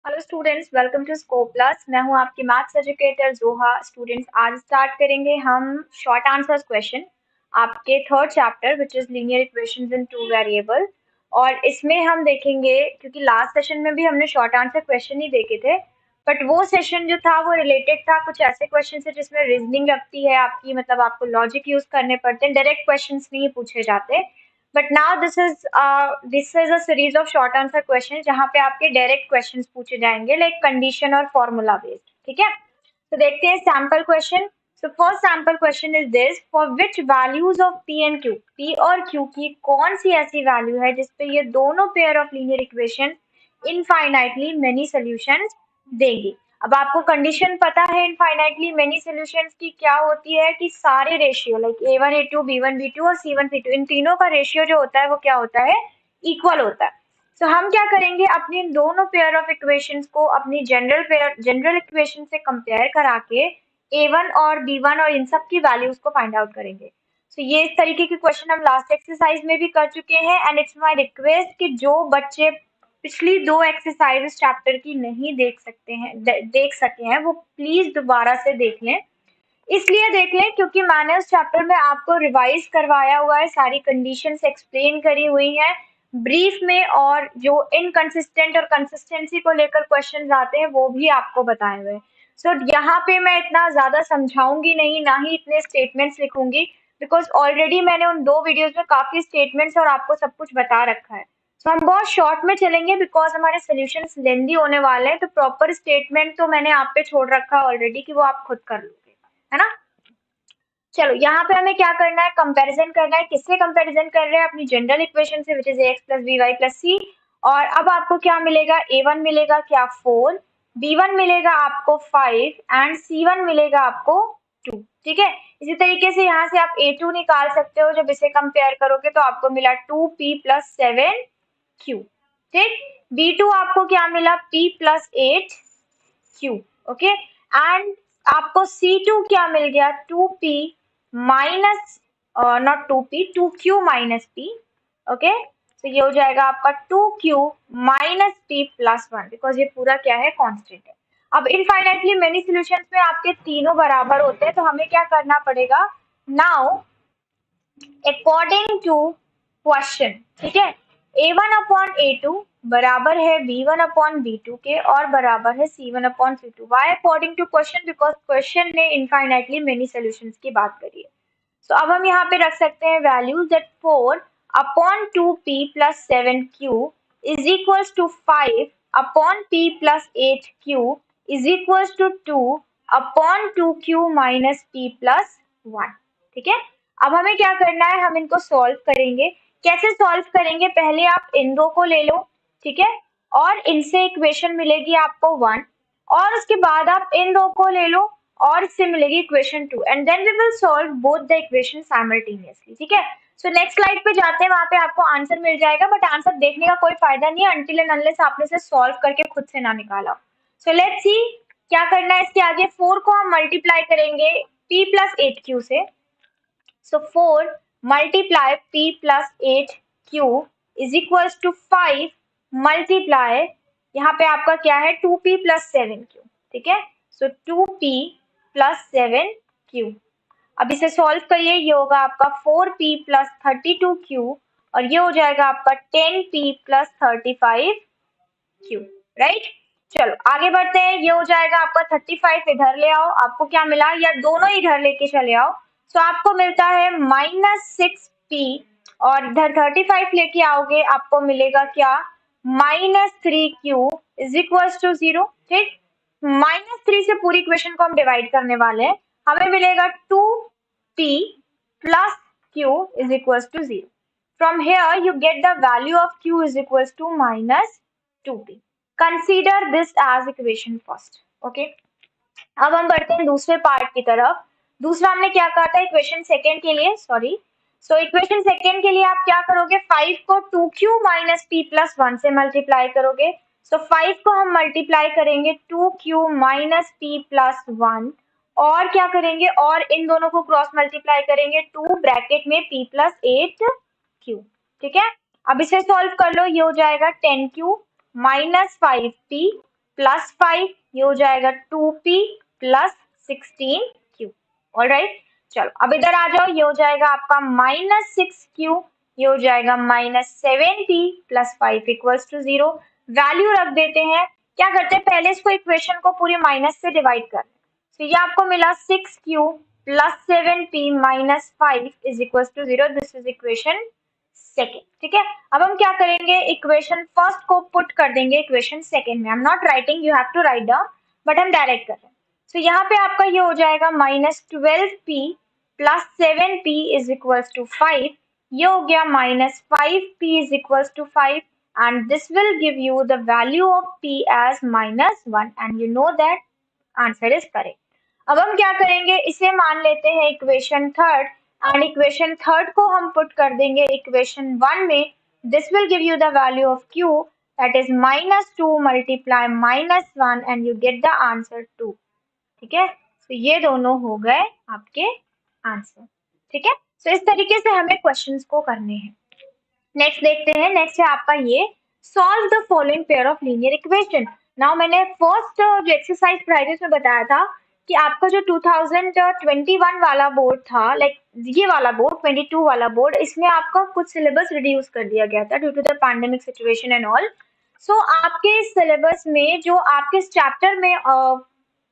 Hello students, welcome to Scope Plus. मैं हूं आपकी मैथ्स एजुकेटर जोहा। स्टूडेंट्स, आज स्टार्ट करेंगे हम शॉर्ट आंसर्स क्वेश्चन आपके third chapter which is linear equations in two variable. और इसमें हम देखेंगे, क्योंकि लास्ट सेशन में भी हमने शॉर्ट आंसर क्वेश्चन ही देखे थे, बट वो सेशन जो था वो रिलेटेड था कुछ ऐसे क्वेश्चन से जिसमें रीजनिंग लगती है आपकी, मतलब आपको लॉजिक यूज करने पड़ते हैं, डायरेक्ट क्वेश्चन नहीं पूछे जाते। But now this is a series of short answer question जहाँ पे आपके डायरेक्ट क्वेश्चंस पूछे जाएंगे, लाइक कंडीशन और फॉर्मूला बेस्ड। ठीक है, तो देखते हैं sample question. So first sample question is this, for which values of P and Q, P और क्यू की कौन सी ऐसी वैल्यू है जिसपे ये दोनों pair of linear equation infinitely many solutions देंगी। अब आपको कंडीशन पता है इनफाइनाइटली मेनी सॉल्यूशंस की क्या होती है, कि सारे ratio like a1 a2 b1 b2 और c1 c2, इन तीनों का रेशियो जो होता है वो क्या होता है, इक्वल होता है। तो हम क्या करेंगे, अपनी इन दोनों पेयर ऑफ इक्वेशंस को अपनी जनरल इक्वेशन से कंपेयर करा के a1 और b1 और इन सब की वैल्यूज को फाइंड आउट करेंगे। तो ये इस तरीके के क्वेश्चन हम लास्ट एक्सरसाइज में भी कर चुके हैं, एंड इट्स माय रिक्वेस्ट कि जो बच्चे पिछली दो एक्सरसाइज चैप्टर की नहीं देख सके हैं वो प्लीज दोबारा से देख लें। इसलिए देख लें क्योंकि मैंने उस चैप्टर में आपको रिवाइज करवाया हुआ है, सारी कंडीशंस एक्सप्लेन करी हुई है ब्रीफ में, और जो इनकंसिस्टेंट और कंसिस्टेंसी को लेकर क्वेश्चन आते हैं वो भी आपको बताए हुए हैं। सो यहाँ पे मैं इतना ज्यादा समझाऊंगी नहीं, ना ही इतने स्टेटमेंट्स लिखूंगी, बिकॉज ऑलरेडी मैंने उन दो वीडियोज में काफी स्टेटमेंट्स और आपको सब कुछ बता रखा है। तो हम बहुत शॉर्ट में चलेंगे बिकॉज हमारे सोल्यूशंस लेंदी होने वाले हैं, तो प्रॉपर स्टेटमेंट तो मैंने आप पे छोड़ रखा है ऑलरेडी कि वो आप खुद कर लोगे, है ना। चलो यहाँ पे हमें क्या करना है, कंपैरिजन करना है। किससे कंपैरिजन कर रहे हैं, अपनी जनरल इक्वेशन से, which is ax plus b y plus c. और अब आपको क्या मिलेगा, a1 मिलेगा क्या 4, b1 मिलेगा आपको 5 एंड c1 मिलेगा आपको 2। ठीक है, इसी तरीके से यहाँ से आप a2 निकाल सकते हो, जब इसे कंपेयर करोगे तो आपको मिला 2p प्लस 7q। ठीक, b2 आपको क्या मिला, p plus 8q। Okay, and आपको C2 क्या मिल गया, 2p minus, not 2p, 2q minus p। Okay, तो ये हो जाएगा आपका 2q minus p plus 1, because ये पूरा क्या है, कांस्टेंट है। अब इनफाइनाइटली मेनी सॉल्यूशंस में आपके तीनों बराबर होते हैं, तो हमें क्या करना पड़ेगा, नाउ अकॉर्डिंग टू क्वेश्चन, ठीक है, a1 अपॉन a2 बराबर है b1 अपॉन b2 के और बराबर है c1 upon c2। Why according to question, because question ने इनफाइनाइटली मेनी सॉल्यूशंस की बात करी है। तो अब हम यहाँ पे रख सकते हैं values that 4 upon 2p plus 7q is equals to 5 upon p plus 8q is equals to 2 upon 2q minus p plus 1। ठीक है, अब हमें क्या करना है, हम इनको सॉल्व करेंगे। कैसे सॉल्व करेंगे, पहले आप इन दो को ले लो, ठीक है, और इनसे इक्वेशन मिलेगी आपको 1, और उसके बाद आप इन दो को ले लो और इससे मिलेगी equation 2, and then we will solve both the equation simultaneously. ठीक है, सो नेक्स्ट स्लाइड पे जाते हैं, वहां पे आपको आंसर मिल जाएगा, बट आंसर देखने का कोई फायदा नहीं है अनटिल एंड अनलेस आपने इसे सॉल्व करके खुद से ना निकाला। सो लेट्स सी क्या करना है। इसके आगे 4 को हम मल्टीप्लाई करेंगे p प्लस 8q से। So 4 multiply p plus 8q is equals to 5 multiply, यहाँ पे आपका क्या है 2p plus 7q। ठीक है, so 2p plus 7q। अब इसे सॉल्व करिए, ये होगा आपका 4p plus 32q और ये हो जाएगा आपका 10p plus 35q। राइट, चलो आगे बढ़ते हैं। ये हो जाएगा आपका 35 इधर ले आओ, आपको क्या मिला, या दोनों इधर लेके चले आओ, तो आपको मिलता है -6p, और इधर 35 लेके आओगे आपको मिलेगा क्या, -3q इज इक्वल टू 0। ठीक, -3 से पूरी इक्वेशन को हम डिवाइड करने वाले हैं, हमें मिलेगा 2p plus q is equal to 0। From here you get the value of q is equals to -2p. Consider this as equation first. Okay. अब हम बढ़ते हैं दूसरे पार्ट की तरफ। दूसरा हमने क्या कहा था इक्वेशन सेकेंड के लिए, सॉरी, सो इक्वेशन सेकेंड के लिए आप क्या करोगे, 5 को 2q माइनस p प्लस 1 से मल्टीप्लाई करोगे। सो 5 को हम मल्टीप्लाई करेंगे 2q माइनस p प्लस 1, और क्या करेंगे, और इन दोनों को क्रॉस मल्टीप्लाई करेंगे 2 ब्रैकेट में p प्लस 8q। ठीक है, अब इसे सॉल्व कर लो, ये हो जाएगा 10q माइनस 5p प्लस 5, ये हो जाएगा 2p प्लस 16q। ऑलराइट, चलो अब इधर आ जाओ, ये हो जाएगा आपका माइनस 6q, ये हो जाएगा minus 7p plus 5 equals to 0। Value रख देते हैं, क्या करते हैं पहले इसको इक्वेशन को पूरी माइनस से डिवाइड कर, तो ये आपको मिला 6q plus 7p minus 5 is equal to 0। This is equation second. ठीक है, अब हम क्या करेंगे, इक्वेशन फर्स्ट को पुट कर देंगे इक्वेशन सेकेंड में। I am not writing, you have to write down, but हम डायरेक्ट कर रहे हैं। तो यहाँ पे आपका ये हो जाएगा minus 12p plus 7p is equal to 5, ये हो गया minus 5p is equal to 5 and this will give you the value of p as minus 1 and you know that answer is correct। अब हम क्या करेंगे, इसे मान लेते हैं equation third and equation third को हम पुट कर देंगे इक्वेशन वन में। This will give you the value of q that is minus 2 multiply minus 1 and you get the answer 2। ठीक है, तो ये दोनों हो गए आपके आंसर। ठीक है, तो इस तरीके से हमें क्वेश्चंस को करने हैं। नेक्स्ट देखते हैं, नेक्स्ट है आपका ये solve the following pair of linear equation. Now मैंने फर्स्ट जो एक्सरसाइज प्राइवेट में बताया था कि आपका जो 2021 वाला बोर्ड था, लाइक ये वाला बोर्ड 22 वाला बोर्ड, इसमें आपका कुछ सिलेबस रिड्यूस कर दिया गया था due to the pandemic situation and all. So आपके सिलेबस में जो आपके चैप्टर में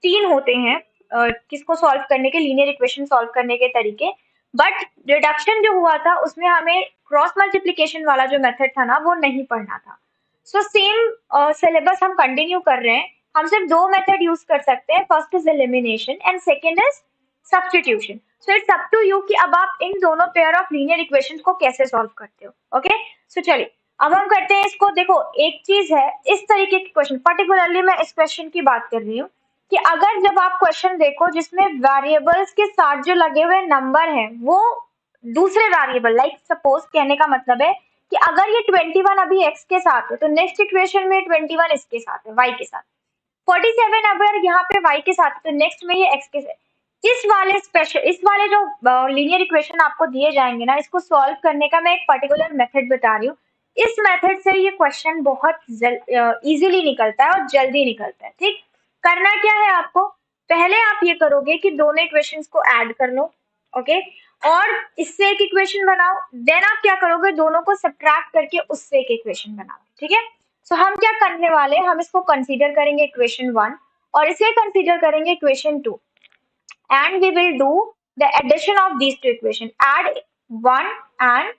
3 होते हैं किसको सॉल्व करने के, लीनियर इक्वेशन सॉल्व करने के तरीके, बट रिडक्शन जो हुआ था उसमें हमें क्रॉस मल्टीप्लिकेशन वाला जो मेथड था ना वो नहीं पढ़ना था। सो सेम सिलेबस हम कंटिन्यू कर रहे हैं, हम सिर्फ 2 मेथड यूज कर सकते हैं, first is elimination and second is substitution. So it's up to you कि अब आप इन दोनों पेयर ऑफ लीनियर इक्वेशंस को कैसे सॉल्व करते हो। ओके, सो चलिए अब हम करते हैं इसको। देखो एक चीज है, इस तरीके के क्वेश्चन, पर्टिकुलरली मैं इस क्वेश्चन की बात कर रही हूँ कि अगर जब आप क्वेश्चन देखो जिसमें वेरिएबल्स के साथ जो लगे हुए नंबर हैं वो दूसरे वेरिएबल, लाइक सपोज कहने का मतलब है कि अगर ये 21 अभी x के साथ है तो नेक्स्ट इक्वेशन में 21 इसके साथ है, y के साथ। 47 अगर यहाँ पे y के साथ है तो नेक्स्ट में ये x के साथ। इस वाले जो लीनियर इक्वेशन आपको दिए जाएंगे ना, इसको सॉल्व करने का मैं एक पर्टिकुलर मेथड बता रही हूँ। इस मेथड से ये क्वेश्चन बहुत इजीली निकलता है और जल्दी निकलता है। ठीक, करना क्या है आपको, पहले आप ये करोगे कि दोनों इक्वेशंस को ऐड कर लो, ओके, और इससे एक इक्वेशन बनाओ। देन आप क्या करोगे, दोनों को सब्ट्रैक्ट करके उससे एक इक्वेशन बनाओ। ठीक है, सो हम क्या करने वाले, हम इसको कंसीडर करेंगे इक्वेशन 1 और इसे कंसीडर करेंगे equation 2 and we will do the addition of these two equation, add 1 and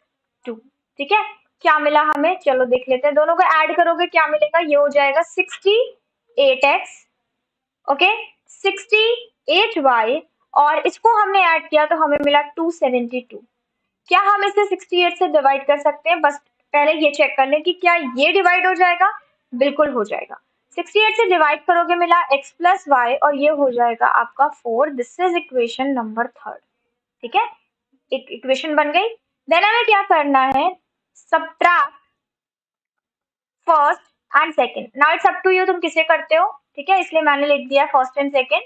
2। ठीक है, क्या मिला हमें, चलो देख लेते हैं। दोनों को ऐड करोगे क्या मिलेगा, ये हो जाएगा 68x, ओके, 68y और इसको हमने ऐड किया तो हमें मिला 272। क्या हम इसे 68 से डिवाइड कर सकते हैं, बस पहले ये चेक कर लें कि क्या ये डिवाइड हो जाएगा, बिल्कुल हो जाएगा। 68 से डिवाइड करोगे मिला x प्लस वाई और ये हो जाएगा आपका 4। This is equation number third. ठीक है, एक इक्वेशन बन गई। देन हमें क्या करना है, subtract first and second. Now it's up to you, तुम किसे करते हो। ठीक है, इसलिए मैंने लिख दिया फर्स्ट एंड सेकेंड,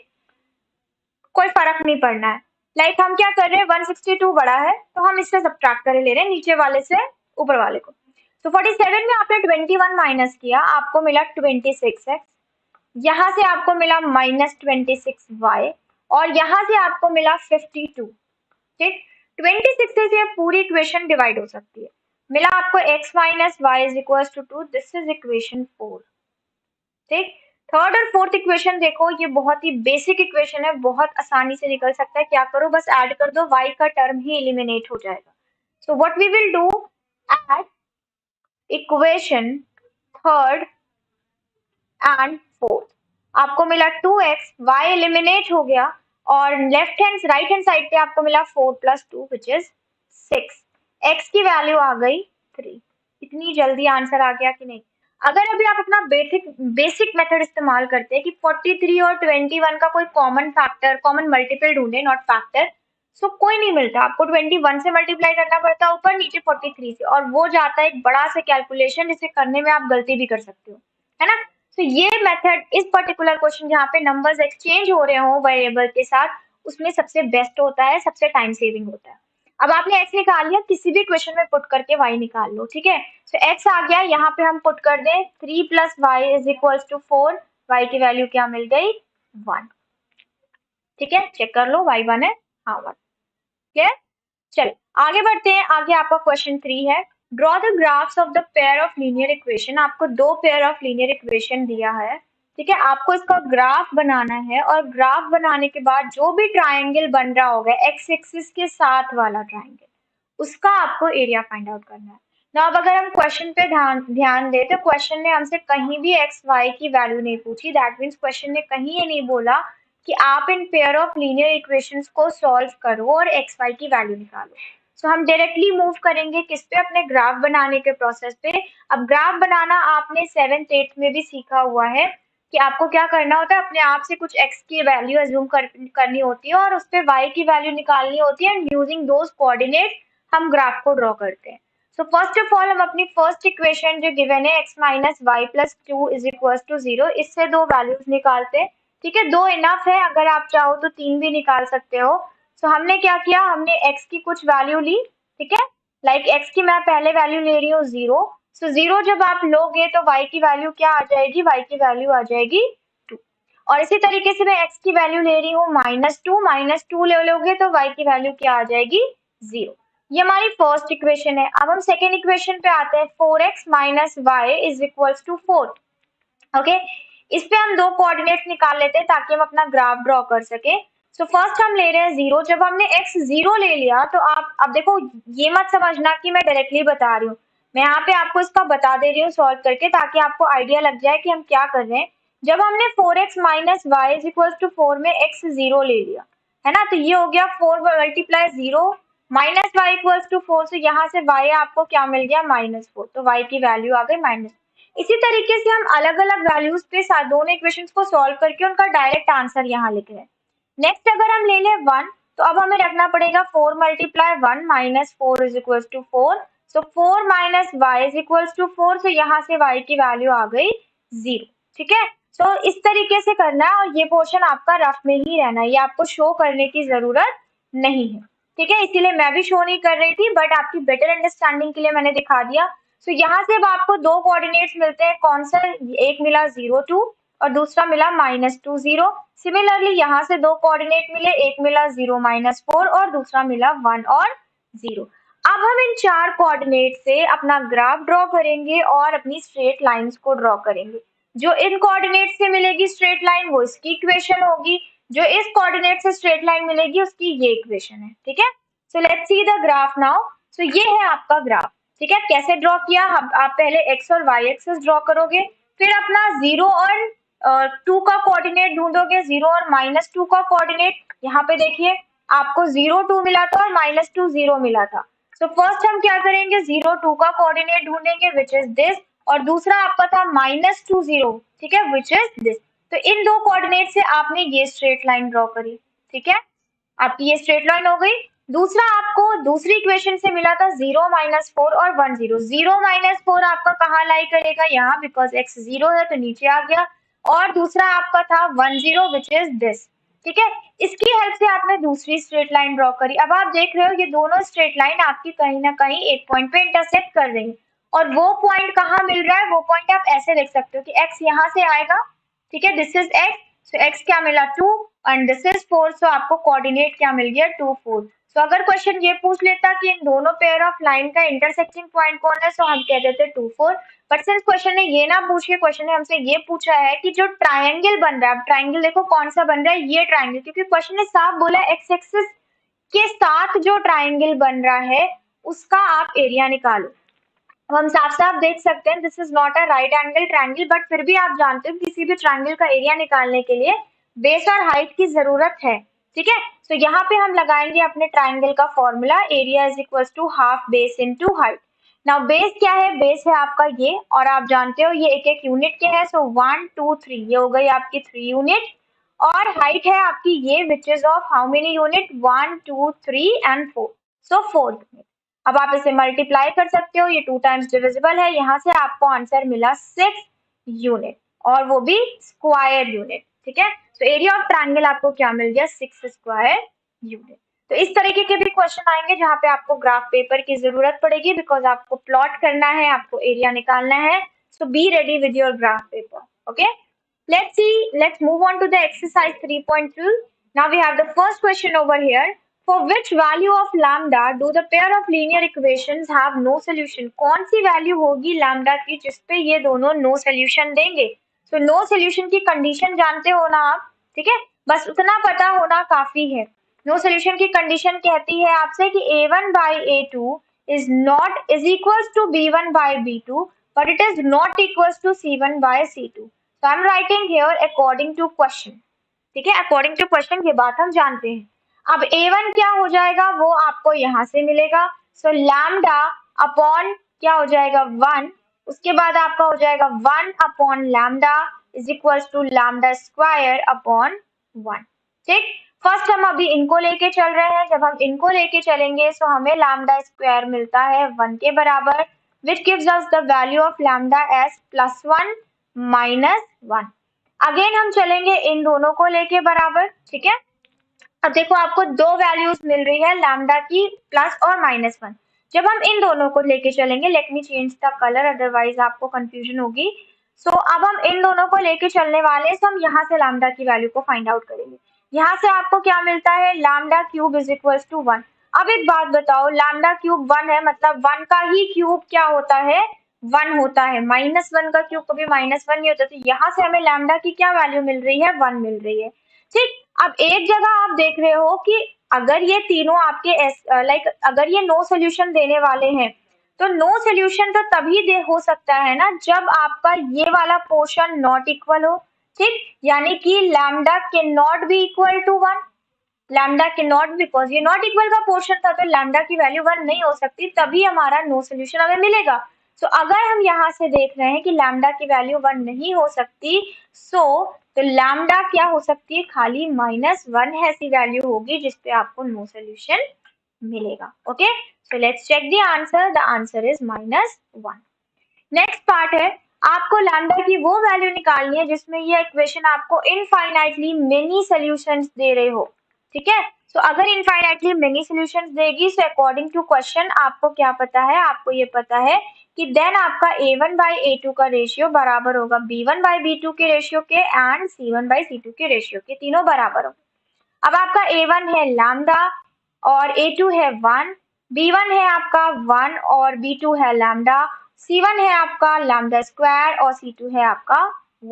कोई फर्क नहीं पड़ना है। लाइक हम क्या कर रहे हैं, 162 बड़ा है तो हम इससे सब्ट्रैक्ट कर ले रहे हैं नीचे वाले से ऊपर वाले को। तो 47 में आपने 21 माइनस किया, आपको मिला 26x, यहाँ से आपको मिला माइनस 26y और यहाँ से आपको मिला 52। ठीक, 26 से पूरी इक्वेशन डिवाइड हो सकती है। मिला आपको x minus y is equal to 2। This is equation 4। ठीक, थर्ड और फोर्थ इक्वेशन देखो, ये बहुत ही बेसिक इक्वेशन है, बहुत आसानी से निकल सकता है। क्या करो, बस ऐड कर दो, y का टर्म ही एलिमिनेट हो जाएगा। So what we will do, add equation third and fourth. आपको मिला 2x, y एलिमिनेट हो गया और राइट हैंड साइड पे आपको मिला 4 प्लस 2 विच इज 6। x की वैल्यू आ गई 3। इतनी जल्दी आंसर आ गया कि नहीं। अगर अभी आप अपना बेसिक मेथड इस्तेमाल करते हैं कि 43 और 21 का कोई कॉमन फैक्टर, कॉमन मल्टीपल ढूंढे, नॉट फैक्टर, सो कोई नहीं मिलता। आपको 21 से मल्टीप्लाई करना पड़ता है ऊपर नीचे 43 से, और वो जाता है एक बड़ा सा कैलकुलेशन, इसे करने में आप गलती भी कर सकते हो, है ना। तो ये मेथड इस पर्टिकुलर क्वेश्चन जहाँ पे नंबर्स एक्सचेंज हो रहे हो वेरिएबल के साथ, उसमें सबसे बेस्ट होता है, सबसे टाइम सेविंग होता है। अब आपने x निकाल लिया, किसी भी क्वेश्चन में पुट करके y निकाल लो। ठीक है, तो x आ गया, यहाँ पे हम पुट कर दें 3 plus y is equal to 4। y की वैल्यू क्या मिल गई 1। ठीक है, चेक कर लो y 1 है, हाँ 1। क्लियर? चलिए आगे बढ़ते हैं। आगे आपका क्वेश्चन 3 है, draw the graphs of the pair of linear equation. आपको दो पेयर ऑफ लीनियर इक्वेशन दिया है, ठीक है, आपको इसका ग्राफ बनाना है और ग्राफ बनाने के बाद जो भी ट्राइंगल बन रहा होगा एक्स एक्सिस के साथ वाला ट्राइंगल, उसका आपको एरिया फाइंड आउट करना है ना। अब अगर हम क्वेश्चन पे ध्यान दें तो क्वेश्चन ने हमसे कहीं भी एक्स वाई की वैल्यू नहीं पूछी, दैट मीन्स क्वेश्चन ने कहीं ये नहीं बोला कि आप in pair of linear equations को सॉल्व करो और एक्स वाई की वैल्यू निकालो। सो हम डायरेक्टली मूव करेंगे किस पे, अपने ग्राफ बनाने के प्रोसेस पे। अब ग्राफ बनाना आपने 7th 8th में भी सीखा हुआ है कि आपको क्या करना होता है, अपने आप से कुछ x की वैल्यू अज्यूम करनी होती है और उस पे y की वैल्यू निकालनी होती है, एंड यूजिंग दोज कोऑर्डिनेट हम ग्राफ को ड्रॉ करते हैं। सो फर्स्ट ऑफ ऑल हम अपनी फर्स्ट इक्वेशन जो गिवन है x minus y plus 2 is equal to 0, इससे दो वैल्यूज निकालते हैं। ठीक है, दो इनफ है, अगर आप चाहो तो तीन भी निकाल सकते हो। सो हमने क्या किया, हमने x की कुछ वैल्यू ली, ठीक है, लाइक x की मैं पहले वैल्यू ले रही हूँ 0। सो 0 जब आप लोगे तो y की वैल्यू क्या आ जाएगी, y की वैल्यू आ जाएगी 2। और इसी तरीके से मैं x की वैल्यू ले रही हूँ -2 ले लोगे तो y की वैल्यू क्या आ जाएगी 0। ये हमारी फर्स्ट इक्वेशन है। अब हम सेकेंड इक्वेशन पे आते हैं, 4x minus y is equal to 4। Okay, इस पे हम दो कोऑर्डिनेट्स निकाल लेते हैं ताकि हम अपना ग्राफ ड्रॉ कर सके। सो फर्स्ट हम ले रहे हैं 0। जब हमने x 0 ले लिया तो आप अब देखो, ये मत समझना कि मैं डायरेक्टली बता रही हूँ, मैं यहाँ पे आपको इसका बता दे रही हूँ सॉल्व करके, ताकि आपको आइडिया लग जाए कि हम क्या कर रहे हैं। जब हमने 4x minus y is equal to 4 में x 0 ले लिया है ना, तो ये हो गया 4 multiply 0 minus y equals to 4, से यहाँ से y आपको क्या मिल गया -4, तो y की वैल्यू आ गई -। इसी तरीके से हम अलग अलग वैल्यूज पे दोनों इक्वेशंस को सॉल्व करके उनका डायरेक्ट आंसर यहाँ लिख रहे हैं। नेक्स्ट अगर हम ले लें 1, तो अब हमें रखना पड़ेगा 4 multiply 1 minus 4 is equal to 4। So 4 minus y is equal to 4, so यहाँ से y की वैल्यू आ गई 0। ठीक है, सो इस तरीके से करना है और ये पोर्शन आपका रफ में ही रहना है, ये आपको शो करने की जरूरत नहीं है। ठीक है, इसीलिए मैं भी शो नहीं कर रही थी, बट आपकी बेटर अंडरस्टैंडिंग के लिए मैंने दिखा दिया। सो यहाँ से अब आपको दो कोऑर्डिनेट्स मिलते हैं, कौन सा, एक मिला 0 2 और दूसरा मिला -2 0। सिमिलरली यहाँ से दो कोऑर्डिनेट मिले, एक मिला 0 -4 और दूसरा मिला 1 और 0। अब हम इन चार कोऑर्डिनेट से अपना ग्राफ ड्रॉ करेंगे और अपनी स्ट्रेट लाइंस को ड्रॉ करेंगे। जो इन कोऑर्डिनेट से मिलेगी स्ट्रेट लाइन वो इसकी इक्वेशन होगी, जो इस कोऑर्डिनेट से स्ट्रेट लाइन मिलेगी उसकी ये इक्वेशन है। ठीक है, so let's see the graph now. So ये है आपका ग्राफ। ठीक है, कैसे ड्रॉ किया, आप पहले x और y एक्सिस ड्रॉ करोगे, फिर अपना 0 और 2 का कोऑर्डिनेट ढूंढोगे, 0 और -2 का कोऑर्डिनेट। यहाँ पे देखिए आपको 0 2 मिला था और -2 0 मिला था। सो फर्स्ट हम क्या करेंगे, 0 2 का कोऑर्डिनेट ढूंढेंगे विच इज दिस, और दूसरा आपका था -2 0, ठीक है, विच इज दिस। तो इन दो कोऑर्डिनेट से आपने ये स्ट्रेट लाइन ड्रॉ करी। ठीक है, आपकी ये स्ट्रेट लाइन हो गई। दूसरा आपको दूसरी इक्वेशन से मिला था 0 -4 और 1 0। 0 -4 आपका कहाँ लाई करेगा, यहाँ, बिकॉज x 0 है तो नीचे आ गया। और दूसरा आपका था 1 0 विच इज दिस। ठीक है, इसकी हेल्प से आपने दूसरी स्ट्रेट लाइन ड्रॉ करी। अब आप देख रहे हो ये दोनों स्ट्रेट लाइन आपकी कहीं ना कहीं एक पॉइंट पे इंटरसेक्ट कर रही है, और वो पॉइंट कहाँ मिल रहा है, वो पॉइंट आप ऐसे देख सकते हो कि x यहाँ से आएगा, ठीक है, this is x, so x क्या मिला 2 एंड दिस इज 4, सो आपको कोऑर्डिनेट क्या मिल गया 2 4। सो अगर क्वेश्चन ये पूछ लेता कि इन दोनों पेयर ऑफ लाइन का इंटरसेक्टिंग पॉइंट कौन है, सो हम कह देते 2 4। बट सिंस क्वेश्चन ने ये ना पूछे, क्वेश्चन ने हमसे ये पूछा है कि जो ट्राइंगल बन रहा है, अब ट्राइंगल देखो कौन सा बन रहा है, ये ट्राइंगल, क्योंकि क्वेश्चन ने साफ बोला एक्स एक्सिस के साथ जो ट्राइंगल बन रहा है उसका आप एरिया निकालो। अब हम साफ साफ देख सकते हैं this is not a right angle triangle, but फिर भी आप जानते हो किसी भी ट्राइंगल का एरिया निकालने के लिए बेस और हाइट की जरूरत है। ठीक है, तो यहाँ पे हम लगाएंगे अपने ट्राइंगल का formula, area is equal to half base into height. Now base क्या है, बेस है आपका ये, और आप जानते हो ये एक एक यूनिट के है, सो 1 2 3 ये हो गई आपकी 3 यूनिट, और हाइट है आपकी ये which is of how many unit, 1 2 3 and 4, so 4 unit. अब आप इसे मल्टीप्लाई कर सकते हो, ये 2 टाइम्स डिविजिबल है, यहाँ से आपको आंसर मिला 6 यूनिट, और वो भी स्क्वायर यूनिट। ठीक है, तो एरिया ऑफ ट्रायंगल आपको क्या मिल गया, 6 स्क्वायर यूनिट। तो इस तरीके के भी क्वेश्चन आएंगे जहाँ पे आपको ग्राफ पेपर की जरूरत पड़ेगी, बिकॉज आपको प्लॉट करना है, आपको एरिया निकालना है। So be ready with your graph paper. Okay, Let's move on to the exercise 3.2. Now we have the first question over here. For which value of lambda do the pair of linear equations have no solution? कौन सी value होगी lambda की जिसपे ये दोनों no solution देंगे? तो no solution की condition जानते हो ना आप, ठीक है, बस उतना पता होना काफी है। नो सोल्यूशन की कंडीशन कहती है आपसे कि a1 by a2 is not is equals to b1 by b2 but it is not equals to c1 by c2. So I'm writing here according to question, ठीक है, अकॉर्डिंग टू क्वेश्चन ये बात हम जानते हैं। अब a1 क्या हो जाएगा वो आपको यहाँ से मिलेगा, सो लैम्डा अपॉन क्या हो जाएगा 1, उसके बाद आपका हो जाएगा 1 upon lambda is equals to lambda square upon 1। ठीक, फर्स्ट हम अभी इनको लेके चल रहे हैं, जब हम इनको लेके चलेंगे तो हमें लैम्डा स्क्वायर मिलता है 1 के बराबर, which gives us the value of lambda as +1 -1। Again हम चलेंगे इन दोनों को लेके बराबर, ठीक है। अब देखो आपको दो वैल्यूज मिल रही है लैम्डा की, प्लस और -1। जब हम इन दोनों को लेके चलेंगे, late me change the colour otherwise आपको कंफ्यूजन होगी। सो अब हम इन दोनों को लेके चलने वाले हैं, हम यहाँ से लैम्डा की वैल्यू को फाइंड आउट करेंगे। यहाँ से आपको क्या मिलता है, lambda cube is equals to 1। अब एक बात बताओ, लैम्डा क्यूब 1 है, मतलब 1 का ही क्यूब क्या होता है, 1 होता है। -1 का क्यूब कभी -1 नहीं होता। तो यहाँ से हमें लैम्डा की क्या वैल्यू मिल रही है, 1 मिल रही है। ठीक, अब एक जगह आप देख रहे हो कि अगर ये तीनों आपके लाइक अगर ये नो सोल्यूशन देने वाले हैं, तो नो सोल्यूशन तो तभी दे हो सकता है ना जब आपका ये वाला पोर्शन नॉट इक्वल हो। ठीक, यानी कि lambda can not be equal to 1, lambda के नॉट, बिकॉज ये नॉट इक्वल का पोर्शन था तो लैम्डा की वैल्यू 1 नहीं हो सकती, तभी हमारा नो सोल्यूशन हमें मिलेगा। सो अगर हम यहाँ से देख रहे हैं कि लैम्डा की वैल्यू 1 नहीं हो सकती, तो लैम्डा क्या हो सकती है, खाली -1 ऐसी वैल्यू होगी जिसपे आपको नो सोल्यूशन मिलेगा। Okay, so let's check the answer. The answer is -1। Next part है, आपको लैम्डा की वो वैल्यू निकालनी है जिसमें ये इक्वेशन आपको इनफाइनाइटली मेनी सॉल्यूशंस दे रहे हो। ठीक है, तो अगर इनफाइनाइटली मेनी सॉल्यूशंस देगी, सो अकॉर्डिंग टू क्वेश्चन आपको क्या पता है, आपको ये पता है कि देन आपका a1 by a2 का रेशियो बराबर होगा b1 by b2 के रेशियो के एंड c1 by c2 के रेशियो के, तीनों बराबर होंगे। अब आपका a1 है लैम्डा और a2 है 1, b1 है आपका 1 और b2 है लैम्डा, c1 है आपका लैम्डा स्क्वायर और c2 है आपका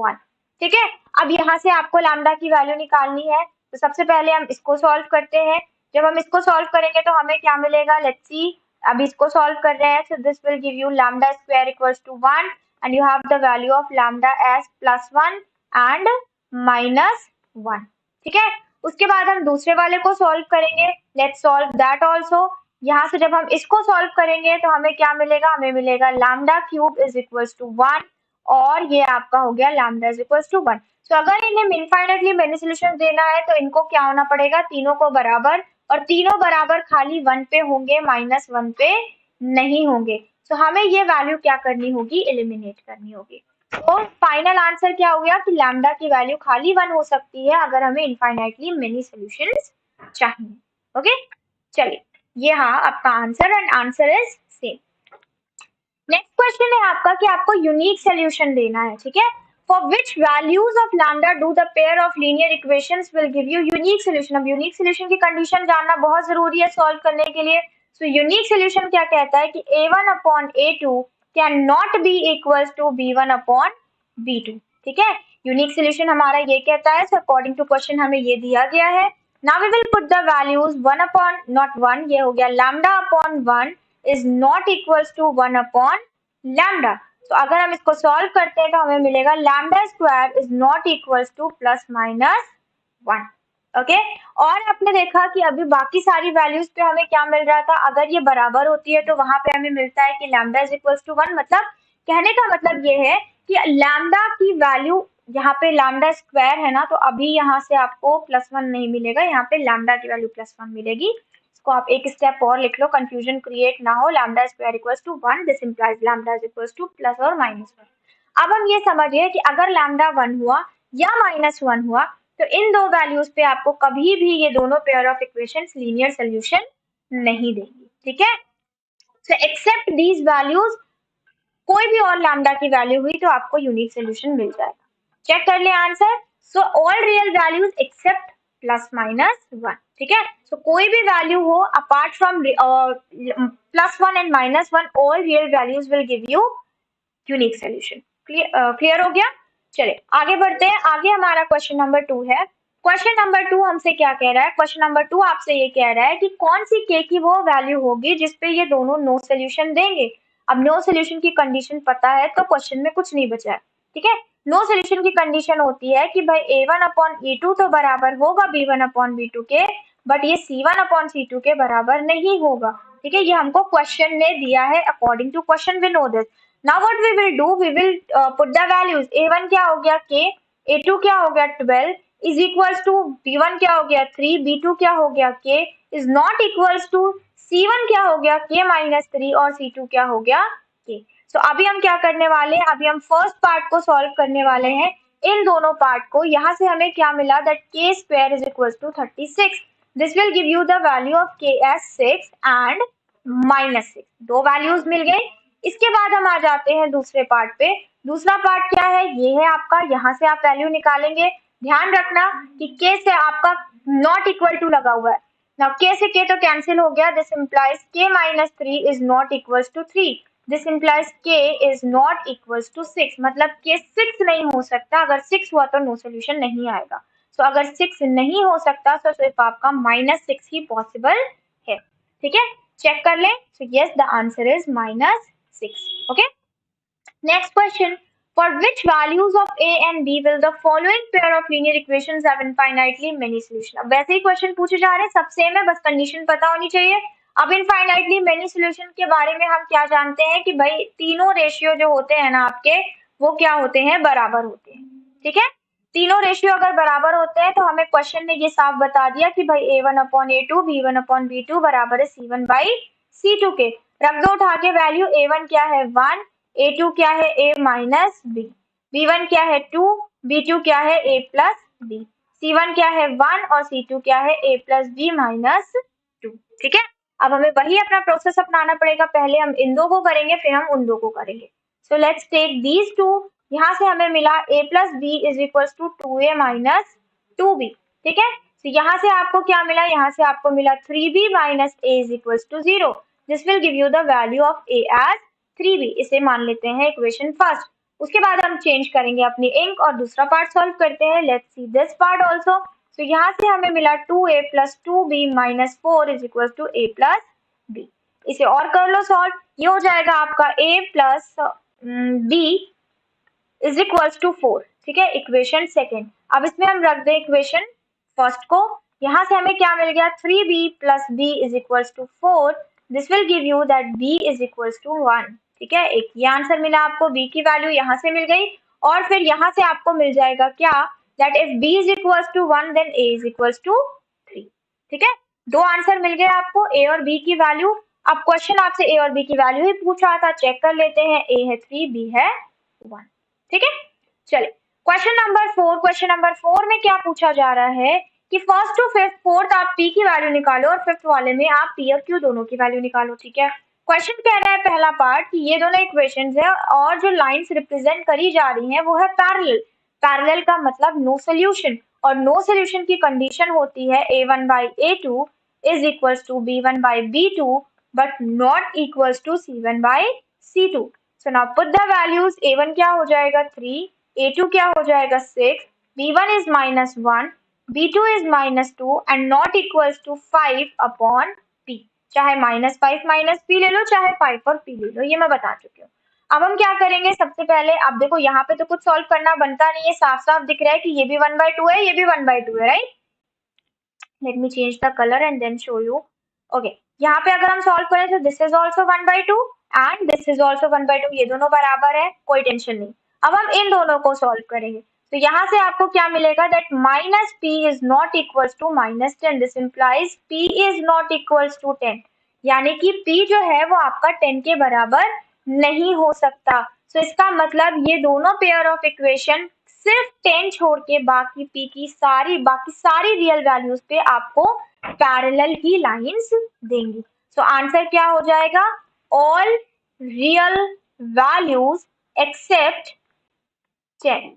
1। ठीक है, अब यहाँ से आपको लैम्डा की वैल्यू निकालनी है, तो सबसे पहले हम इसको सॉल्व करते हैं। जब हम इसको सॉल्व करेंगे तो हमें क्या मिलेगा, लेट्स सी। अब इसको सॉल्व कर रहे हैं, so this will give you lambda square equals to 1 and you have the value of lambda as +1 and -1। ठीक है, उसके बाद हम दूसरे वाले को सॉल्व करेंगे, लेट्स सॉल्व दैट आल्सो। यहाँ से जब हम इसको सॉल्व करेंगे तो हमें क्या मिलेगा, हमें मिलेगा lambda cube is equals to 1 और ये आपका हो गया लैम्डा इज इक्वल्स टू 1। तो अगर इन्हें इनफाइनाइटली मेनी सॉल्यूशन देना है तो इनको क्या होना पड़ेगा, तीनों को बराबर, और तीनों बराबर खाली 1 पे होंगे, -1 पे नहीं होंगे। तो हमें ये वैल्यू क्या करनी होगी, एलिमिनेट करनी होगी। तो फाइनल आंसर क्या हो गया कि लैम्डा की वैल्यू खाली 1 हो सकती है अगर हमें इनफाइनाइटली मेनी सॉल्यूशंस चाहिए। ओके, चलिए ये हाँ आपका answer and answer is same. Next question है आपका कि आपको यूनिक सॉल्यूशन देना है। ठीक है, for which values of lambda do the pair of linear equations will give you unique solution. अब यूनिक सॉल्यूशन की कंडीशन जानना बहुत जरूरी है सॉल्व करने के लिए। सो यूनिक सॉल्यूशन क्या कहता है कि a1 upon a2 can not be equals to b1 upon b2। ठीक है, यूनिक सॉल्यूशन हमारा ये कहता है। सो अकॉर्डिंग टू क्वेश्चन हमें ये दिया गया है। Now we will put the values 1 upon not 1, ये हो गया lambda upon 1 is not equals to 1 upon lambda. तो अगर हम इसको सॉल्व करते हैं तो हमें मिलेगा lambda square is not equals to +-1। Okay, और आपने देखा कि अभी बाकी सारी वैल्यूज पे हमें क्या मिल रहा था, अगर ये बराबर होती है तो वहां पे हमें मिलता है कि लैम्डा इज इक्वल्स टू 1। मतलब कहने का मतलब ये है कि लैम्डा की वैल्यू, यहाँ पे लैम्डा स्क्वायर है ना, तो अभी यहाँ से आपको +1 नहीं मिलेगा, यहाँ पे लैम्डा की वैल्यू +1 मिलेगी। इसको आप एक स्टेप और लिख लो, कंफ्यूजन क्रिएट ना हो। Lambda square equals to 1, this implies lambda is equals to plus और -1। अब हम ये समझिए कि अगर लैम्डा 1 हुआ या -1 हुआ तो इन दो वैल्यूज पे आपको कभी भी ये दोनों pair of equations linear solution नहीं देंगी। ठीक है, सो एक्सेप्ट दीज वैल्यूज, कोई भी और लैम्डा की वैल्यू हुई तो आपको यूनिक सॉल्यूशन मिल जाएगा। चेक कर ले answer. So all real values except plus minus one, ठीक है। सो कोई भी वैल्यू हो apart from plus one and minus one, all real values will give you unique solution. Clear हो गया। चले आगे बढ़ते हैं। आगे हमारा क्वेश्चन नंबर 2 है। क्वेश्चन नंबर 2 हमसे क्या कह रहा है? क्वेश्चन नंबर 2 आपसे ये कह रहा है कि कौन सी के की वो वैल्यू होगी जिसपे ये दोनों नो सोल्यूशन देंगे। अब नो सोल्यूशन की कंडीशन पता है तो क्वेश्चन में कुछ नहीं बचा है, ठीक है। नो सोल्यूशन की कंडीशन होती है कि भाई a1 अपॉन e2 तो बराबर होगा b1 अपॉन b2 के, बट ये c1 अपॉन c2 के बराबर नहीं होगा, ठीक है। ये हमको क्वेश्चन ने दिया है, according to question we know this. Now what we will do, we will put the values। a1 क्या हो गया k, a2 क्या हो गया 12 is equals to b1 क्या हो गया 3, b2 क्या हो गया k is not equals to c1 क्या हो गया k minus 3 और c2 क्या हो गया k। So अभी हम क्या करने वाले हैं? अभी हम फर्स्ट पार्ट को सॉल्व करने वाले हैं, इन दोनों पार्ट को। यहाँ से हमें क्या मिला? That k square is equals to 36। This will give you the value of k as 6 and minus 6। दो वैल्यूज मिल गए। इसके बाद हम आ जाते हैं दूसरे पार्ट पे। दूसरा पार्ट क्या है? ये है आपका, यहाँ से आप वैल्यू निकालेंगे। ध्यान रखना कि के से आपका नॉट इक्वल टू लगा हुआ है। नाउ के से के तो कैंसिल हो गया। This implies k minus 3 is not equals to 3। This implies k is not equals to 6। मतलब के 6 नहीं हो सकता। अगर 6 हुआ तो नो सोल्यूशन नहीं आएगा। सो अगर 6 नहीं हो सकता तो सिर्फ आपका -6 ही पॉसिबल है, ठीक है। चेक कर लें। सो yes, the answer is -6। Okay. Next question. For which values of a and b will the following pair of linear equations have infinitely many solutions? अब वैसे ही क्वेश्चन पूछे जा रहे हैं, सब सेम है, बस कंडीशन पता होनी चाहिए। अब इनफाइनाइटली मेनी सॉल्यूशन के बारे में हम क्या जानते हैं कि भाई तीनों रेशियो जो होते हैं ना आपके, वो क्या होते हैं? बराबर होते हैं, ठीक है। तीनों रेशियो अगर बराबर होते हैं तो हमें क्वेश्चन ने ये साफ बता दिया कि भाई a1 upon a2 b1 upon b2 बराबर है c1 बाई c2 के। रख दो उठा के वैल्यू। a1 क्या है 1, a2 क्या है a माइनस b, b1 क्या है 2, b2 क्या है a प्लस b, c1 क्या है 1 और c2 क्या है a प्लस b माइनस 2, ठीक है। अब हमें वही अपना प्रोसेस अपनाना पड़ेगा। पहले हम इन दो को करेंगे, फिर हम उन दो को करेंगे। So let's take these two. यहाँ से हमें मिला a plus b is equal to 2a minus 2b, ठीक है। तो यहाँ से आपको क्या मिला? यहाँ से आपको मिला 3b minus a is equal to 0। This will give you the value of a as 3b। इसे मान लेते हैं इक्वेशन फर्स्ट। उसके बाद हम चेंज करेंगे अपनी इंक और दूसरा पार्ट सॉल्व करते हैं। Let's see this part also. तो यहाँ से हमें मिला 2a plus 2b minus 4 is equal to a plus b। इसे और कर लो सॉल्व। ये हो जाएगा आपका a plus b is equals to 4, ठीक है, इक्वेशन सेकेंड। अब इसमें हम रख दें इक्वेशन फर्स्ट को। यहाँ से हमें क्या मिल गया? 3b plus b is equals to 4। This will give you that b is equals to 1, ठीक है। एक ये आंसर मिला आपको, b की वैल्यू यहाँ से मिल गई। और फिर यहाँ से आपको मिल जाएगा क्या? That if b is equals to 1 then a is equals to 3, ठीक है। दो आंसर मिल गए आपको, a और b की वैल्यू। अब क्वेश्चन आपसे a और b की वैल्यू ही पूछ रहा था, चेक कर लेते हैं। a है 3, b है 1, ठीक है। चलिए क्वेश्चन नंबर 4। क्वेश्चन नंबर 4 में क्या पूछा जा रहा है कि फर्स्ट टू फिफ्थ फोर्थ आप p की वैल्यू निकालो और फिफ्थ वाले में आप p और q दोनों की वैल्यू निकालो, ठीक है। क्वेश्चन कह रहा है पहला पार्ट कि ये दोनों इक्वेशंस है और जो लाइंस रिप्रेजेंट करी जा रही हैं वो है पैरेलल। पैरेलल का मतलब नो सोल्यूशन, और नो सोल्यूशन की कंडीशन होती है a1 by a2 is equals to b1 by b2 but not equals to c1 by c2। So now put the values। a1 क्या हो जाएगा 3, a2 क्या हो जाएगा 6, b1 is -1, b2 is -2 and not equals to 5 upon p। चाहे -5 minus p ले लो, चाहे 5 और p ले लो, ये मैं बता चुकी हूँ। अब हम क्या करेंगे? सबसे पहले अब देखो यहाँ पे तो कुछ सॉल्व करना बनता नहीं है, साफ साफ दिख रहा है कि ये भी 1/2 है, ये भी 1/2 है, right. Let me change the colour and then show you. Okay, यहाँ पे अगर हम सॉल्व करें तो this is also 1/2 and this is also 1/2, ये दोनों बराबर है, कोई टेंशन नहीं। अब हम इन दोनों को सॉल्व करेंगे तो यहाँ से आपको क्या मिलेगा? That minus p is not equals to -10। This implies p is not equals to 10, यानी कि p जो है वो आपका 10 के बराबर नहीं हो सकता। तो इसका मतलब ये दोनों पेयर ऑफ इक्वेशन सिर्फ 10 छोड़ के बाकी p की सारी रियल वैल्यूज पे आपको पैरेलल ही लाइंस देंगी। सो आंसर क्या हो जाएगा? All real values except 10।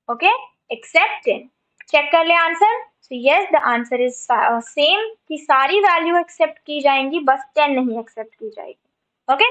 Okay, except 10। Check कर ले answer. So yes, the answer is same कि सारी वैल्यू एक्सेप्ट की जाएंगी, बस 10 नहीं एक्सेप्ट की जाएगी। Okay,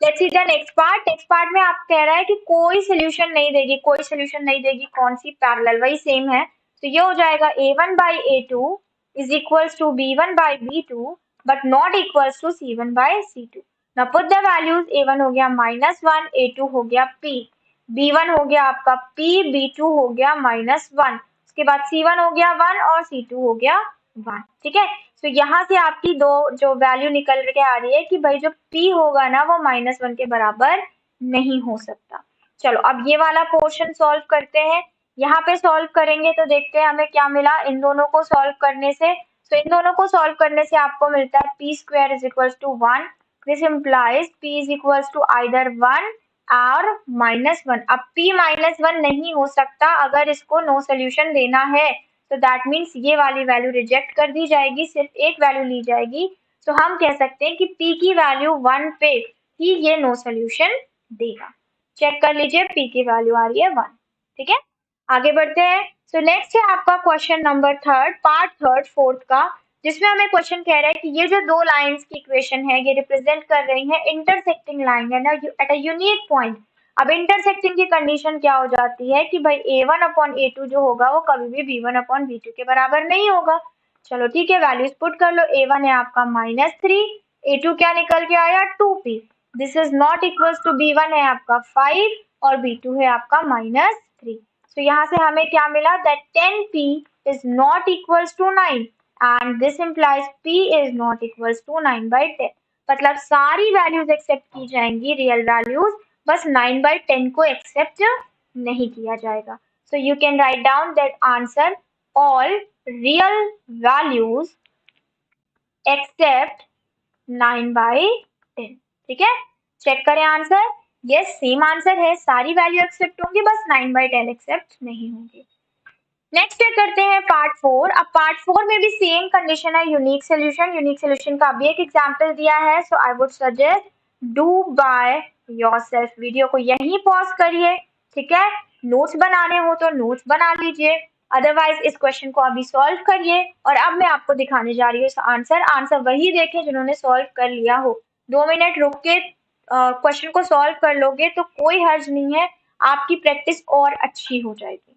let's see the next part. Next part में आप कह रहा है कि कोई सोल्यूशन नहीं देगी, कोई सोल्यूशन नहीं देगी, कौन सी? पैरेलल, वही सेम है। तो ये हो जाएगा a1 by a2 is equals to b1 by b2 but not equals to c1 by c2। now put the values, a1 हो गया -1, a2 हो गया p, b1 हो गया आपका p, b2 हो गया -1, उसके बाद c1 हो गया 1 और c2 हो गया 1। ठीक है, तो यहाँ से आपकी दो जो वैल्यू निकल के आ रही है कि भाई जो p होगा ना वो -1 के बराबर नहीं हो सकता। चलो अब ये वाला पोर्शन सॉल्व करते हैं। यहाँ पे सॉल्व करेंगे तो देखते हैं हमें क्या मिला इन दोनों को सॉल्व करने से। तो इन दोनों को सॉल्व करने से आपको मिलता है p² is equals to 1। This implies p is equals to either 1 और -1। अब p -1 नहीं हो सकता, अगर इसको नो सोल्यूशन देना है तो दैट मीन्स ये वाली वैल्यू रिजेक्ट कर दी जाएगी, सिर्फ एक वैल्यू ली जाएगी। तो हम कह सकते हैं कि p की वैल्यू 1 पे ही ये नो सोल्यूशन देगा। चेक कर लीजिए, p की वैल्यू आ रही है 1। ठीक है, आगे बढ़ते हैं। सो नेक्स्ट है आपका question number third, part third fourth का, जिसमें हमें क्वेश्चन कह रहा है कि ये जो दो लाइंस की इक्वेशन है ये रिप्रेजेंट कर रही है इंटरसेक्टिंग लाइन है ना, एट अ यूनिक पॉइंट। अब इंटरसेक्टिंग की कंडीशन क्या हो जाती है कि भाई a1 अपॉन a2 जो होगा वो कभी भी b1 अपॉन b2 के बराबर नहीं होगा। चलो ठीक है, वैल्यूज पुट कर लो। a1 है आपका -3, a2 क्या निकल के आया 2p। This is not equals to b1 है आपका 5 और b2 है आपका -3। तो यहाँ से हमें क्या मिला that 10p is not equals to 9 and this implies p is not equals to 9 by 10। मतलब सारी वैल्यूज एक्सेप्ट की जाएंगी रियल वैल्यूज, बस 9 by 10 को एक्सेप्ट नहीं किया जाएगा। So you can write down that answer all real values except 9 by 10। ठीक है, चेक करें आंसर। यस, सेम आंसर है, सारी वैल्यू एक्सेप्ट होंगी, बस 9 by 10 एक्सेप्ट नहीं होंगी। नेक्स्ट चेक करते हैं पार्ट 4। अब पार्ट 4 में भी सेम कंडीशन है, यूनिक सोल्यूशन। यूनिक सोल्यूशन का भी एक एग्जांपल दिया है। So I would suggest do by yourself. Video को यहीं पॉज करिए। ठीक है, नोट्स बनाने हो तो नोट्स बना लीजिए, अदरवाइज इस क्वेश्चन को अभी सॉल्व करिए। और अब मैं आपको दिखाने जा रही हूँ आंसर वही देखें जिन्होंने सॉल्व कर लिया हो। 2 मिनट रुक के क्वेश्चन को सॉल्व कर लोगे तो कोई हर्ज नहीं है, आपकी प्रैक्टिस और अच्छी हो जाएगी।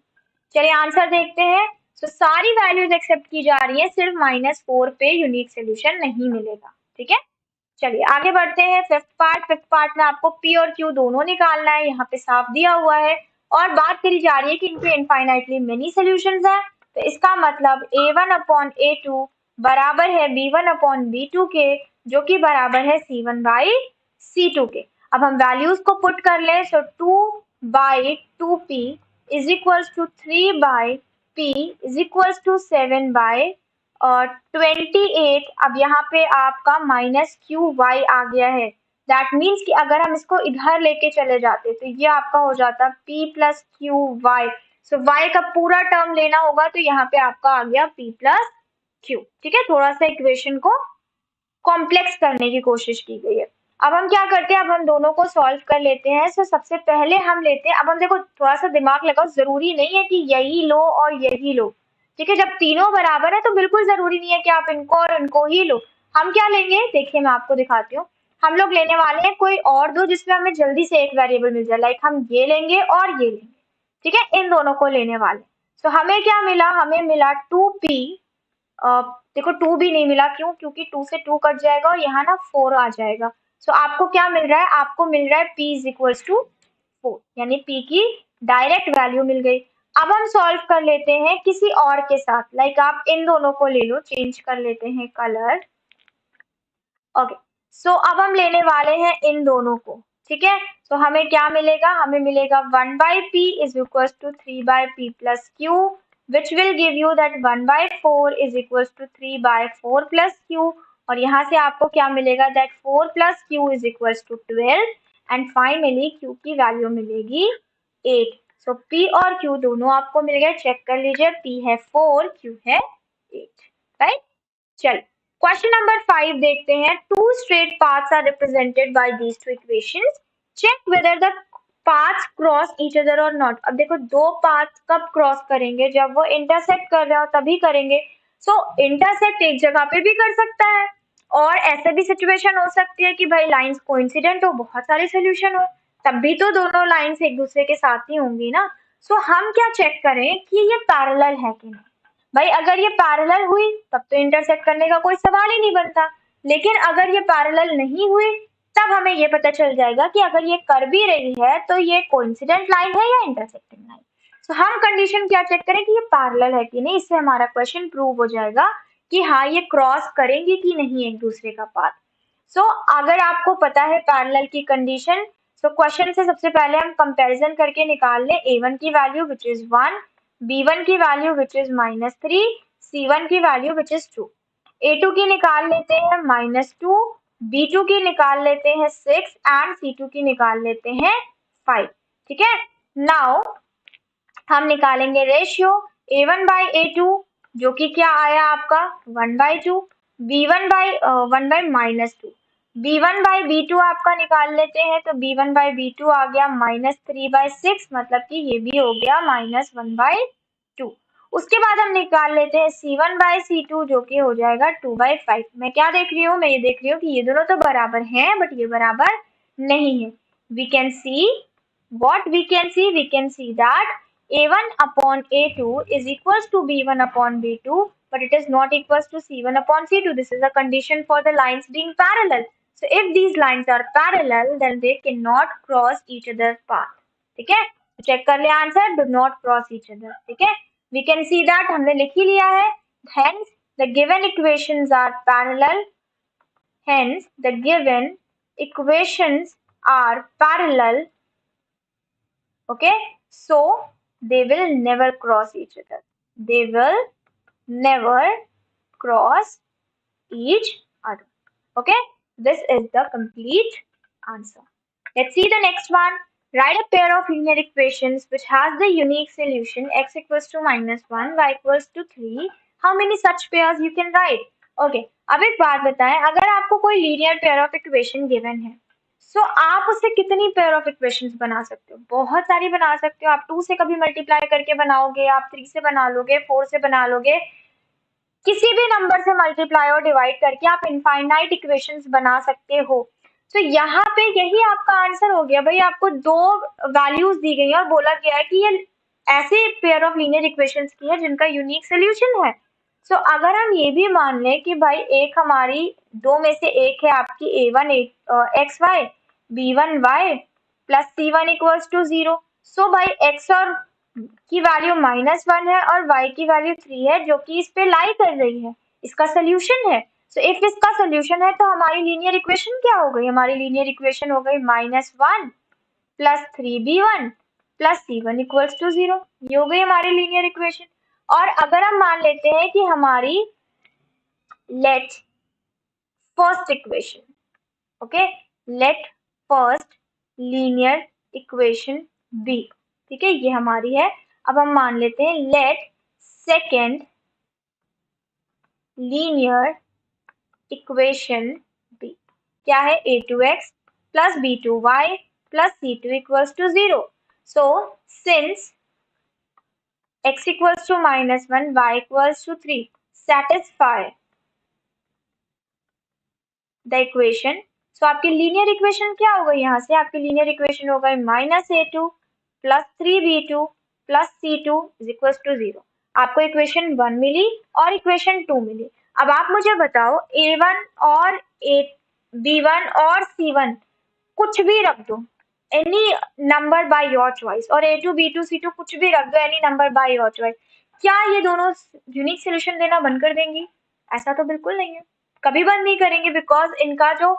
चलिए आंसर देखते हैं। तो सारी वैल्यूज एक्सेप्ट की जा रही है, सिर्फ -4 पे यूनिक सोल्यूशन नहीं मिलेगा। ठीक है, चलिए आगे बढ़ते हैं। फिफ्थ पार्ट में आपको p और q दोनों निकालना है, यहाँ पे साफ दिया हुआ है। और बात करी जा रही है कि इनके इनफाइनाइटली मेनी सोल्यूशंस हैं, तो इसका मतलब a1 अपॉन a2 बराबर है b1 अपॉन b2 के, जो कि बराबर है c1 बाई c2 के। अब हम वैल्यूज को पुट कर ले। सो 2/2p is equals to 3 by p is equals to 7 by और 28। अब यहाँ पे आपका -qy आ गया है। दैट मीन्स कि अगर हम इसको इधर लेके चले जाते तो ये आपका हो जाता p प्लस क्यू वाई। सो y का पूरा टर्म लेना होगा तो यहाँ पे आपका आ गया p प्लस क्यू। ठीक है, थोड़ा सा इक्वेशन को कॉम्प्लेक्स करने की कोशिश की गई है। अब हम क्या करते हैं, अब हम दोनों को सॉल्व कर लेते हैं। सो सबसे पहले हम लेते हैं, अब हम देखो थोड़ा सा दिमाग लगाओ, जरूरी नहीं है कि यही लो और यही लो। ठीक है, जब तीनों बराबर है तो बिल्कुल जरूरी नहीं है कि आप इनको और इनको ही लो। हम क्या लेंगे, देखिए मैं आपको दिखाती हूँ। हम लोग लेने वाले हैं कोई और दो जिसमें हमें जल्दी से एक वेरिएबल मिल जाए, लाइक हम ये लेंगे और ये लेंगे। ठीक है, इन दोनों को लेने वाले। तो हमें क्या मिला, हमें मिला 2p। देखो 2 भी नहीं मिला, क्यों? क्योंकि 2 से 2 कट जाएगा और यहाँ ना 4 आ जाएगा। सो आपको क्या मिल रहा है, आपको मिल रहा है p इज इक्वल्स टू 4, यानी p की डायरेक्ट वैल्यू मिल गई। अब हम सॉल्व कर लेते हैं किसी और के साथ, लाइक आप इन दोनों को ले लो, चेंज कर लेते हैं कलर। ओके, सो अब हम लेने वाले हैं इन दोनों को। ठीक है, तो हमें क्या मिलेगा, हमें मिलेगा 1/p is equals to 3/p plus q, which will give you that 1/4 is equals to 3/4 plus q। और यहाँ से आपको क्या मिलेगा, that 4 plus q is equals to 12 and finally q की वैल्यू मिलेगी 8। सो p और q दोनों आपको मिल गए, चेक कर लीजिए, p है 4, q है 8। राइट, चल क्वेश्चन नंबर 5 देखते हैं। Two straight paths are represented by these two equations, check whether the path cross each other और नॉट। अब देखो दो पाथ कब क्रॉस करेंगे, जब वो इंटरसेक्ट कर रहे हो तभी करेंगे। सो इंटरसेक्ट एक जगह पे भी कर सकता है, और ऐसे भी सिचुएशन हो सकती है कि भाई लाइंस कोइंसिडेंट हो, बहुत सारे सोल्यूशन हो, तब भी तो दोनों लाइंस एक दूसरे के साथ ही होंगी ना। सो हम क्या चेक करें कि ये पैरेलल है कि नहीं। भाई अगर ये पैरेलल हुई तब तो इंटरसेक्ट करने का कोई सवाल ही नहीं बनता, लेकिन अगर ये पैरेलल नहीं हुई तब हमें ये पता चल जाएगा कि अगर ये कर भी रही है तो ये कोइंसिडेंट लाइन है या इंटरसेक्टिंग लाइन। सो हम कंडीशन क्या चेक करें कि ये पैरेलल है कि नहीं, इससे हमारा क्वेश्चन प्रूव हो जाएगा कि हाँ ये क्रॉस करेंगे कि नहीं एक दूसरे का पाथ। सो अगर आपको पता है पैरेलल की कंडीशन, सो क्वेश्चन से सबसे पहले हम कंपैरिजन करके निकाल लें a1 की वैल्यू विच इज 1, b1 की वैल्यू विच इज -3, c1 की वैल्यू विच इज 2। a2 की निकाल लेते हैं -2, b2 की निकाल लेते हैं 6 एंड c2 की निकाल लेते हैं 5। ठीक है, नाउ हम निकालेंगे रेशियो a1 बाई a2 जो कि क्या आया आपका 1/2, b1 by 1 by -2, b1 by b2 आपका निकाल लेते हैं तो b1 बाई b2 आ गया -3/6, मतलब कि ये भी हो गया -1/2। उसके बाद हम निकाल लेते हैं c1 बाई c2 जो कि हो जाएगा 2/5। मैं क्या देख रही हूँ, मैं ये देख रही हूँ कि ये दोनों तो बराबर हैं बट ये बराबर नहीं है। We can see what we can see that a1 upon a2 is equals to b1 upon b2, but it is not equals to c1 upon c2. This is a condition for the lines being parallel. So if these lines are parallel then they cannot cross each other's path. ठीक है, तो check कर ले answer, do not cross each other। ठीक है, we can see that हमने लिख ही लिया है। Hence the given equations are parallel, hence the given equations are parallel। Okay, so they will never cross each other, they will never cross each other। Okay, this is the complete answer। Let's see the next one। Write a pair of linear equations which has the unique solution x equals to -1, y equals to 3। How many such pairs you can write? Okay, अब एक बात बताएं, अगर आपको कोई linear pair of equation given है, सो आप उससे कितनी पेयर ऑफ इक्वेशंस बना सकते हो? बहुत सारी बना सकते हो। आप 2 से कभी मल्टीप्लाई करके बनाओगे, आप 3 से बना लोगे, 4 से बना लोगे, किसी भी नंबर से मल्टीप्लाई और डिवाइड करके आप इनफाइनाइट इक्वेशंस बना सकते हो। तो यहाँ पे यही आपका आंसर हो गया। भाई आपको दो वैल्यूज दी गई है और बोला गया है कि ये ऐसे पेयर ऑफ लीनियर इक्वेशंस की है जिनका यूनिक सोल्यूशन है। सो अगर हम ये भी मान लें कि भाई एक हमारी दो में से एक है आपकी a1 x y, b1 y plus c1 equals to 0। So भाई x और की वैल्यू -1 है और y की वैल्यू 3 है जो कि इस पे लाई कर रही है, इसका सोल्यूशन है। सो इफ इसका सोल्यूशन है तो हमारी लीनियर इक्वेशन क्या हो गई? हमारी लीनियर इक्वेशन हो गई -1 plus 3b1 plus c1 equals to 0। ये हो गई हमारी लीनियर इक्वेशन। और अगर हम मान लेते हैं कि हमारी let first equation, okay, let first linear equation be, ठीक है, ये हमारी है। अब हम मान लेते हैं let second linear equation be, क्या है? a2x plus b2y plus c2 equals to 0। So since x equals to -1, y equals to 3 satisfy the equation. So आपकी लीनियर इक्वेशन क्या हो गई? यहाँ से आपकी लीनियर इक्वेशन हो गई -a2 plus 3b2 plus c2 is equals to 0। आपको इक्वेशन 1 मिली और इक्वेशन 2 मिली। अब आप मुझे बताओ a1 और b1 और c1 कुछ भी रख दो, any number by your choice, और a2 b2 c2 कुछ भी रख दो, any number by your choice, क्या ये दोनों यूनिक सोल्यूशन देना बंद कर देंगी? ऐसा तो बिल्कुल नहीं है, कभी बंद नहीं करेंगे, बिकॉज इनका जो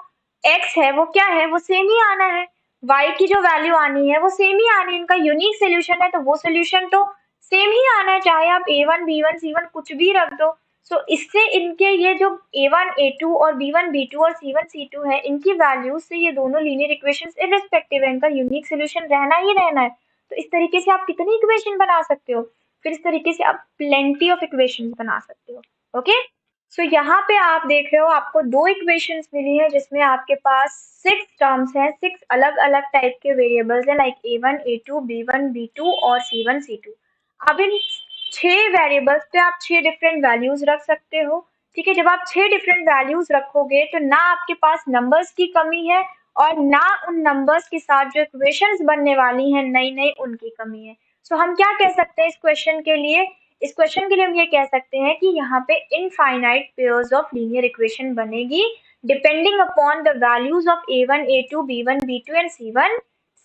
x है वो क्या है, वो सेम ही आना है, y की जो वैल्यू आनी है वो सेम ही आनी है, इनका यूनिक सोल्यूशन है तो वो सोल्यूशन तो सेम ही आना है, चाहे आप a1 b1 c1 कुछ भी रख दो। सो इससे इनके ये जो a1 a2 और b1 b2 और c1 c2 है, इनकी वैल्यूज से ये दोनों लीनियर इक्वेशंस इररिस्पेक्टिव है, इनका यूनिक सोल्यूशन रहना ही रहना है। तो इस तरीके से आप कितनी इक्वेशन बना सकते हो, फिर इस तरीके से आप प्लेंटी ऑफ इक्वेशंस बना सकते हो। ओके, सो यहाँ पे आप देख रहे हो आपको दो इक्वेशंस मिली है जिसमें आपके पास 6 टर्म्स हैं, 6 अलग अलग टाइप के वेरिएबल्स हैं like a1 a2 b1 b2 और c1 c2। अब इन 6 वेरिएबल्स पे आप 6 डिफरेंट वैल्यूज रख सकते हो। ठीक है, जब आप 6 डिफरेंट वैल्यूज रखोगे तो ना आपके पास नंबर्स की कमी है और ना उन नंबर्स के साथ जो इक्वेशंस बनने वाली हैं नई नई उनकी कमी है। सो हम क्या कह सकते हैं इस क्वेश्चन के लिए हम ये कह सकते हैं कि यहाँ पे infinite pairs of linear equation बनेगी depending upon the values of a1 a2 b1 b2 and c1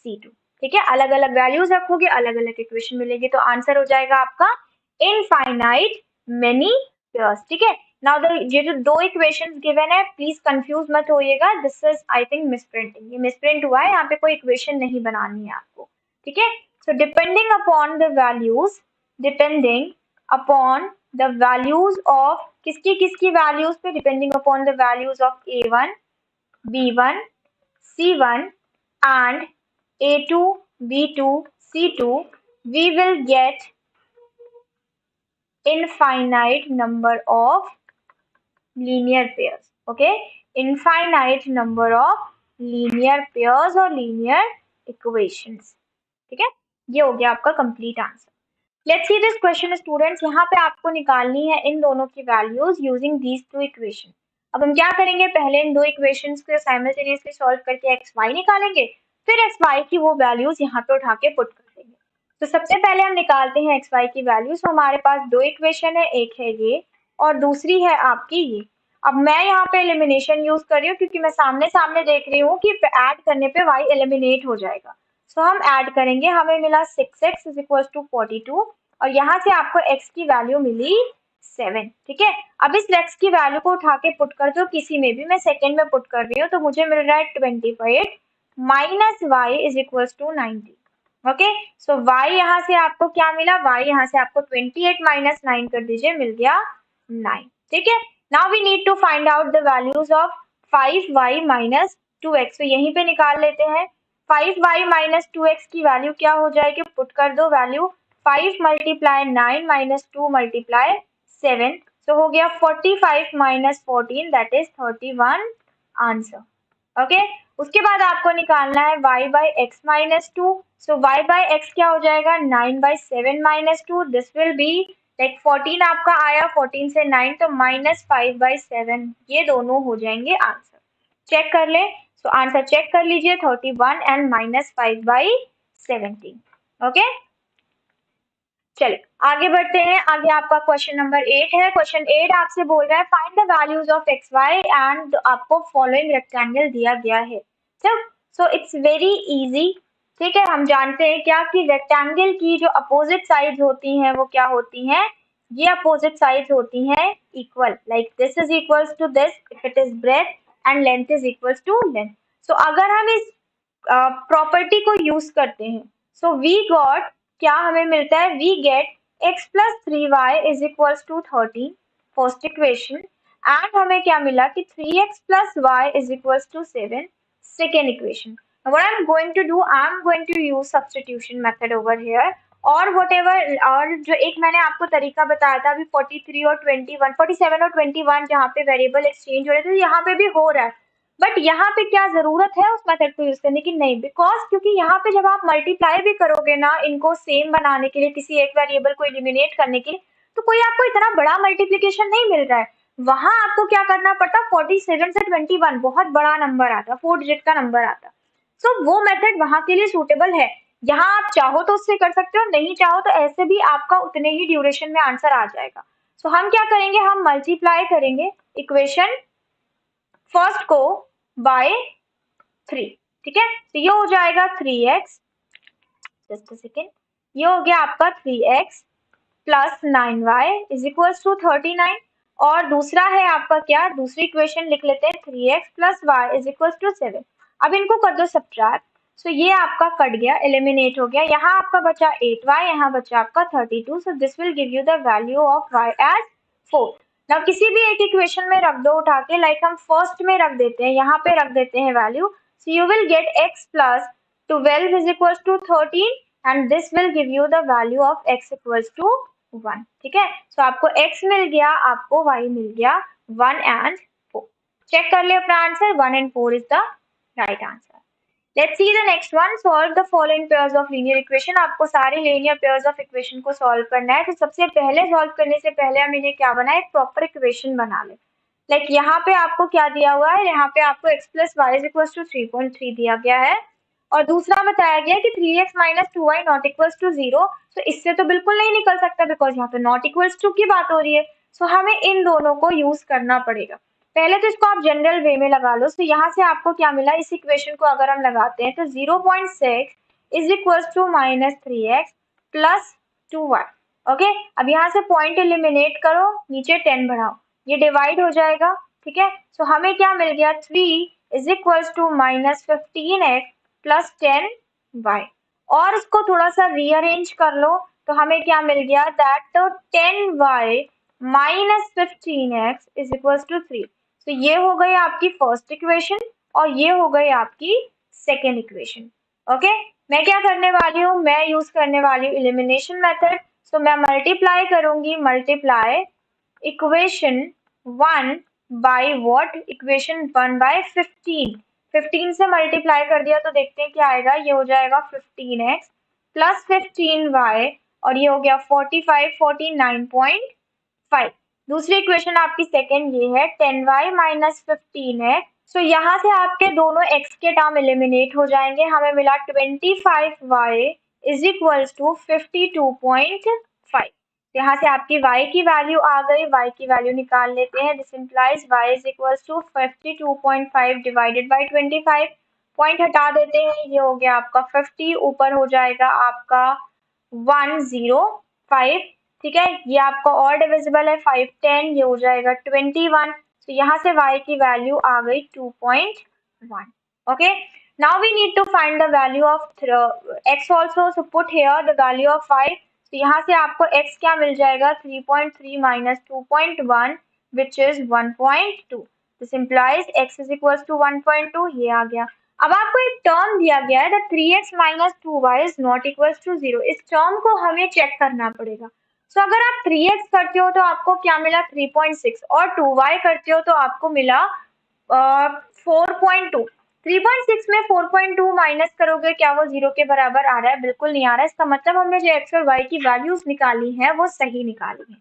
c2। ठीक है, अलग अलग वैल्यूज रखोगे अलग अलग इक्वेशन मिलेगी, तो आंसर हो जाएगा आपका इनफाइनाइट मेनी पेयर्स। ठीक है, नाउ ये जो दो इक्वेशंस गिवन है प्लीज कंफ्यूज मत होइएगा, this is I think misprinting, ये मिसप्रिंट हुआ है, यहाँ पे कोई इक्वेशन नहीं बनानी है आपको। ठीक है, so depending upon the values of किसकी किसकी वैल्यूज पे, depending upon the values of a1 b1 c1 and a2 b2 c2 we will get infinite number of linear pairs। okay, infinite number of linear pairs और linear equations। ठीक है, ये हो गया आपका complete answer. Let's see this question students, यहाँ पे आपको निकालनी है इन दोनों की values using these two equation. अब हम क्या करेंगे, पहले इन दो इक्वेशंस को साइमल्टेनियसली सॉल्व करके एक्स वाई निकालेंगे, फिर एक्स वाई की वो वैल्यूज यहाँ पे उठा के पुट कर देंगे। तो सबसे पहले हम निकालते हैं एक्स वाई की वैल्यूज। तो हमारे पास दो इक्वेशन है, एक है ये और दूसरी है आपकी ये। अब मैं यहाँ पे एलिमिनेशन यूज कर रही हूँ क्योंकि मैं सामने सामने देख रही हूँ कि ऐड करने पे y एलिमिनेट हो जाएगा। सो हम ऐड करेंगे, हमें मिला 6x इज इक्वल टू 42 और यहाँ से आपको x की वैल्यू मिली 7। ठीक है, अब इस x की वैल्यू को उठा के पुट कर दो किसी में भी, मैं सेकेंड में पुट कर रही हूँ, तो मुझे मिल रहा है 25 minus y is equal to 90। Okay, so y यहाँ से आपको क्या मिला, y यहाँ से आपको 28 माइनस 9 कर दीजिए, मिल गया 9। ठीक है, now we need to find out the values of 5y minus 2x। तो यहीं पे निकाल लेते हैं। 5y माइनस 2x की वैल्यू क्या हो जाएगी, पुट कर दो वैल्यू, 5 मल्टीप्लाई 9 माइनस 2 मल्टीप्लाई 7, सो हो गया 45 minus 14 that is 31 answer. Okay, उसके बाद आपको निकालना है y by x minus 2। So y by x क्या हो जाएगा, 9 by 7 minus 2, this will be like 14 आपका आया, 14 से 9 तो माइनस 5 बाई 7, ये दोनों हो जाएंगे आंसर। चेक कर ले, सो आंसर चेक कर लीजिए 31 एंड माइनस 5 बाई 17। ओके, चलिए आगे बढ़ते हैं। आगे आपका क्वेश्चन नंबर 8 है। क्वेश्चन 8 आपसे बोल रहा है find the values of x y and आपको फॉलोइंग रेक्टेंगल दिया गया है। So it's very easy. ठीक है, हम जानते हैं क्या कि रेक्टेंगल की जो अपोजिट साइड्स होती हैं वो क्या होती हैं, ये अपोजिट साइड्स होती हैं equal, like this is equals to this if it is breadth and length is equals to length. So अगर हम इस प्रॉपर्टी को यूज करते हैं, सो वी गॉट, क्या हमें मिलता है, we get x plus 3y is equals to 13 first equation, and हमें क्या मिला कि 3x plus y is equals to 7 second equation. what I'm going to do, I'm going to use substitution method over here और whatever, और जो एक मैंने आपको तरीका बताया था अभी 43 और 21 47 और 21 जहाँ पे वेरिएबल एक्सचेंज हो रहे थे, यहाँ पे भी हो रहा है, बट यहाँ पे क्या जरूरत है उस मेथड को यूज करने की, नहीं, बिकॉज क्योंकि यहाँ पे जब आप मल्टीप्लाई भी करोगे ना इनको सेम बनाने के लिए, किसी एक वेरिएबल को एलिमिनेट करने के लिए, तो कोई आपको इतना बड़ा मल्टीप्लीकेशन नहीं मिल रहा है। वहां आपको क्या करना पड़ता, 47 से 21 बहुत बड़ा नंबर आता, 4 डिजिट का नंबर आता। सो वो मेथड वहां के लिए सूटेबल है। यहाँ आप चाहो तो उससे कर सकते हो, नहीं चाहो तो ऐसे भी आपका उतने ही ड्यूरेशन में आंसर आ जाएगा। सो हम क्या करेंगे, हम मल्टीप्लाई करेंगे इक्वेशन फर्स्ट को बाय 3। ठीक है, तो ये हो जाएगा 3x, जस्ट अ सेकेंड, ये हो गया आपका 3x plus 9y is equal to 39, और दूसरा है आपका क्या, दूसरी इक्वेशन लिख लेते हैं 3x plus y is equal to 7। अब इनको कर दो सब्ट्रैक्ट, सो ये आपका कट गया, एलिमिनेट हो गया, यहाँ आपका बचा 8y, यहाँ बचा आपका 32, so this will give you the value of y as 4। ना किसी भी एक इक्वेशन में रख दो उठा के, लाइक हम फर्स्ट में रख देते हैं, यहाँ पे रख देते हैं value, so you will gate x plus 12 is equals to 13 and this will give you the value of x equals to 1, ठीक है। सो आपको x मिल गया, आपको y मिल गया 1 एंड 4। चेक कर ले अपना answer, 1 and 4 is the right answer. Let's see the next one. Solve the following pairs of linear equation. आपको सारे linear pairs of equation को solve करना है। तो सबसे पहले solve करने से पहले हम इन्हें क्या बनाए, एक proper equation बना ले। Like यहाँ पे आपको क्या दिया हुआ है, यहाँ पे आपको x plus y is equals to 3.3 दिया गया है, और दूसरा बताया गया कि 3x minus 2y not equals to 0। तो इससे तो बिल्कुल नहीं निकल सकता, बिकॉज यहाँ पे नॉट इक्वल्स टू की बात हो रही है। सो हमें इन दोनों को यूज करना पड़ेगा। पहले तो इसको आप जनरल वे में लगा लो। तो यहाँ से आपको क्या मिला, इस इक्वेशन को अगर हम लगाते हैं तो 0.6 is equals to minus 3x plus 2y। Okay, अब यहाँ से पॉइंट एलिमिनेट करो, नीचे 10 बढ़ाओ, ये डिवाइड हो जाएगा, ठीक है। सो हमें क्या मिल गया, 3 is equals to minus 15x plus 10y। और इसको थोड़ा सा रीअरेंज कर लो तो हमें क्या मिल गया, that 10y minus 15x is equals to 3। तो ये हो गई आपकी फर्स्ट इक्वेशन और ये हो गई आपकी सेकेंड इक्वेशन। ओके, मैं क्या करने वाली हूँ, मैं यूज करने वाली हूँ एलिमिनेशन मेथड। सो मैं मल्टीप्लाई करूंगी, multiply equation 1 by what, equation 1 by 15। 15 से मल्टीप्लाई कर दिया तो देखते हैं क्या आएगा, ये हो जाएगा 15x प्लस 15y, और ये हो गया 45, 49.5। दूसरी इक्वेशन आपकी सेकेंड ये है 10y माइनस 15x। सो यहाँ से आपके दोनों x के टर्म एलिमिनेट हो जाएंगे, हमें मिला 25y इज इक्वल्स टू 52.5। यहाँ से आपकी y की वैल्यू आ गई, y की वैल्यू निकाल लेते हैं। This implies y is equals to 52.5 divided by 25। Point हटा देते हैं, ये हो गया आपका 50, ऊपर हो जाएगा आपका 105, ठीक है। ये आपका और डिविजिबल है 5 10, ये हो जाएगा 21। तो यहाँ से y की वैल्यू आ गई 2.1। Okay, now we need to find the value of x also. So put here the value of y। तो यहाँ से आपको x क्या मिल जाएगा, 3.3 minus 2.1 which is 1.2। This implies x is equal to 1.2, ये आ गया। अब आपको एक टर्म दिया गया है that 3x minus 2y is not equal to 0। इस टर्म को हमें चेक करना पड़ेगा। सो अगर आप 3x करते हो तो आपको क्या मिला, 3.6, और 2y करते हो तो आपको मिला 4.2। 3.6 में 4.2 माइनस करोगे, क्या वो 0 के बराबर आ रहा है? बिल्कुल नहीं आ रहा है। इसका मतलब हमने जो x और y की वैल्यूज निकाली है वो सही निकाली है।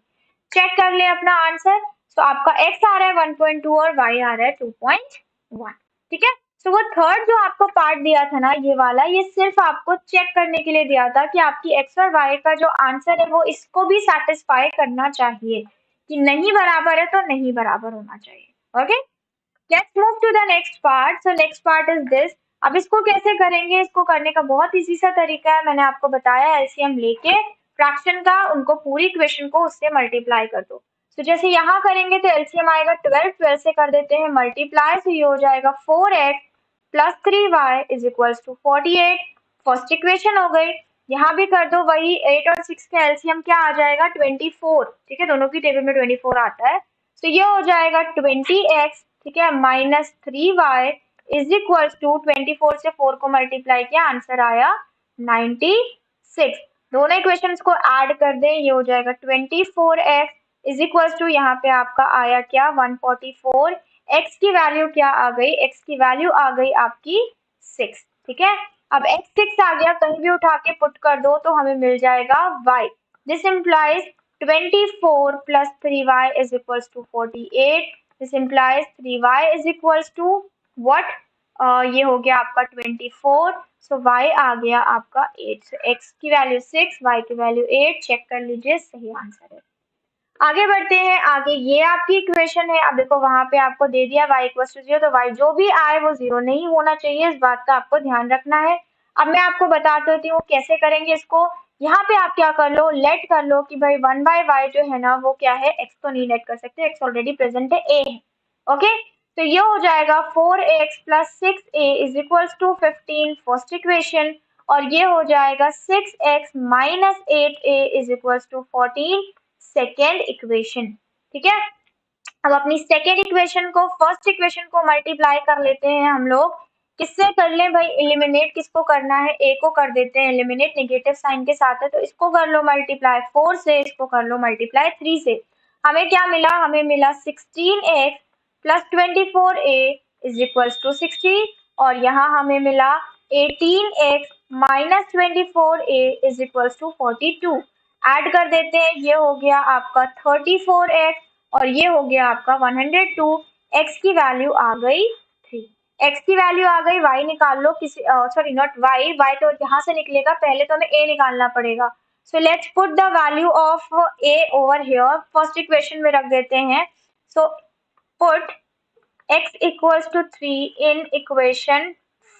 चेक कर ले अपना आंसर। तो आपका x आ रहा है 1.2 और y आ रहा है 2.1, ठीक है। तो वो थर्ड जो आपको पार्ट दिया था ना, ये वाला, ये सिर्फ आपको चेक करने के लिए दिया था कि आपकी x और y का जो आंसर है वो इसको भी सेटिस्फाई करना चाहिए, कि नहीं बराबर है तो नहीं बराबर होना चाहिए। Okay, let's move to the next part. So next part is this. अब इसको कैसे करेंगे, इसको करने का बहुत इजी सा तरीका है, मैंने आपको बताया। एलसीएम लेके फ्रैक्शन का उनको पूरी इक्वेशन को उससे मल्टीप्लाई कर दो। तो जैसे यहाँ करेंगे तो एलसीएम आएगा 12, 12 से कर देते हैं मल्टीप्लाई। तो ये हो जाएगा 4x plus 3y is equals to 48। First equation हो गई। यहाँ भी कर दो वही, 8 और 6 का एलसीएम क्या आ जाएगा, 24, ठीक है। दोनों की टेबल में 24 आता है। तो ये हो जाएगा 20x, ठीक है, minus 3y is equals to 24 से 4 को मल्टीप्लाई किया, आंसर आया 96। दोनों इक्वेशंस को ऐड कर दें, ये हो जाएगा 24x इज इक्वल्स टू, यहाँ पे आपका आया क्या, 144। x की वैल्यू क्या आ गई, x की वैल्यू आ गई आपकी 6, ठीक है। अब x 6 आ गया, कहीं भी उठा के पुट कर दो तो हमें मिल जाएगा y। This implies 24 plus 3y is equals to 48. This implies 3y is equals to what? ये हो गया आपका 24. So y आ गया आपका 8. So x की वैल्यू 6, y की वैल्यू 8. चेक कर लीजिए, सही आंसर है। आगे बढ़ते हैं। आगे ये आपकी इक्वेशन है। अब देखो वहां पे आपको दे दिया y इक्वल्स टू 0, तो y जो भी आए वो 0 नहीं होना चाहिए, इस बात का आपको ध्यान रखना है। अब मैं आपको बता देती हूँ कैसे करेंगे इसको। यहाँ पे आप क्या कर लो, लेट कर लो कि भाई 1 बाय y जो है ना वो क्या है, x तो नहीं लेट कर सकते, x ऑलरेडी प्रेजेंट है, a है। ओके, तो ये हो जाएगा 4x plus 6a is equals to 15, first equation, और ये हो जाएगा 6x minus 8a is equals to 14, second equation, ठीक है। अब अपनी सेकेंड इक्वेशन को फर्स्ट इक्वेशन को मल्टीप्लाई कर लेते हैं हम लोग। किससे कर लें भाई, एलिमिनेट किसको करना है, ए को कर देते हैं एलिमिनेट, नेगेटिव साइन के साथ है तो इसको कर लो मल्टीप्लाई 4 से, इसको कर लो मल्टीप्लाई 3 से। हमें क्या मिला, हमें मिला 16x plus 24a is equals to 60, और यहाँ हमें मिला 18x minus 24a is equals to 42। Add कर देते हैं, ये हो गया आपका 34x और ये हो गया आपका 102। x की वैल्यू आ गई 3, x की वैल्यू आ गई, y निकाल लो, किसी सॉरी नॉट y तो यहाँ से निकलेगा, पहले तो हमें a निकालना पड़ेगा। So let's put the value of a over here, first equation में रख देते हैं। So put x equals to 3 in equation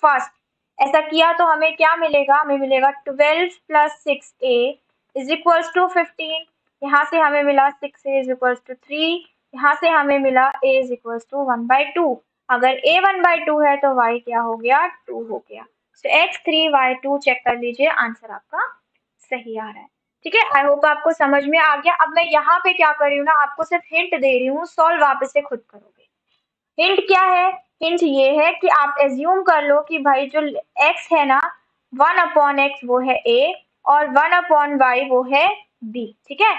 first. ऐसा किया तो हमें क्या मिलेगा, हमें मिलेगा 12 plus 6a is equals to 15। यहाँ से हमें मिला 6a इज इक्वल्स टू 3, यहाँ से हमें मिला a इज इक्वल्स टू 1/2। अगर a 1/2 है तो y क्या हो गया, 2 हो गया। सो x 3 y 2 चेक कर लीजिए, आंसर आपका सही आ रहा है। ठीक है, आई होप आपको समझ में आ गया। अब मैं यहाँ पे क्या कर रही हूँ ना, आपको सिर्फ हिंट दे रही हूँ, सॉल्व आप इसे खुद करोगे। हिंट क्या है, हिंट ये है कि आप एज्यूम कर लो कि भाई जो x है ना 1/x वो है a और 1/y वो है b। ठीक है,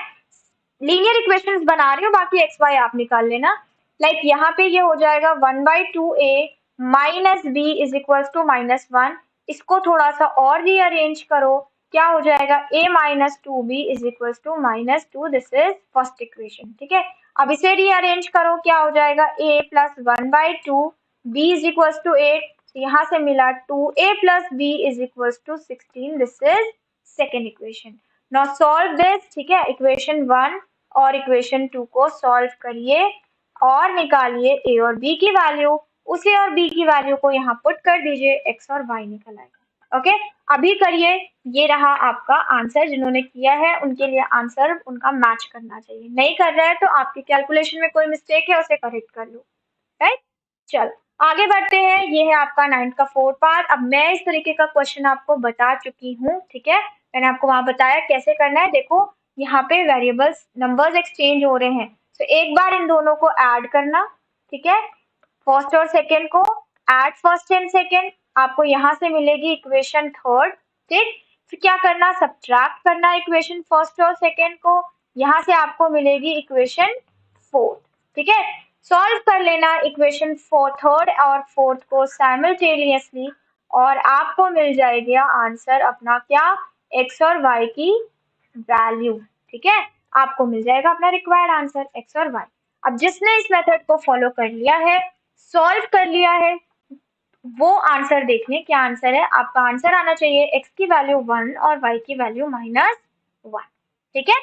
लीनियर इक्वेशंस बना रही हूँ, बाकी एक्स वाई आप निकाल लेना। लाइक यहाँ पे ये हो जाएगा 1/2a minus b is equals to -1। इसको थोड़ा सा और रीअरेंज करो, क्या हो जाएगा, a minus 2b is equals to -2। This is first equation. ठीक है, अब इसे रीअरेंज करो, क्या हो जाएगा, a plus 1/2 b is equals to 8, यहाँ से मिला 2a plus b is equals to 16। This is second equation. Now solve this. ठीक है, इक्वेशन 1 और इक्वेशन 2 को सॉल्व करिए और निकालिए a और b की वैल्यू। उस a और b की वैल्यू को यहाँ पुट कर दीजिए, x और y निकल आएगा। ओके, अभी करिए, ये रहा आपका आंसर। जिन्होंने किया है उनके लिए आंसर उनका मैच करना चाहिए, नहीं कर रहा है तो आपकी कैलकुलेशन में कोई मिस्टेक है उसे करेक्ट कर लो। राइट, चल आगे बढ़ते हैं। ये है आपका 9th का 4th पार्ट। अब मैं इस तरीके का क्वेश्चन आपको बता चुकी हूँ। ठीक है, मैंने आपको वहां बताया कैसे करना है। देखो यहाँ पे वेरिएबल्स नंबर्स एक्सचेंज हो रहे हैं, तो एक बार इन दोनों को ऐड करना। ठीक है, फर्स्ट और सेकेंड को ऐड, फर्स्ट एंड सेकेंड, आपको यहाँ से मिलेगी इक्वेशन थर्ड। ठीक, फिर क्या करना, सब्ट्रैक्ट करना इक्वेशन फर्स्ट और सेकेंड को, यहाँ से आपको मिलेगी इक्वेशन फोर्थ। ठीक है, सॉल्व कर लेना इक्वेशन थर्ड और फोर्थ को साइमल्टेनियसली और आपको मिल जाएगा आंसर अपना, क्या, एक्स और वाई की वैल्यू। ठीक है, आपको मिल जाएगा अपना रिक्वायर्ड आंसर एक्स और वाई। अब जिसने इस मेथड को फॉलो कर लिया है, सॉल्व कर लिया है, वो आंसर देख लें क्या आंसर है। आपका आंसर आना चाहिए x की वैल्यू 1 और y की वैल्यू -1। ठीक है,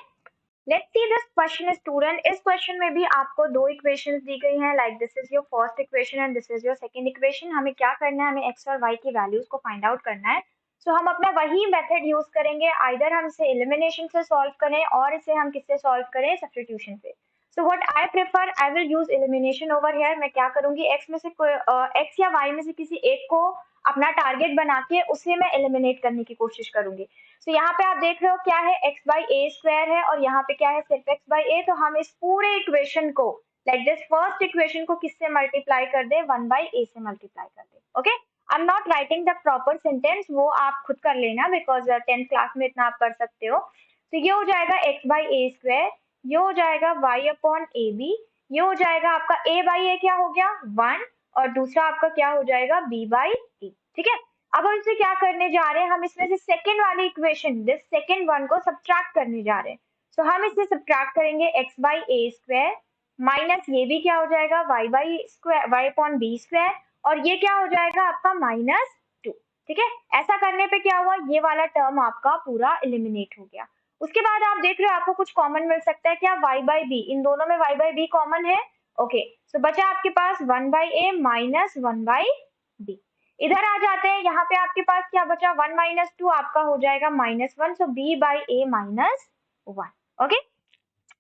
let's see this question student. इस क्वेश्चन में भी आपको दो इक्वेशंस दी गई हैं, like this is your first equation and this is your second equation. हमें क्या करना है, हमें x और y की वैल्यूज को फाइंड आउट करना है। सो हम अपना वही मेथड यूज करेंगे, आइदर हम इसे एलिमिनेशन से सॉल्व करें और इसे हम किससे सॉल्व करें, सब्स्टिट्यूशन से। So what I prefer, I will use elimination over here. मैं क्या करूंगी, x में से x या y में से किसी एक को अपना टारगेट बना के उसे मैं एलिमिनेट करने की कोशिश करूंगी। तो यहाँ पे आप देख रहे हो क्या है, x बाई ए स्क्वायर है और यहाँ पे क्या है, सिर्फ x बाई ए। तो हम इस पूरे इक्वेशन को, लाइक दिस फर्स्ट इक्वेशन को किससे मल्टीप्लाई कर दे, 1/a से मल्टीप्लाई कर दे। Okay, I am not writing the proper sentence, वो आप खुद कर लेना, बिकॉज 10th क्लास में इतना आप कर सकते हो। तो ये हो जाएगा x बाई ए स्क्वायर, ये हो जाएगा y अपॉन ए बी, ये हो जाएगा आपका a बाई ए क्या हो गया 1, और दूसरा आपका क्या हो जाएगा b बाई ए। ठीक है, अब हम इसे क्या करने जा रहे हैं, हम इसमें से सेकेंड वाली इक्वेशन, दिस सेकेंड वन को सब्ट्रैक्ट करने जा रहे हैं। सो हम इसे सब्ट्रैक्ट करेंगे x by a square minus ये भी क्या हो जाएगा y by square, y upon b square, और ये क्या हो जाएगा आपका -2। ठीक है, ऐसा करने पे क्या हुआ, ये वाला टर्म आपका पूरा एलिमिनेट हो गया। उसके बाद आप देख रहे हो आपको कुछ कॉमन मिल सकता है क्या, y बाई बी, इन दोनों में y बाई बी कॉमन है। ओके, सो बचा आपके पास 1/a माइनस 1/b। इधर आ जाते हैं, यहाँ पे आपके पास क्या बचा, 1 - 2 आपका हो जाएगा -1। सो b बाई a -1। ओके,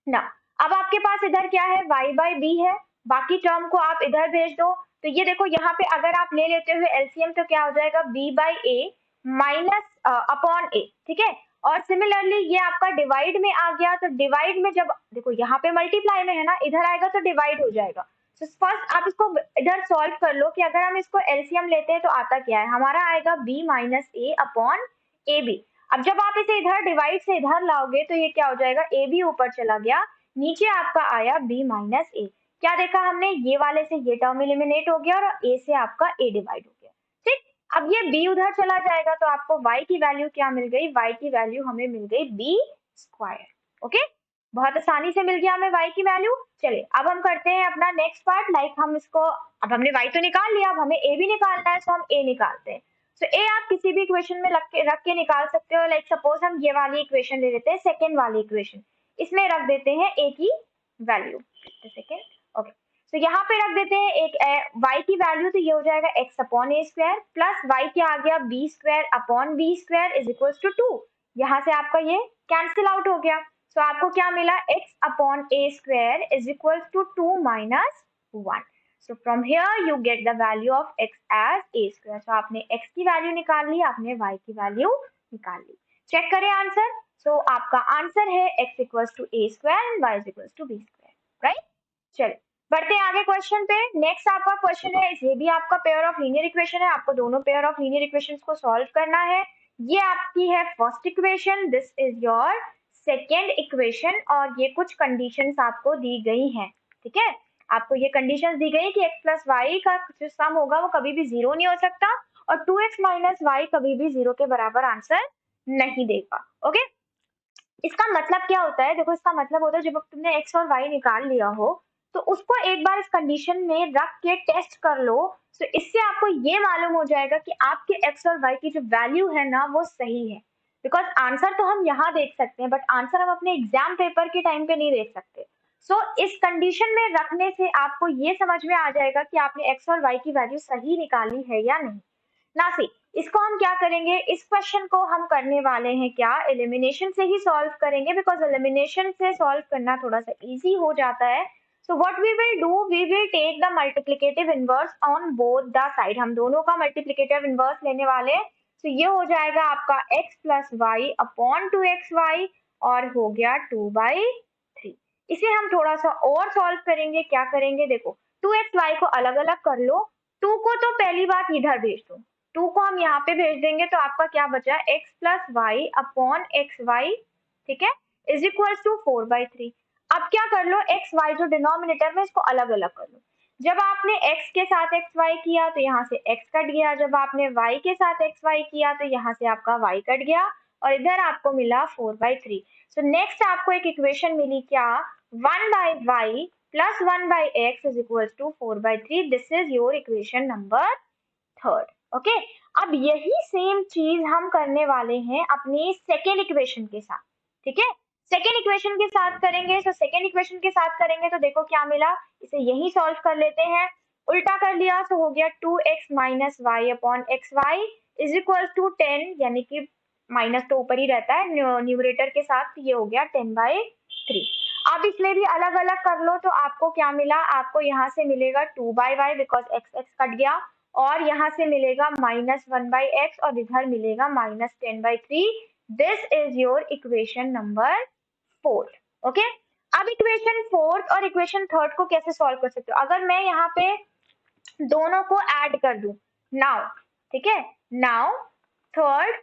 ना अब आपके पास इधर क्या है, y बाई b है, बाकी टर्म को आप इधर भेज दो। तो ये देखो यहाँ पे अगर आप ले लेते हुए एलसीएम तो क्या हो जाएगा, b by a minus upon a। ठीक है, और सिमिलरली ये आपका डिवाइड में आ गया, तो डिवाइड में जब देखो यहाँ पे मल्टीप्लाई में है ना, इधर आएगा तो डिवाइड हो जाएगा। तो फर्स्ट आप इसको इधर सॉल्व कर लो कि अगर हम इसको एलसीएम लेते हैं तो आता क्या है, हमारा आएगा b minus a upon a b. अब जब आप इसे इधर डिवाइड से इधर लाओगे तो ये क्या हो जाएगा, ए बी ऊपर चला गया, नीचे आपका आया b माइनस ए। क्या देखा हमने, ये वाले से ये टर्म एलिमिनेट हो गया और a से आपका a डिवाइड हो गया। ठीक, अब ये b उधर चला जाएगा तो आपको y की वैल्यू क्या मिल गई, y की वैल्यू हमें मिल गई b स्क्वायर। ओके, बहुत आसानी से मिल गया हमें y की वैल्यू। चलिए अब हम करते हैं अपना नेक्स्ट पार्ट, लाइक हम इसको, अब हमने y तो निकाल लिया, अब हमें a भी निकालना है, तो हम a निकालते हैं। तो a आप किसी भी इक्वेशन में रख के निकाल सकते हो। लाइक सपोज हम ये वाली इक्वेशन ले लेते हैं, सेकेंड वाली इक्वेशन, इसमें रख देते हैं a की वैल्यू, सेकेंड। ओके, तो यहाँ पे रख देते हैं एक y की वैल्यू, तो ये हो जाएगा x upon a square plus y क्या आ गया, b square upon b square is equal to 2। यहाँ से आपका ये कैंसिल आउट हो गया, तो आपको क्या मिला, x upon a square is equal to 2 minus 1। So from here you get the value of x as a square. So आपने x की वैल्यू निकाल ली, आपने y की वैल्यू निकाल ली। चेक करें आंसर। So आपका आंसर है x equals to a square and y is equals to b square, right? चलिए बढ़ते हैं आगे क्वेश्चन पे। नेक्स्ट आपका क्वेश्चन है, ये भी आपका पेयर ऑफ लीनियर इक्वेशन है, आपको दोनों पेयर ऑफ लीनियर इक्वेशंस को सॉल्व करना है। ये आपकी है first equation, this is your second equation, और ये कुछ कंडीशंस आपको दी गई हैं। ठीक है, आपको ये कंडीशंस दी गई कि x प्लस वाई का जो सम होगा वो कभी भी जीरो नहीं हो सकता, और 2x माइनस वाई कभी भी जीरो के बराबर आंसर नहीं देगा। ओके, इसका मतलब क्या होता है, देखो इसका मतलब होता है जब तुमने x और y निकाल लिया हो तो उसको एक बार इस कंडीशन में रख के टेस्ट कर लो, तो इससे आपको ये मालूम हो जाएगा कि आपके x और y की जो वैल्यू है ना वो सही है। बिकॉज आंसर तो हम यहाँ देख सकते हैं बट आंसर हम अपने एग्जाम पेपर के टाइम पे नहीं देख सकते। सो इस कंडीशन में रखने से आपको ये समझ में आ जाएगा कि आपने x और y की वैल्यू सही निकाली है या नहीं। नासी, इसको हम क्या करेंगे, इस क्वेश्चन को हम करने वाले हैं क्या, एलिमिनेशन से ही सॉल्व करेंगे, बिकॉज एलिमिनेशन से सॉल्व करना थोड़ा सा इजी हो जाता है। So what we will do, we will take the multiplicative inverse on both the side, हम दोनों का मल्टीप्लिकेटिव इनवर्स लेने वाले हैं। तो ये हो जाएगा आपका x plus y upon 2xy और हो गया 2/3। इसे हम थोड़ा सा और सॉल्व करेंगे, क्या करेंगे, देखो 2xy को अलग अलग कर लो, 2 को तो पहली बात इधर भेज दो, 2 को हम यहाँ पे भेज देंगे तो आपका क्या बचा, x plus y upon x y, ठीक है, इज इक्वल टू 4/3। अब क्या कर लो, एक्स वाई जो डिनोमिनेटर में इसको अलग अलग कर लो। जब आपने x के साथ एक्स वाई किया तो यहाँ से x कट गया, जब आपने y के साथ एक्स वाई किया तो यहाँ से आपका y कट गया और इधर आपको मिला 4/3। सो नेक्स्ट आपको एक इक्वेशन मिली क्या, 1/y plus 1/x is equals to 4/3. This is your equation number third. Okay, अब यही सेम चीज हम करने वाले हैं अपनी सेकेंड इक्वेशन के साथ। ठीक है, सेकेंड इक्वेशन के साथ करेंगे, तो सेकेंड इक्वेशन के साथ करेंगे तो देखो क्या मिला, इसे यही सॉल्व कर लेते हैं, उल्टा कर लिया तो हो गया 2x minus y upon x y is equal to 10, यानी कि माइनस तो ऊपर ही रहता है न्यूमरेटर के साथ, ये हो गया 10/3। अब इसमें भी अलग अलग कर लो तो आपको क्या मिला, आपको यहाँ से मिलेगा 2/y because x x cut गया, और यहाँ से मिलेगा -1/x और इधर मिलेगा -10/3। This is your equation number 4। Okay, अब इक्वेशन 4 और इक्वेशन 3 को कैसे सॉल्व कर सकते हो, अगर मैं यहाँ पे दोनों को ऐड कर दूं नाउ, ठीक है, नाउ थर्ड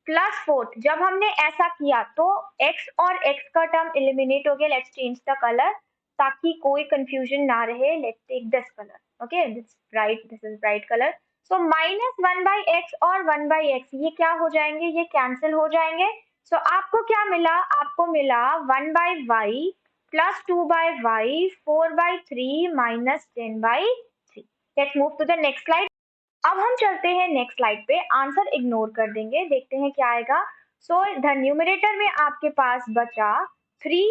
प्लस फोर्थ, जब हमने ऐसा किया तो x और x का टर्म एलिमिनेट हो गया। लेट्स चेंज द कलर ताकि कोई कंफ्यूजन ना रहे। Let's take this colour, okay, this is bright colour. So -1/x और 1/x ये क्या हो जाएंगे, ये कैंसिल हो जाएंगे। सो आपको क्या मिला, आपको मिला 1/y plus 2/y 4/3 minus 10/3। Let's move to the next slide. अब हम चलते हैं नेक्स्ट स्लाइड पे, आंसर इग्नोर कर देंगे, देखते हैं क्या आएगा। सो द न्यूमरेटर में आपके पास बचा 3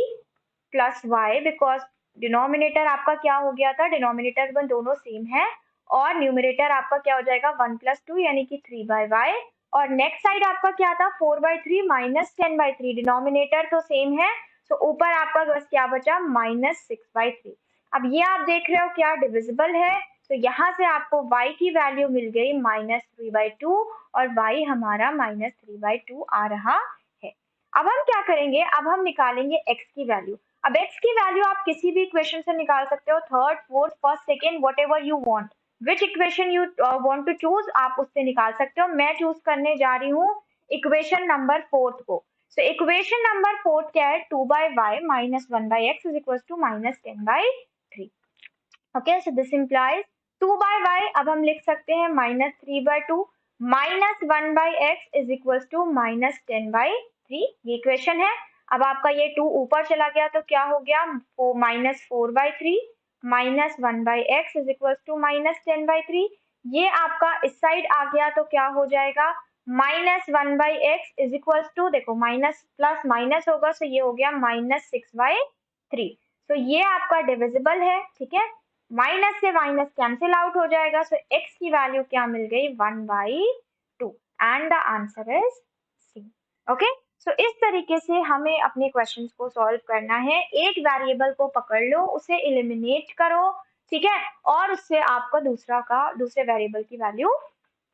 प्लस वाई, बिकॉज डिनोमिनेटर आपका क्या हो गया था, डिनोमिनेटर में दोनों सेम है, और न्यूमरेटर आपका क्या हो जाएगा 1 + 2 यानी कि 3/y, और नेक्स्ट साइड आपका क्या था 4/3 माइनस 10/3, डिनोमिनेटर तो सेम है, तो ऊपर आपका बस क्या बचा -6/3। अब ये आप देख रहे हो क्या डिविजिबल है, तो यहाँ से आपको y की वैल्यू मिल गई -3/2 और y हमारा -3/2 आ रहा है। अब हम क्या करेंगे, अब हम निकालेंगे x की वैल्यू। अब x की वैल्यू आप किसी भी इक्वेशन से निकाल सकते हो, third, fourth, first, second, whatever you want, which equation you want to choose आप उससे निकाल सकते हो। मैं चूज करने जा रही हूँ इक्वेशन नंबर फोर्थ को। सो इक्वेशन नंबर फोर्थ क्या है, 2/y minus 1/x is equals to minus 10/3। Okay, so this implies 2/y अब हम लिख सकते हैं -3/2 minus 1/x is equals to minus 10/3, ये इक्वेशन है। अब आपका ये 2 ऊपर चला गया तो क्या हो गया, -4/3 minus 1/x is equals to minus 10/3। ये आपका इस साइड आ गया तो क्या हो जाएगा, -1/x is equals to, देखो माइनस प्लस माइनस होगा तो ये हो गया -6/3। तो ये आपका डिविजिबल है, ठीक है, माइनस से माइनस कैंसिल आउट हो जाएगा। सो x की वैल्यू क्या मिल गई, 1/2 and the answer is C. Okay, so इस तरीके से हमें अपने क्वेश्चंस को सॉल्व करना है। एक वेरिएबल को पकड़ लो, उसे एलिमिनेट करो, ठीक है, और उससे आपका दूसरे वेरिएबल की वैल्यू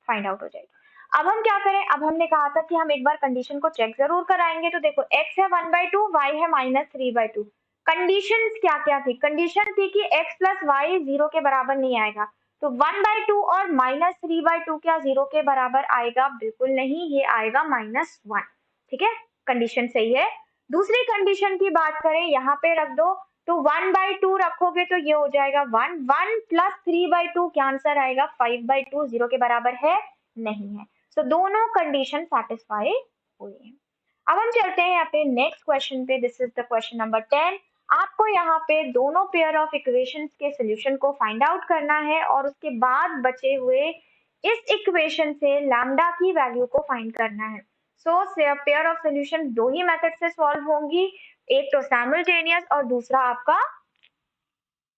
फाइंड आउट हो जाएगी। अब हम क्या करें, अब हमने कहा था कि हम एक बार कंडीशन को चेक जरूर कराएंगे। तो देखो x है 1/2, y है -3/2। कंडीशन क्या क्या थी, कंडीशन थी कि x प्लस वाई 0 के बराबर नहीं आएगा, तो 1/2 और -3/2 क्या 0 के बराबर आएगा, बिल्कुल नहीं, ये आएगा -1, ठीक है, कंडीशन सही है। दूसरी कंडीशन की बात करें, यहाँ पे रख दो, तो 1/2 रखोगे तो ये हो जाएगा 1 प्लस 3/2 क्या आंसर आएगा, 5/2, 0 के बराबर है नहीं है। सो दोनों कंडीशन सेटिस्फाई हुई है। अब हम चलते हैं यहाँ पे नेक्स्ट क्वेश्चन पे, this is the question number 10। आपको यहाँ पे दोनों पेयर ऑफ इक्वेशंस के सॉल्यूशन को फाइंड आउट करना है और उसके बाद बचे हुए इस इक्वेशन से लैम्डा की वैल्यू को फाइंड करना है। सो पेयर ऑफ सॉल्यूशन दो ही मेथड से सॉल्व होंगी, एक तो साइमल्टेनियस और दूसरा आपका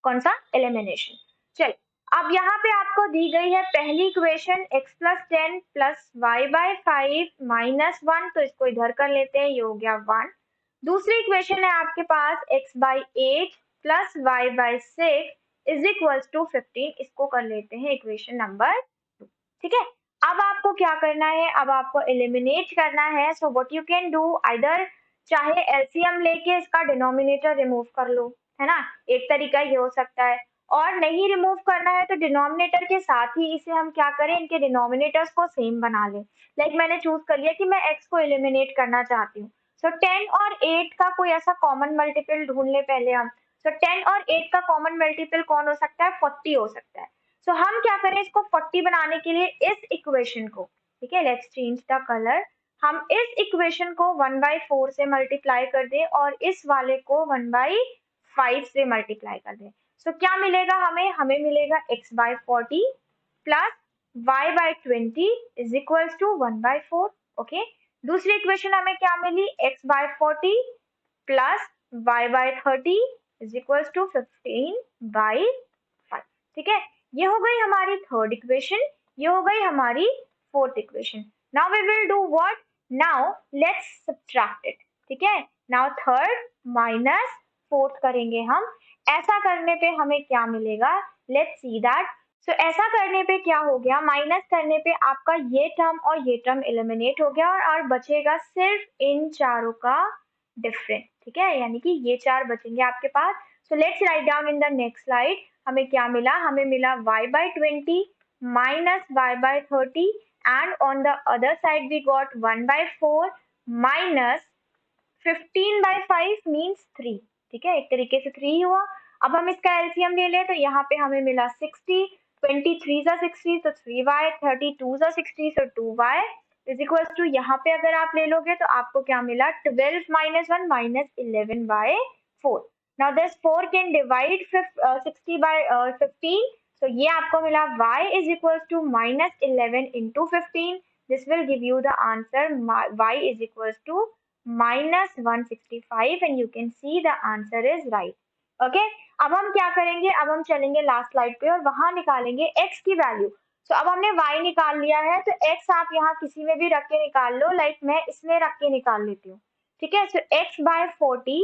कौन सा, एलिमिनेशन। चल, अब यहाँ पे आपको दी गई है पहली equation x plus 10 plus y/5 minus 1, तो इसको इधर कर लेते हैं, ये हो गया 1। दूसरी इक्वेशन है आपके पास x/8 plus y/6 is equals to 15, इसको कर लेते हैं इक्वेशन नंबर 2, ठीक है। अब आपको क्या करना है, अब आपको एलिमिनेट करना है। So what you can do, either चाहे एलसीएम लेके इसका डिनोमिनेटर रिमूव कर लो, है ना, एक तरीका ये हो सकता है, और नहीं रिमूव करना है तो डिनोमिनेटर के साथ ही इसे हम क्या करें, इनके डिनोमिनेटर्स को सेम बना लें। लाइक मैंने चूज कर लिया कि मैं x को एलिमिनेट करना चाहती हूँ, सो 10 और 8 का कोई ऐसा कॉमन मल्टीपल ढूंढ ले पहले हम। सो 10 और 8 का कॉमन मल्टीपल कौन हो सकता है, 40 हो सकता है। सो हम क्या करें, इसको 40 बनाने के लिए इस इक्वेशन को, ठीक है, लेट्स चेंज द कलर, हम इस इक्वेशन को 1/4 से मल्टीप्लाई कर दें और इस वाले को 1/5 से मल्टीप्लाई कर दें। सो क्या मिलेगा हमें, हमें मिलेगा x/40 plus y/20 is equals to 1/4। Okay, दूसरी इक्वेशन हमें क्या मिली, x/40 plus y/30 is equals to 15/5, ठीक है। ये हो गई हमारी थर्ड इक्वेशन, ये हो गई हमारी fourth equation. Now we will do what, now let's subtract it, ठीक है। नाउ थर्ड माइनस फोर्थ करेंगे हम, ऐसा करने पे हमें क्या मिलेगा, लेट्स सी दैट। सो ऐसा करने पे क्या हो गया, माइनस करने पे आपका ये टर्म और ये टर्म एलिमिनेट हो गया और बचेगा सिर्फ इन चारों का डिफरेंस, ठीक है, यानी कि ये चार बचेंगे आपके पास। So let's write down in the next slide, हमें क्या मिला, हमें मिला y/20 minus y/30 and on the other side we got 1/4 minus 15/5 means 3, ठीक है, एक तरीके से 3 हुआ। अब हम इसका एलसीएम ले लें तो यहाँ पे हमें मिला 60, 23 जा 60 तो 3y, 32 जा 60 so 2y is equal to, यहाँ पे अगर आप ले लोगे तो आपको क्या मिला, 12 minus 1 minus 11/4। Now this 4 can divide 60/15, तो ये आपको मिला y is equal to -11 into 15, this will give you the answer y is equals to -165 and you can see the answer is right। Okay, अब हम क्या करेंगे, अब हम चलेंगे लास्ट स्लाइड पे और वहां निकालेंगे x की वैल्यू। सो अब हमने y निकाल लिया है तो x आप यहाँ किसी में भी रख के निकाल लो, लाइक मैं इसमें रख के निकाल लेती हूँ, ठीक है। So x/40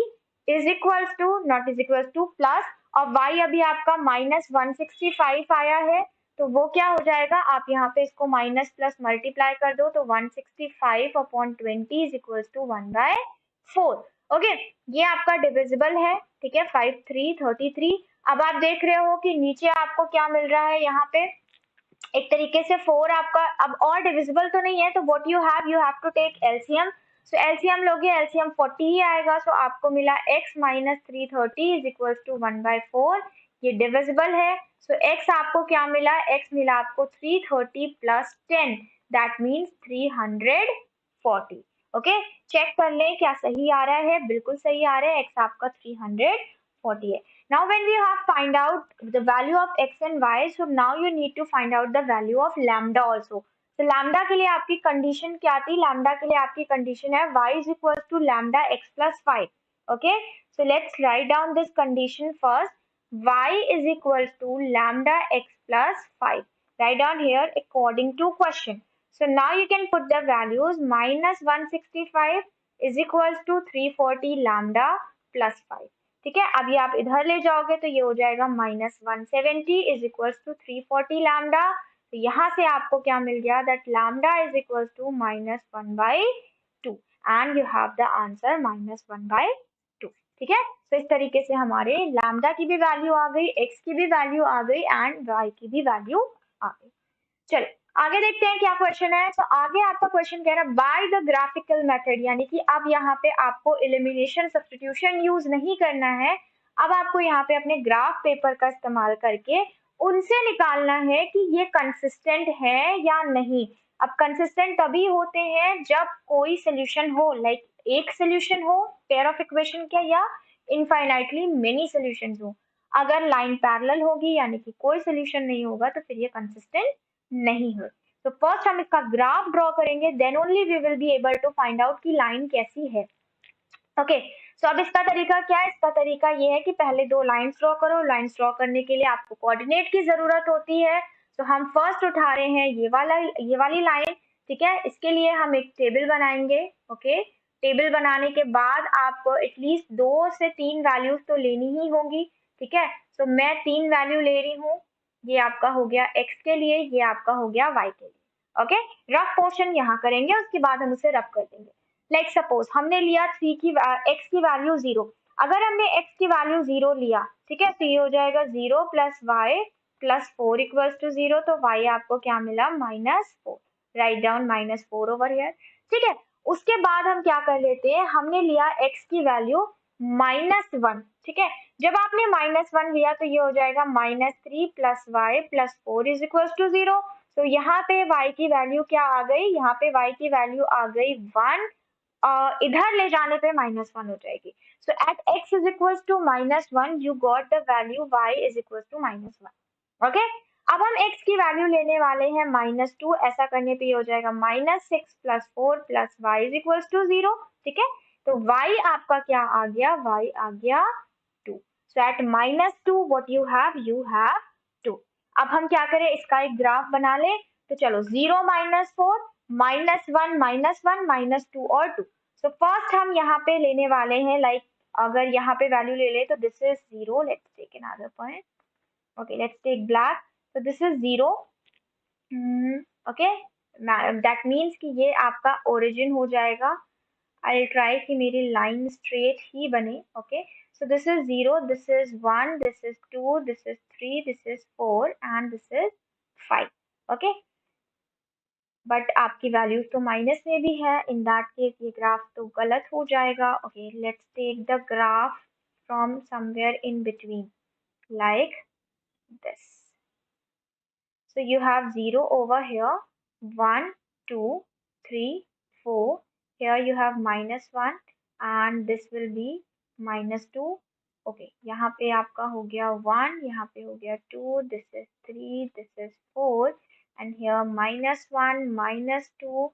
is equal to, not is equal to, plus, और y अभी आपका -165 आया है तो वो क्या हो जाएगा, आप यहाँ पे इसको माइनस प्लस मल्टीप्लाई कर दो तो 165/20 इज इक्वल टू 1/4। ओके, ये आपका डिविजिबल है, ठीक है, 5 3 33। अब आप देख रहे हो कि नीचे आपको क्या मिल रहा है, यहाँ पे एक तरीके से 4 आपका अब और डिविजिबल तो नहीं है, तो what you have to take LCM. So LCM लोगे, एलसीएम 40 ही आएगा। सो आपको मिला x minus 330 is equal to 1/4। ये डिविजिबल है। सो x आपको क्या मिला, x मिला आपको 330 plus 10, that means 340। Okay, check कर लें क्या सही आ रहा है, बिल्कुल सही आ रहा है, x आपका 340 है। Now when we have find out the value of x and y, so now you need to find out the value of lambda also. So lambda के लिए आपकी कंडीशन क्या थी, lambda के लिए आपकी कंडीशन है y is equal to lambda x plus 5. Okay, so let's write down this condition first. Y is equal to lambda x plus 5. Write down here according to question. So now you can put the values. Minus 165 is equals to 340 lambda plus 5. ठीक है, अब ये आप इधर ले जाओगे तो ये हो जाएगा minus 170 is equals to 340 lambda. तो यहाँ से आपको क्या मिल गया, that lambda is equals to -1/2 and you have the answer -1/2। ठीक है, तो इस तरीके से हमारे लैम्डा की भी वैल्यू आ गई, एक्स की भी वैल्यू आ गई एंड वाई की भी वैल्यू आ गई। चलो आगे देखते हैं क्या क्वेश्चन है। तो आगे आपका क्वेश्चन कह रहा है बाय द ग्राफिकल मेथड, यानी कि अब यहाँ पे आपको एलिमिनेशन सब्स्टिट्यूशन यूज नहीं करना है। अब आपको यहाँ पे अपने ग्राफ पेपर का इस्तेमाल करके उनसे निकालना है कि ये कंसिस्टेंट है या नहीं। अब कंसिस्टेंट तभी होते हैं जब कोई सोल्यूशन हो, लाइक एक सोल्यूशन हो पेयर ऑफ इक्वेशन का, या इनफाइनाइटली मेनी सोल्यूशंस हो। अगर लाइन पैरेलल होगी यानी कि कोई सोल्यूशन नहीं होगा तो फिर ये कंसिस्टेंट नहीं हो। तो फर्स्ट हम इसका ग्राफ ड्रॉ करेंगे, then only we will be able to find out कि लाइन कैसी है। ओके, सो अब इसका तरीका क्या है, इसका तरीका ये है कि पहले दो लाइंस ड्रॉ करो। लाइंस ड्रॉ करने के लिए आपको कोऑर्डिनेट की जरूरत होती है। तो हम फर्स्ट उठा रहे हैं ये वाली लाइन, ठीक है। इसके लिए हम एक टेबल बनाएंगे। ओके, टेबल बनाने के बाद आपको एटलीस्ट 2 से 3 वैल्यूज तो लेनी ही होगी, ठीक है। तो मैं 3 वैल्यू ले रही हूँ, ये आपका हो गया x के लिए, ये आपका हो गया y के लिए। ओके, रफ पोर्शन यहाँ करेंगे, उसके बाद हम उसे रफ कर देंगे। लाइक सपोज हमने लिया x की वैल्यू 0। अगर हमने x की वैल्यू 0 लिया, ठीक है, तो ये हो जाएगा 0 plus y plus 4 equals to 0। तो y आपको क्या मिला, -4। राइट डाउन -4 ओवर हियर, ठीक है। उसके बाद हम क्या कर लेते हैं, हमने लिया x की वैल्यू -1, ठीक है। जब आपने -1 लिया तो ये हो जाएगा -3 plus y plus 4 is equal to 0। तो यहाँ पे y की वैल्यू क्या आ गई, यहाँ पे y की वैल्यू आ गई 1, इधर ले जाने पे -1 हो जाएगी। So at x is equal to -1 you got the value y is equal to -1। Okay, अब हम x की वैल्यू लेने वाले हैं -2। ऐसा करने पे ये हो जाएगा -6 plus 4 plus y is equal to 0, ठीक है। तो y आपका क्या आ गया, y आ गया 2। सो एट -2 व्हाट यू हैव 2। अब हम क्या करें, इसका एक ग्राफ बना ले। तो चलो 0 -4 -1 -2 और 2। सो फर्स्ट हम यहाँ पे लेने वाले हैं, लाइक अगर यहाँ पे वैल्यू ले ले तो this is 0। Let's take another point. Okay, let's take black. तो this is 0। Okay, that means कि ये आपका ओरिजिन हो जाएगा। आई ट्राई कि मेरी लाइन स्ट्रेट ही बने। Okay, so this is 0, this is 1, this is 2, this is 3, this is 4 and this is 5। Okay, but आपकी वैल्यूज तो माइनस में भी है, इन दैट केस ये ग्राफ तो गलत हो जाएगा। Okay, let's take the graph from somewhere in between, like this. So you have 0 over here, 1, 2, 3, 4. Here you have -1 and this will be -2. Okay, यहाँ पे आपका हो गया 1, यहाँ पे हो गया 2, this is 3, this is 4 and here -1, -2,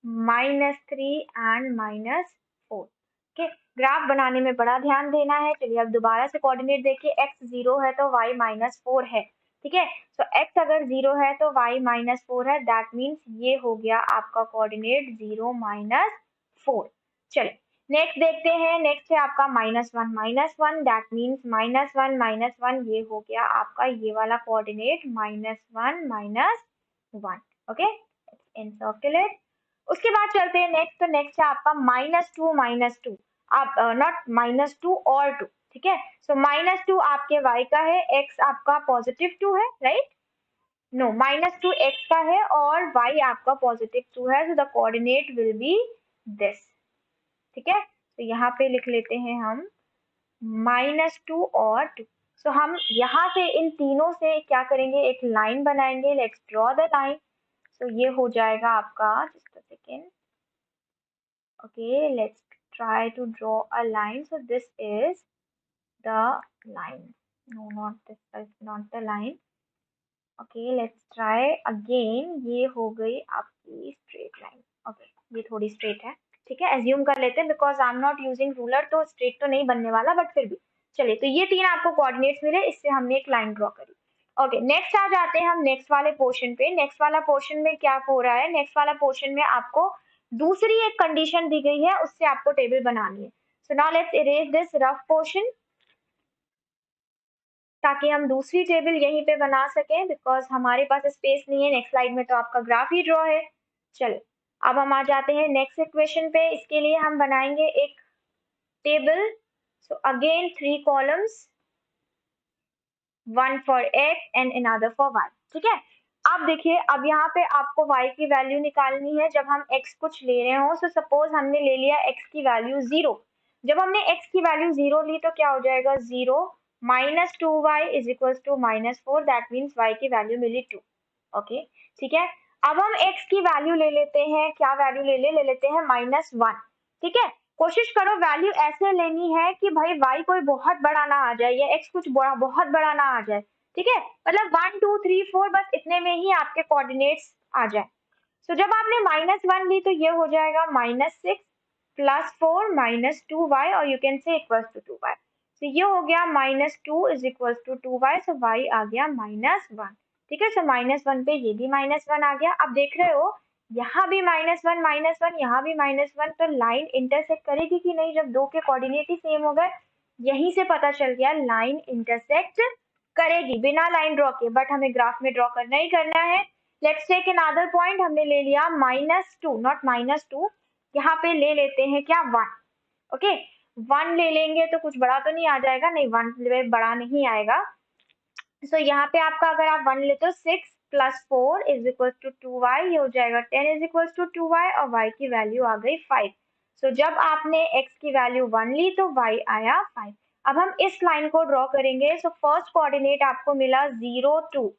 -3 and -4। okay, graph बनाने में बड़ा ध्यान देना है। चलिए अब दोबारा से कोऑर्डिनेट देखिए, x 0 है तो y -4 है, ठीक है। सो x अगर 0 है तो y -4 है, दैट मीन्स ये हो गया आपका कोऑर्डिनेट 0 -4। चलिए नेक्स्ट देखते हैं, नेक्स्ट है आपका -1 दैट मीन्स -1 -1 ये हो गया आपका ये वाला कोऑर्डिनेट -1 -1। ओके, एनसर्कुलेट। उसके बाद चलते हैं नेक्स्ट। तो नेक्स्ट है आपका -2 -2। आप नॉट -2 और 2, ठीक है। सो -2 आपके y का है, x आपका +2 है, राइट? नो, -2 x का है और y आपका +2 है, so the coordinate will be this, ठीक है। तो यहाँ पे लिख लेते हैं हम -2 और 2। सो हम यहाँ से इन तीनों से क्या करेंगे, एक लाइन बनाएंगे। Let's draw the line. So ये हो जाएगा आपका, just a second, okay, let's try to draw a line. So this is the line. No, not this is not the line. Okay, let's try again. ये हो गई आपकी straight line. Okay, ये थोड़ी straight है, ठीक है। एज्यूम कर लेते हैं because I am not using ruler, तो स्ट्रेट तो नहीं बनने वाला, बट फिर भी चलिए। तो ये तीन आपको कोऑर्डिनेट्स मिले, इससे हमने एक लाइन ड्रॉ करी। ओके, नेक्स्ट आ जाते हैं हम नेक्स्ट वाले पोर्शन पे। नेक्स्ट वाला पोर्शन में क्या हो रहा है, नेक्स्ट वाला पोर्शन में आपको दूसरी एक कंडीशन दी गई है, उससे आपको टेबल बनानी है। So now let's erase this rough portion ताकि हम दूसरी टेबल यहीं पे बना सकें, बिकॉज हमारे पास स्पेस नहीं है। नेक्स्ट स्लाइड में तो आपका ग्राफ ही ड्रॉ है। चलो, अब हम आ जाते हैं नेक्स्ट इक्वेशन पे। इसके लिए हम बनाएंगे एक table. So again 3 columns, 1 for x and another for y, ठीक है। अब देखिए, अब यहाँ पे आपको y की वैल्यू निकालनी है जब हम x कुछ ले रहे हो। सो सपोज हमने ले लिया x की वैल्यू 0। जब हमने x की वैल्यू 0 ली तो क्या हो जाएगा, 0 -2y is equal to -4, that means y की वैल्यू मिली 2। ओके, ठीक है। अब हम x की वैल्यू ले लेते हैं, क्या वैल्यू ले लेते हैं -1, ठीक है। कोशिश करो वैल्यू ऐसे लेनी है कि भाई y कोई बहुत बड़ा ना आ जाए या x कुछ बहुत बड़ा ना आ जाए, ठीक है। मतलब 1 2 3 4 बस इतने में ही आपके कोऑर्डिनेट्स आ जाए। सो जब आपने -1 ली तो ये हो जाएगा -6 +4 -2y और you can say equals to 2y। तो ये हो गया -2 is equals to 2y, so y आ गया -1, ठीक है। सो -1 पे ये भी -1 आ गया। अब देख रहे हो यहाँ भी -1, यहाँ भी -1, तो लाइन इंटरसेक्ट करेगी कि नहीं जब दो के कोऑर्डिनेट ही सेम हो गए। यहीं से पता चल गया लाइन इंटरसेक्ट करेगी बिना लाइन ड्रॉ के, बट हमें ग्राफ में ड्रॉ करना ही करना है। Let's take another point. हमने ले लिया -2, नॉट -2, यहाँ पे ले लेते हैं क्या, 1, ओके। 1 ले लेंगे तो कुछ बड़ा तो नहीं आ जाएगा, नहीं 1 बड़ा नहीं आएगा। सो यहाँ पे आपका अगर आप 1 लेते हो 6 +4 इज इक्वल टू 2y, ये हो जाएगा 10 इज इक्वल टू 2y और y की वैल्यू आ गई 5। सो जब आपने x की वैल्यू 1 ली तो y आया 5। अब हम इस लाइन को ड्रॉ करेंगे। सो फर्स्ट कोऑर्डिनेट आपको मिला 0 2,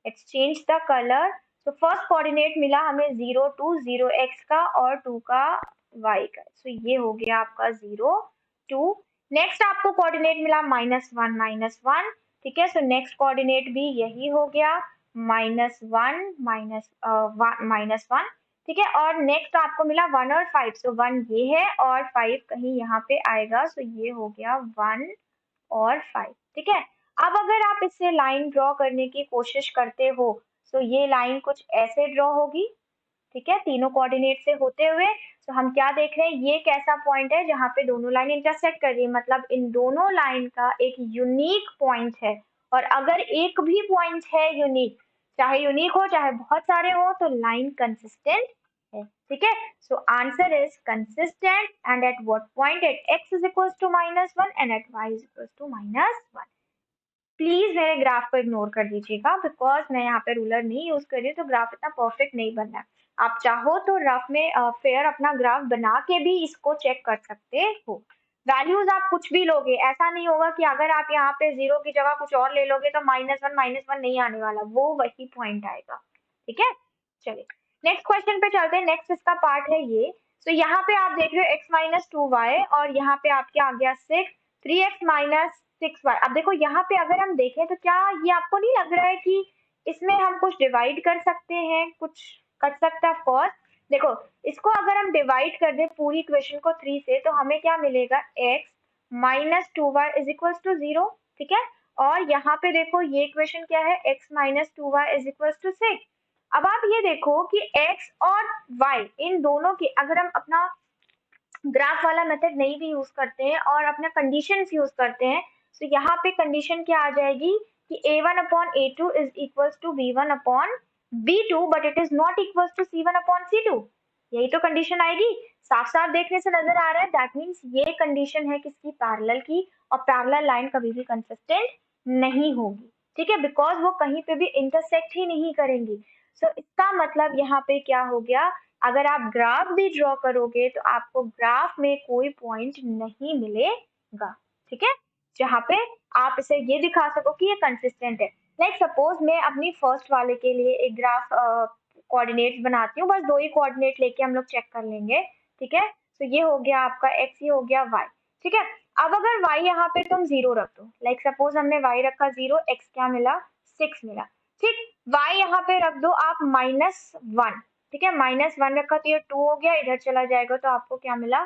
exchange the colour. So first coordinate मिला हमें 0 2, 0 x का और 2 का y का। सो ये हो गया आपका 0 2। नेक्स्ट आपको कोऑर्डिनेट मिला -1 -1, ठीक है। सो नेक्स्ट कोऑर्डिनेट भी यही हो गया -1, ठीक है। और नेक्स्ट आपको मिला 1 और 5। सो 1 ये है और 5 कहीं यहाँ पे आएगा। सो ये हो गया 1 और 5, ठीक है। अब अगर आप इससे लाइन ड्रॉ करने की कोशिश करते हो तो ये लाइन कुछ ऐसे ड्रॉ होगी, ठीक है, तीनों कोऑर्डिनेट से होते हुए। तो हम क्या देख रहे हैं, ये एक ऐसा पॉइंट है जहाँ पे दोनों लाइन इंटरसेक्ट कर रही है, मतलब इन दोनों लाइन का एक यूनिक पॉइंट है। और अगर एक भी पॉइंट है यूनिक, चाहे यूनिक हो चाहे बहुत सारे हो, तो लाइन कंसिस्टेंट है, ठीक है। So answer is consistent and at what point, at x is equals to -1 and at y is equals to -1। Please मेरे ग्राफ को इग्नोर कर दीजिएगा बिकॉज मैं यहाँ पे रूलर नहीं यूज कर रही, तो ग्राफ इतना परफेक्ट नहीं बनना है। आप चाहो तो रफ में फेयर अपना ग्राफ बना के भी इसको चेक कर सकते हो। वैल्यूज आप कुछ भी लोगे, ऐसा नहीं होगा कि अगर आप यहाँ पे 0 की जगह कुछ और ले लोगे तो -1 नहीं आने वाला, वो वही पॉइंट आएगा, ठीक है। चलिए नेक्स्ट क्वेश्चन पे चलते हैं। नेक्स्ट इसका पार्ट है ये। तो यहाँ पे आप देख रहे हो x - 2y और यहाँ पे आपके आ गया 6 3x - 6y। अब देखो यहाँ पे अगर हम देखें तो क्या ये आपको नहीं लग रहा है कि इसमें हम कुछ डिवाइड कर सकते हैं, कुछ कर सकते हैं, ऑफ कोर्स। देखो इसको अगर हम डिवाइड कर दें पूरी इक्वेशन को 3 से तो हमें क्या मिलेगा, x - 2y is equal to 0, ठीक है। और यहाँ पे देखो ये इक्वेशन क्या है, x - 2y is equal to 6। अब आप ये देखो कि x और y इन दोनों की अगर हम अपना ग्राफ वाला मेथड नहीं भी यूज करते हैं और अपना कंडीशंस यूज करते हैं, तो यहाँ पे कंडीशन क्या आ जाएगी कि a1/a2 is equals to b1/b2 but it is not equals to c1/c2। यही तो कंडीशन आएगी। साफ साफ देखने से नजर आ रहा है, दैट मीन्स ये कंडीशन है किसकी, पैरेलल की, और पैरेलल लाइन कभी भी कंसिस्टेंट नहीं होगी, ठीक है, बिकॉज वो कहीं पे भी इंटरसेक्ट ही नहीं करेंगी। सो इसका मतलब यहाँ पे क्या हो गया, अगर आप ग्राफ भी ड्रॉ करोगे तो आपको ग्राफ में कोई पॉइंट नहीं मिलेगा, ठीक है, जहाँ पे आप इसे ये दिखा सको कि ये कंसिस्टेंट है। लाइक सपोज मैं अपनी फर्स्ट वाले के लिए एक ग्राफ कोऑर्डिनेट्स बनाती हूँ, बस दो ही कोऑर्डिनेट लेके हम लोग चेक कर लेंगे, ठीक है। तो ये हो गया आपका x, ये हो गया y, ठीक है। अब अगर y यहाँ पे तुम 0 रख दो, लाइक सपोज हमने y रखा 0, x क्या मिला, 6 मिला, ठीक। y यहाँ पे रख दो आप -1, ठीक है, -1 रखा तो ये 2 हो गया, इधर चला जाएगा तो आपको क्या मिला,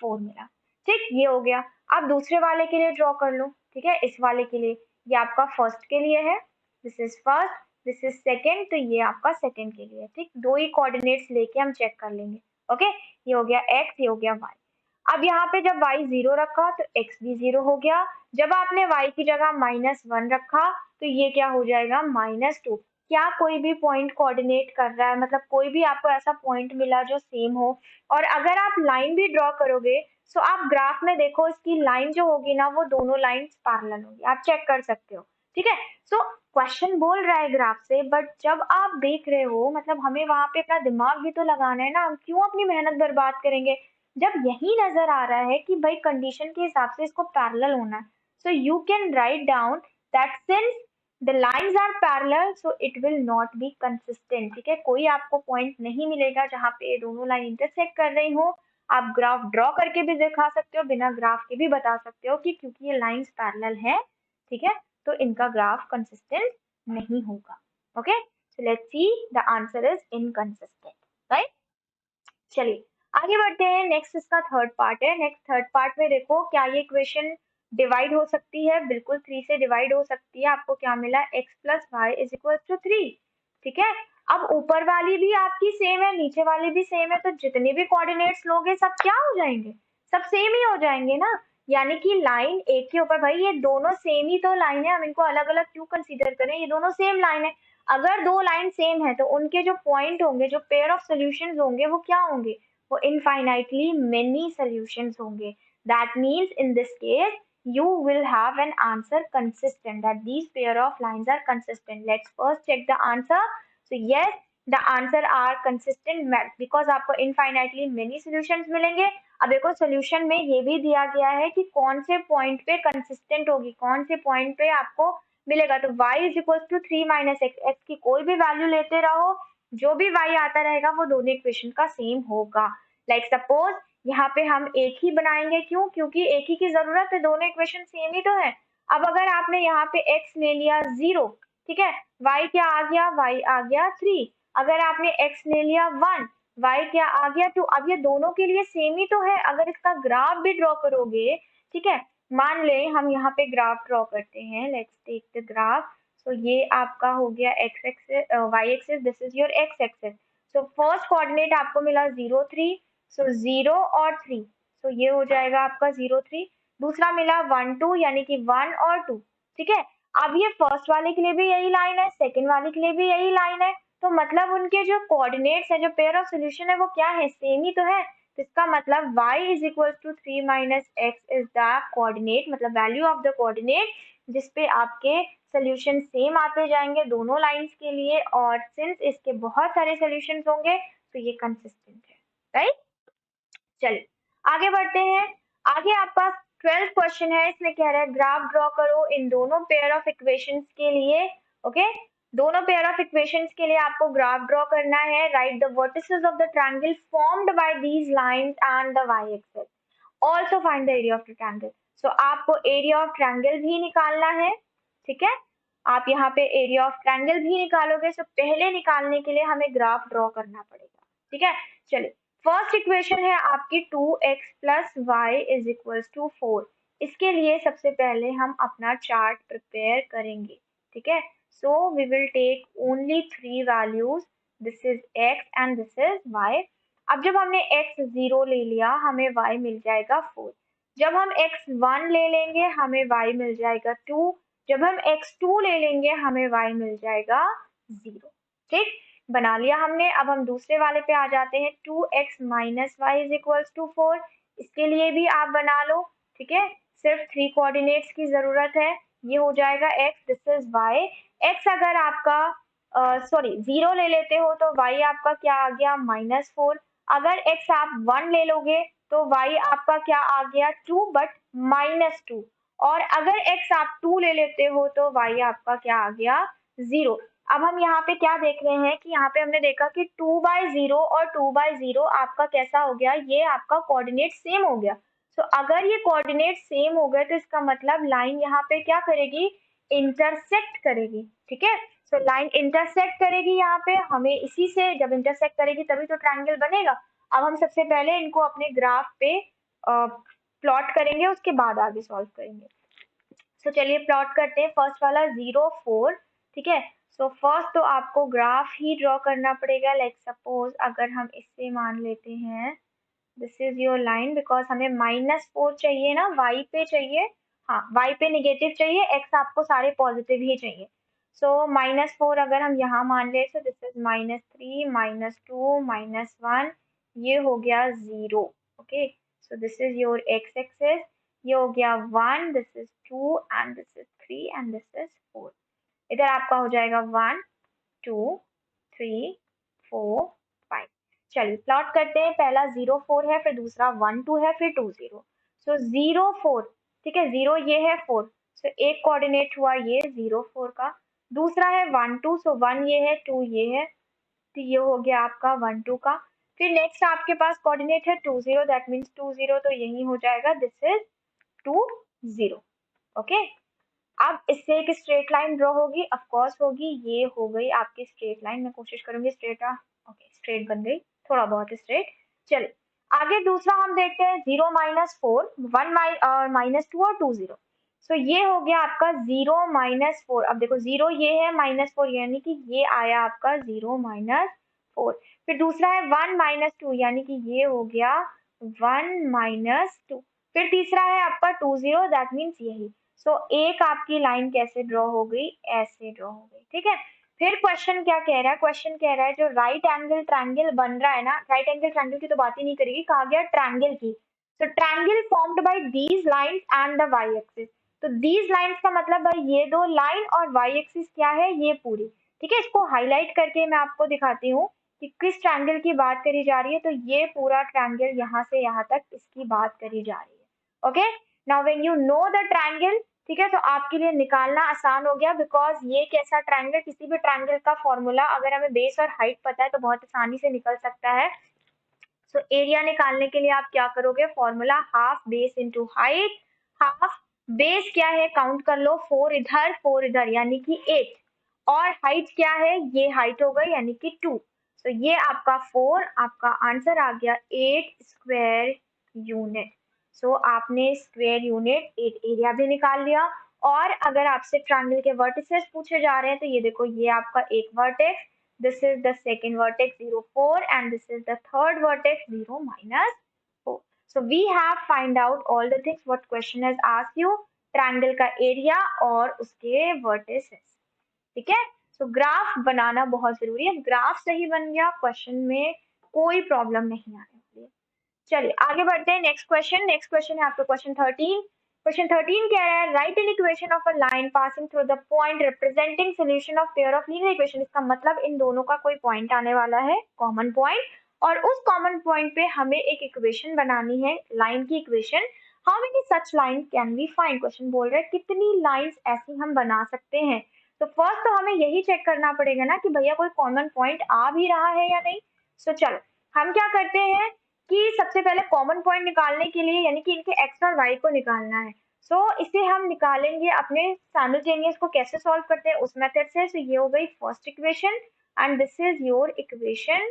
4 मिला, ठीक, ये हो गया। अब दूसरे वाले के लिए ड्रॉ कर लो, ठीक है, इस वाले के लिए, ये आपका फर्स्ट के लिए है, this is first, this is second, तो ये आपका सेकेंड के लिए, ठीक, दो ही कोऑर्डिनेट्स लेके हम चेक कर लेंगे, ओके। ये हो गया x, ये हो गया y। अब यहाँ पे जब y 0 रखा तो x भी 0 हो गया, जब आपने y की जगह -1 रखा तो ये क्या हो जाएगा, -2। क्या कोई भी पॉइंट कोऑर्डिनेट कर रहा है, मतलब कोई भी आपको ऐसा पॉइंट मिला जो सेम हो, और अगर आप लाइन भी ड्रॉ करोगे सो आप ग्राफ में देखो इसकी लाइन जो होगी ना वो दोनों लाइंस पैरेलल होगी, आप चेक कर सकते हो, ठीक है। सो क्वेश्चन बोल रहा है ग्राफ से, बट जब आप देख रहे हो मतलब हमें वहां पे अपना दिमाग भी तो लगाना है ना, हम क्यों अपनी मेहनत बर्बाद करेंगे जब यही नजर आ रहा है कि भाई कंडीशन के हिसाब से इसको पैरेलल होना है। So you can write down that since the lines are parallel so it will not be consistent, ठीक है, कोई आपको पॉइंट नहीं मिलेगा जहां पे ये दोनों लाइन इंटरसेक्ट कर रही हो। आप ग्राफ ड्रॉ करके भी दिखा सकते हो, बिना ग्राफ के भी बता सकते हो कि क्योंकि ये लाइंस पैरेलल है, ठीक है, तो इनका ग्राफ कंसिस्टेंट नहीं होगा, okay. So let's see the answer is inconsistent, right. चलिए आगे बढ़ते हैं, नेक्स्ट इसका थर्ड पार्ट है। नेक्स्ट थर्ड पार्ट में देखो क्या ये इक्वेशन डिवाइड हो सकती है, बिल्कुल 3 से डिवाइड हो सकती है। आपको क्या मिला, x plus y is equal to 3, ठीक है। अब ऊपर वाली भी आपकी सेम है, नीचे वाली भी सेम है, तो जितने भी कोऑर्डिनेट्स लोगे सब क्या हो जाएंगे, सब सेम ही हो जाएंगे ना। यानी कि लाइन एक के ऊपर, भाई ये दोनों सेम ही तो लाइन है, हम इनको अलग अलग क्यों कंसीडर करें, ये दोनों सेम लाइन है। अगर दो लाइन सेम है तो उनके जो पॉइंट होंगे, जो पेयर ऑफ सॉल्यूशंस होंगे वो क्या होंगे, वो infinitely many solutions होंगे। That means in this case you will have an answer consistent, that these pair of lines are consistent. Let's first check the answer. So yes, the answer are consistent because आपको infinitely many solutions मिलेंगे। अब देखो solution में ये भी दिया गया है कि कौन से पॉइंट पे consistent होगी, कौन से पॉइंट पे आपको मिलेगा। तो y is equals to 3 minus x, x की कोई भी वैल्यू लेते रहो, जो भी y आता रहेगा वो दोनों इक्वेशन का सेम होगा। लाइक सपोज यहाँ पे हम एक ही बनाएंगे, क्यों, क्योंकि एक ही की जरूरत है, दोनों इक्वेशन सेम ही तो है। अब अगर आपने यहाँ पे x ले लिया 0, ठीक है, y क्या आ गया, y आ गया 3। अगर आपने x ले लिया 1, y क्या आ गया 2। अब ये दोनों के लिए सेम ही तो है, अगर इसका ग्राफ भी ड्रॉ करोगे, ठीक है, मान ले हम यहाँ पे ग्राफ ड्रॉ करते हैं, लेट्स टेक द ग्राफ। सो ये आपका हो गया x axis, y axis, this is your x axis. So first coordinate आपको मिला 0 3, सो 0 और 3, सो ये हो जाएगा आपका 0 3। दूसरा मिला 1 2, यानी कि 1 और 2, ठीक है। अब ये फर्स्ट वाले के लिए भी यही लाइन है, सेकंड वाले के लिए भी यही लाइन है, तो मतलब उनके जो कोऑर्डिनेट्स है, जो पेयर ऑफ सॉल्यूशन है वो क्या है, सेम ही तो है। तो इसका मतलब y is equal to 3 minus x is the coordinate, मतलब वैल्यू ऑफ द कोऑर्डिनेट जिसपे आपके सोल्यूशन सेम आते जाएंगे दोनों लाइंस के लिए, और सिंस इसके बहुत सारे सोल्यूशन होंगे तो ये कंसिस्टेंट है, राइट। चलिए आगे बढ़ते हैं। आगे आपका 12th क्वेश्चन है, इसमें कह रहा है ग्राफ ड्रॉ करो इन दोनों पेयर ऑफ इक्वेशंस के लिए, ओके। दोनों पेयर ऑफ इक्वेशंस के लिए आपको ग्राफ ड्रॉ करना है। Write the vertices of the triangle formed by these lines and the y axis, also find the area of the triangle. So आपको area of triangle भी निकालना है, ठीक है, आप यहाँ पे एरिया ऑफ ट्रायंगल भी निकालोगे। सो पहले निकालने के लिए हमें ग्राफ ड्रॉ करना पड़ेगा, ठीक है। चलिए फर्स्ट इक्वेशन है आपकी 2x plus y is equal to 4। इसके लिए सबसे पहले हम अपना चार्ट प्रिपेयर करेंगे, ठीक है। So we will take only 3 values, this is x and this is y। अब जब हमने x 0 ले लिया हमें y मिल जाएगा 4। जब हम x 1 ले लेंगे हमें y मिल जाएगा 2। जब हम x 2 ले लेंगे हमें y मिल जाएगा 0, ठीक। बना लिया हमने। अब हम दूसरे वाले पे आ जाते हैं, 2x minus y is equals to 4। इसके लिए भी आप बना लो, ठीक है। सिर्फ 3 कोऑर्डिनेट्स की जरूरत है। ये हो जाएगा x, this is y। x अगर आपका सॉरी 0 ले लेते हो तो y आपका क्या आ गया, -4। अगर x आप 1 ले लोगे तो y आपका क्या आ गया, 2 बट -2। और अगर x आप 2 ले लेते हो तो y आपका क्या आ गया, 0। अब हम यहाँ पे क्या देख रहे हैं कि यहाँ पे हमने देखा कि 2/0 और 2/0 आपका कैसा हो गया, ये आपका कोऑर्डिनेट सेम हो गया। तो अगर ये कोऑर्डिनेट सेम हो गए तो इसका मतलब लाइन यहाँ पे क्या करेगी, इंटरसेक्ट करेगी, ठीक है। सो लाइन इंटरसेक्ट करेगी यहाँ पे, हमें इसी से जब इंटरसेक्ट करेगी तभी तो ट्रायंगल बनेगा। अब हम सबसे पहले इनको अपने ग्राफ पे प्लॉट करेंगे, उसके बाद आगे सॉल्व करेंगे। सो चलिए प्लॉट करते हैं। फर्स्ट वाला 0 4, ठीक है। सो फर्स्ट तो आपको ग्राफ ही ड्रॉ करना पड़ेगा। लाइक सपोज अगर हम इससे मान लेते हैं, this is your line, because हमें -4 चाहिए ना, y पे चाहिए। हाँ, y पे नेगेटिव चाहिए, x आपको सारे पॉजिटिव ही चाहिए। सो -4 अगर हम यहाँ मान ले, सो दिस इज -3 -2 -1, ये हो गया 0। Okay, so this is your x axis, ये हो गया 1, this is 2 and this is 3 and this is 4। इधर आपका हो जाएगा 1 2 3 4 5। चलिए प्लॉट करते हैं। पहला 0 4 है, फिर दूसरा 1 2 है, फिर 2 0। सो 0 4, ठीक है, 0 ये है 4, सो एक कोऑर्डिनेट हुआ ये 0 4 का। दूसरा है 1 2, सो 1 ये है 2 ये है, तो ये हो गया आपका 1 2 का। फिर नेक्स्ट आपके पास कोऑर्डिनेट है 2 0, दैट मीन्स 2 0, तो यही हो जाएगा, दिस इज 2 0। ओके, अब इससे एक स्ट्रेट लाइन ड्रॉ होगी, ऑफ कोर्स होगी, ये हो गई आपकी स्ट्रेट लाइन। मैं कोशिश करूंगी स्ट्रेट, ओके स्ट्रेट बन गई, थोड़ा बहुत स्ट्रेट। चलिए आगे दूसरा हम देखते हैं, 0 -4 1 -2 और 2 0। सो ये हो गया आपका 0 -4। अब देखो 0 ये है, -4 यानी कि ये आया आपका 0 -4। फिर दूसरा है 1 -2 यानी कि ये हो गया 1 -2। फिर तीसरा है आपका 2 0, दैट मीन्स यही। सो एक आपकी लाइन कैसे ड्रॉ हो गई, ऐसे ड्रॉ हो गई, ठीक है। फिर क्वेश्चन क्या कह रहा है, क्वेश्चन कह रहा है जो राइट एंगल ट्रायंगल बन रहा है ना, राइट एंगल ट्रायंगल की तो बात ही नहीं करेगी, कहा गया ट्रायंगल की। तो triangle formed by these lines and the y axis. तो दीज लाइंस का मतलब भाई ये दो लाइन और वाई एक्सिस क्या है, ये पूरी, ठीक है। इसको हाईलाइट करके मैं आपको दिखाती हूँ कि किस ट्रायंगल की बात करी जा रही है। तो ये पूरा ट्रायंगल यहाँ से यहाँ तक इसकी बात करी जा रही है। Okay, now when you know the triangle, ठीक है, तो आपके लिए निकालना आसान हो गया, बिकॉज ये कैसा ट्रायंगल, किसी भी ट्रायंगल का फॉर्मूला अगर हमें बेस और हाइट पता है तो बहुत आसानी से निकल सकता है। सो एरिया निकालने के लिए आप क्या करोगे, formula half base into height. Half base क्या है, काउंट कर लो, 4 इधर 4 इधर यानी कि 8, और हाइट क्या है, ये हाइट हो गई यानी कि 2। तो ये आपका 4, आपका आंसर आ गया 8 स्क्वायर यूनिट। सो आपने स्क्वायर यूनिट 8 एरिया भी निकाल लिया। और अगर आपसे ट्रायंगल के वर्टिसेस पूछे जा रहे हैं तो ये देखो, ये आपका एक vertex, this is the second vertex 0 4 and this is the third vertex 0 -4। so we have find out all the things what question has asked you, triangle का area और उसके vertices, ठीक है। so ग्राफ बनाना बहुत जरूरी है, ग्राफ सही बन गया क्वेश्चन में कोई प्रॉब्लम नहीं आने वाली है। चलिए आगे बढ़ते हैं। नेक्स्ट क्वेश्चन, नेक्स्ट क्वेश्चन है आपका क्वेश्चन 13। क्वेश्चन 13 कह रहा है, right an equation of a line passing through the point representing solution of pair of linear equation. इसका मतलब इन दोनों का कोई पॉइंट आने वाला है, कॉमन पॉइंट, और उस कॉमन पॉइंट पे हमें एक इक्वेशन बनानी है, लाइन की equation. How many such line can we find, question बोल रहा है कितनी लाइंस ऐसी हम बना सकते हैं। तो फर्स्ट तो हमें यही चेक करना पड़ेगा ना कि भैया कोई कॉमन पॉइंट आ भी रहा है या नहीं। सो चलो हम क्या करते हैं कि सबसे पहले कॉमन पॉइंट निकालने के लिए, यानी कि इनके एक्स और वाई को निकालना है। सो इसे हम निकालेंगे अपने साइमल्टेनियस को कैसे सॉल्व करते हैं उस मेथड से। सो ये हो गई first equation and this is your equation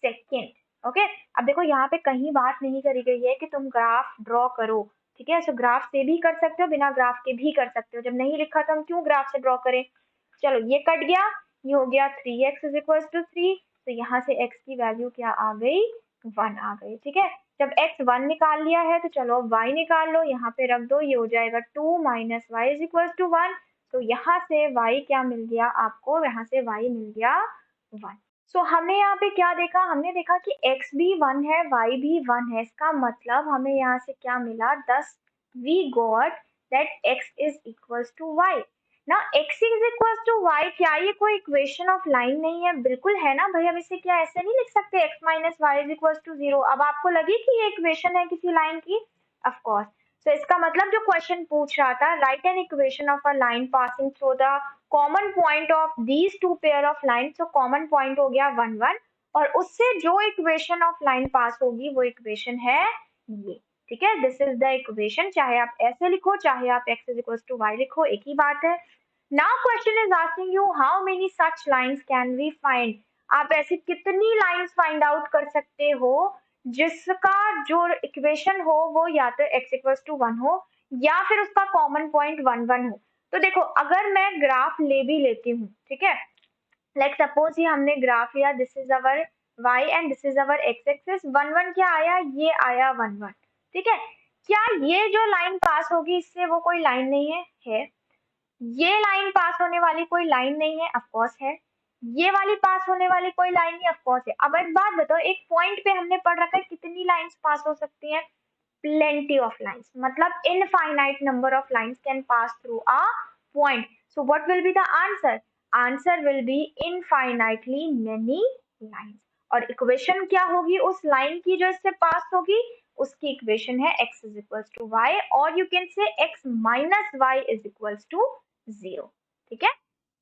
second. Okay, अब देखो यहाँ पे कहीं बात नहीं करी गई है कि तुम ग्राफ ड्रॉ करो, ठीक है। सो ग्राफ से भी कर सकते हो, बिना ग्राफ के भी कर सकते हो, जब नहीं लिखा तो हम क्यों ग्राफ से ड्रॉ करें। चलो ये कट गया, ये हो गया 3x इज इक्वल टू 3। तो यहाँ से x की वैल्यू क्या आ गई, 1 आ गई, ठीक है। जब x 1 निकाल लिया है तो चलो y निकाल लो, यहाँ पे रख दो, ये हो जाएगा 2 minus y is equal to 1। तो यहाँ से y क्या मिल गया आपको, यहाँ से y मिल गया 1। सो हमने यहाँ पे क्या देखा, हमने देखा कि x भी 1 है, y भी 1 है। इसका मतलब हमें यहाँ से क्या मिला, 10 we got that x is equals to y। ना x is equals to y, क्या ये कोई इक्वेशन ऑफ लाइन नहीं है? बिल्कुल है ना भाई। हम इसे क्या ऐसे नहीं लिख सकते x minus y is equals to 0? अब आपको लगी कि ये इक्वेशन है किसी लाइन की? Of course. सो इसका मतलब जो क्वेश्चन पूछ रहा था, right an equation of a line passing through the common point of these to pair of line. तो कॉमन पॉइंट हो गया 1 1, और उससे जो इक्वेशन ऑफ लाइन पास होगी वो इक्वेशन है ये। ठीक है, दिस इज द इक्वेशन। चाहे आप ऐसे लिखो, चाहे आप x is equal to y लिखो, एक ही बात है। Now question is asking you how many such lines can we find. आप ऐसी कितनी लाइंस फाइंड आउट कर सकते हो जिसका जो इक्वेशन हो वो या तो x इक्वल टू 1 हो या फिर उसका कॉमन पॉइंट 1 1 हो। तो देखो, अगर मैं ग्राफ ले भी लेती हूँ, ठीक है, लाइक सपोज ये हमने ग्राफ लिया, this is our y and this is our x axis. 1 1 क्या आया, ये आया 1 1। ठीक है, क्या ये जो लाइन पास होगी इससे वो कोई लाइन नहीं है? है। ये लाइन पास होने वाली कोई लाइन नहीं है? ऑफ कोर्स है। ये वाली पास होने वाली कोई लाइन नहीं? ऑफ कोर्स है। अब एक बात बताओ, एक पॉइंट पे हमने पढ़ रखा है कितनी लाइंस पास हो सकती हैं? plenty of lines, matlab infinite number of lines can pass through a point. So what will be the answer? Answer will be infinitely many lines. और इक्वेशन क्या होगी उस लाइन की जो इससे पास होगी? उसकी इक्वेशन है x is equals to y, और you can say x minus y is equals to 0। ठीक है,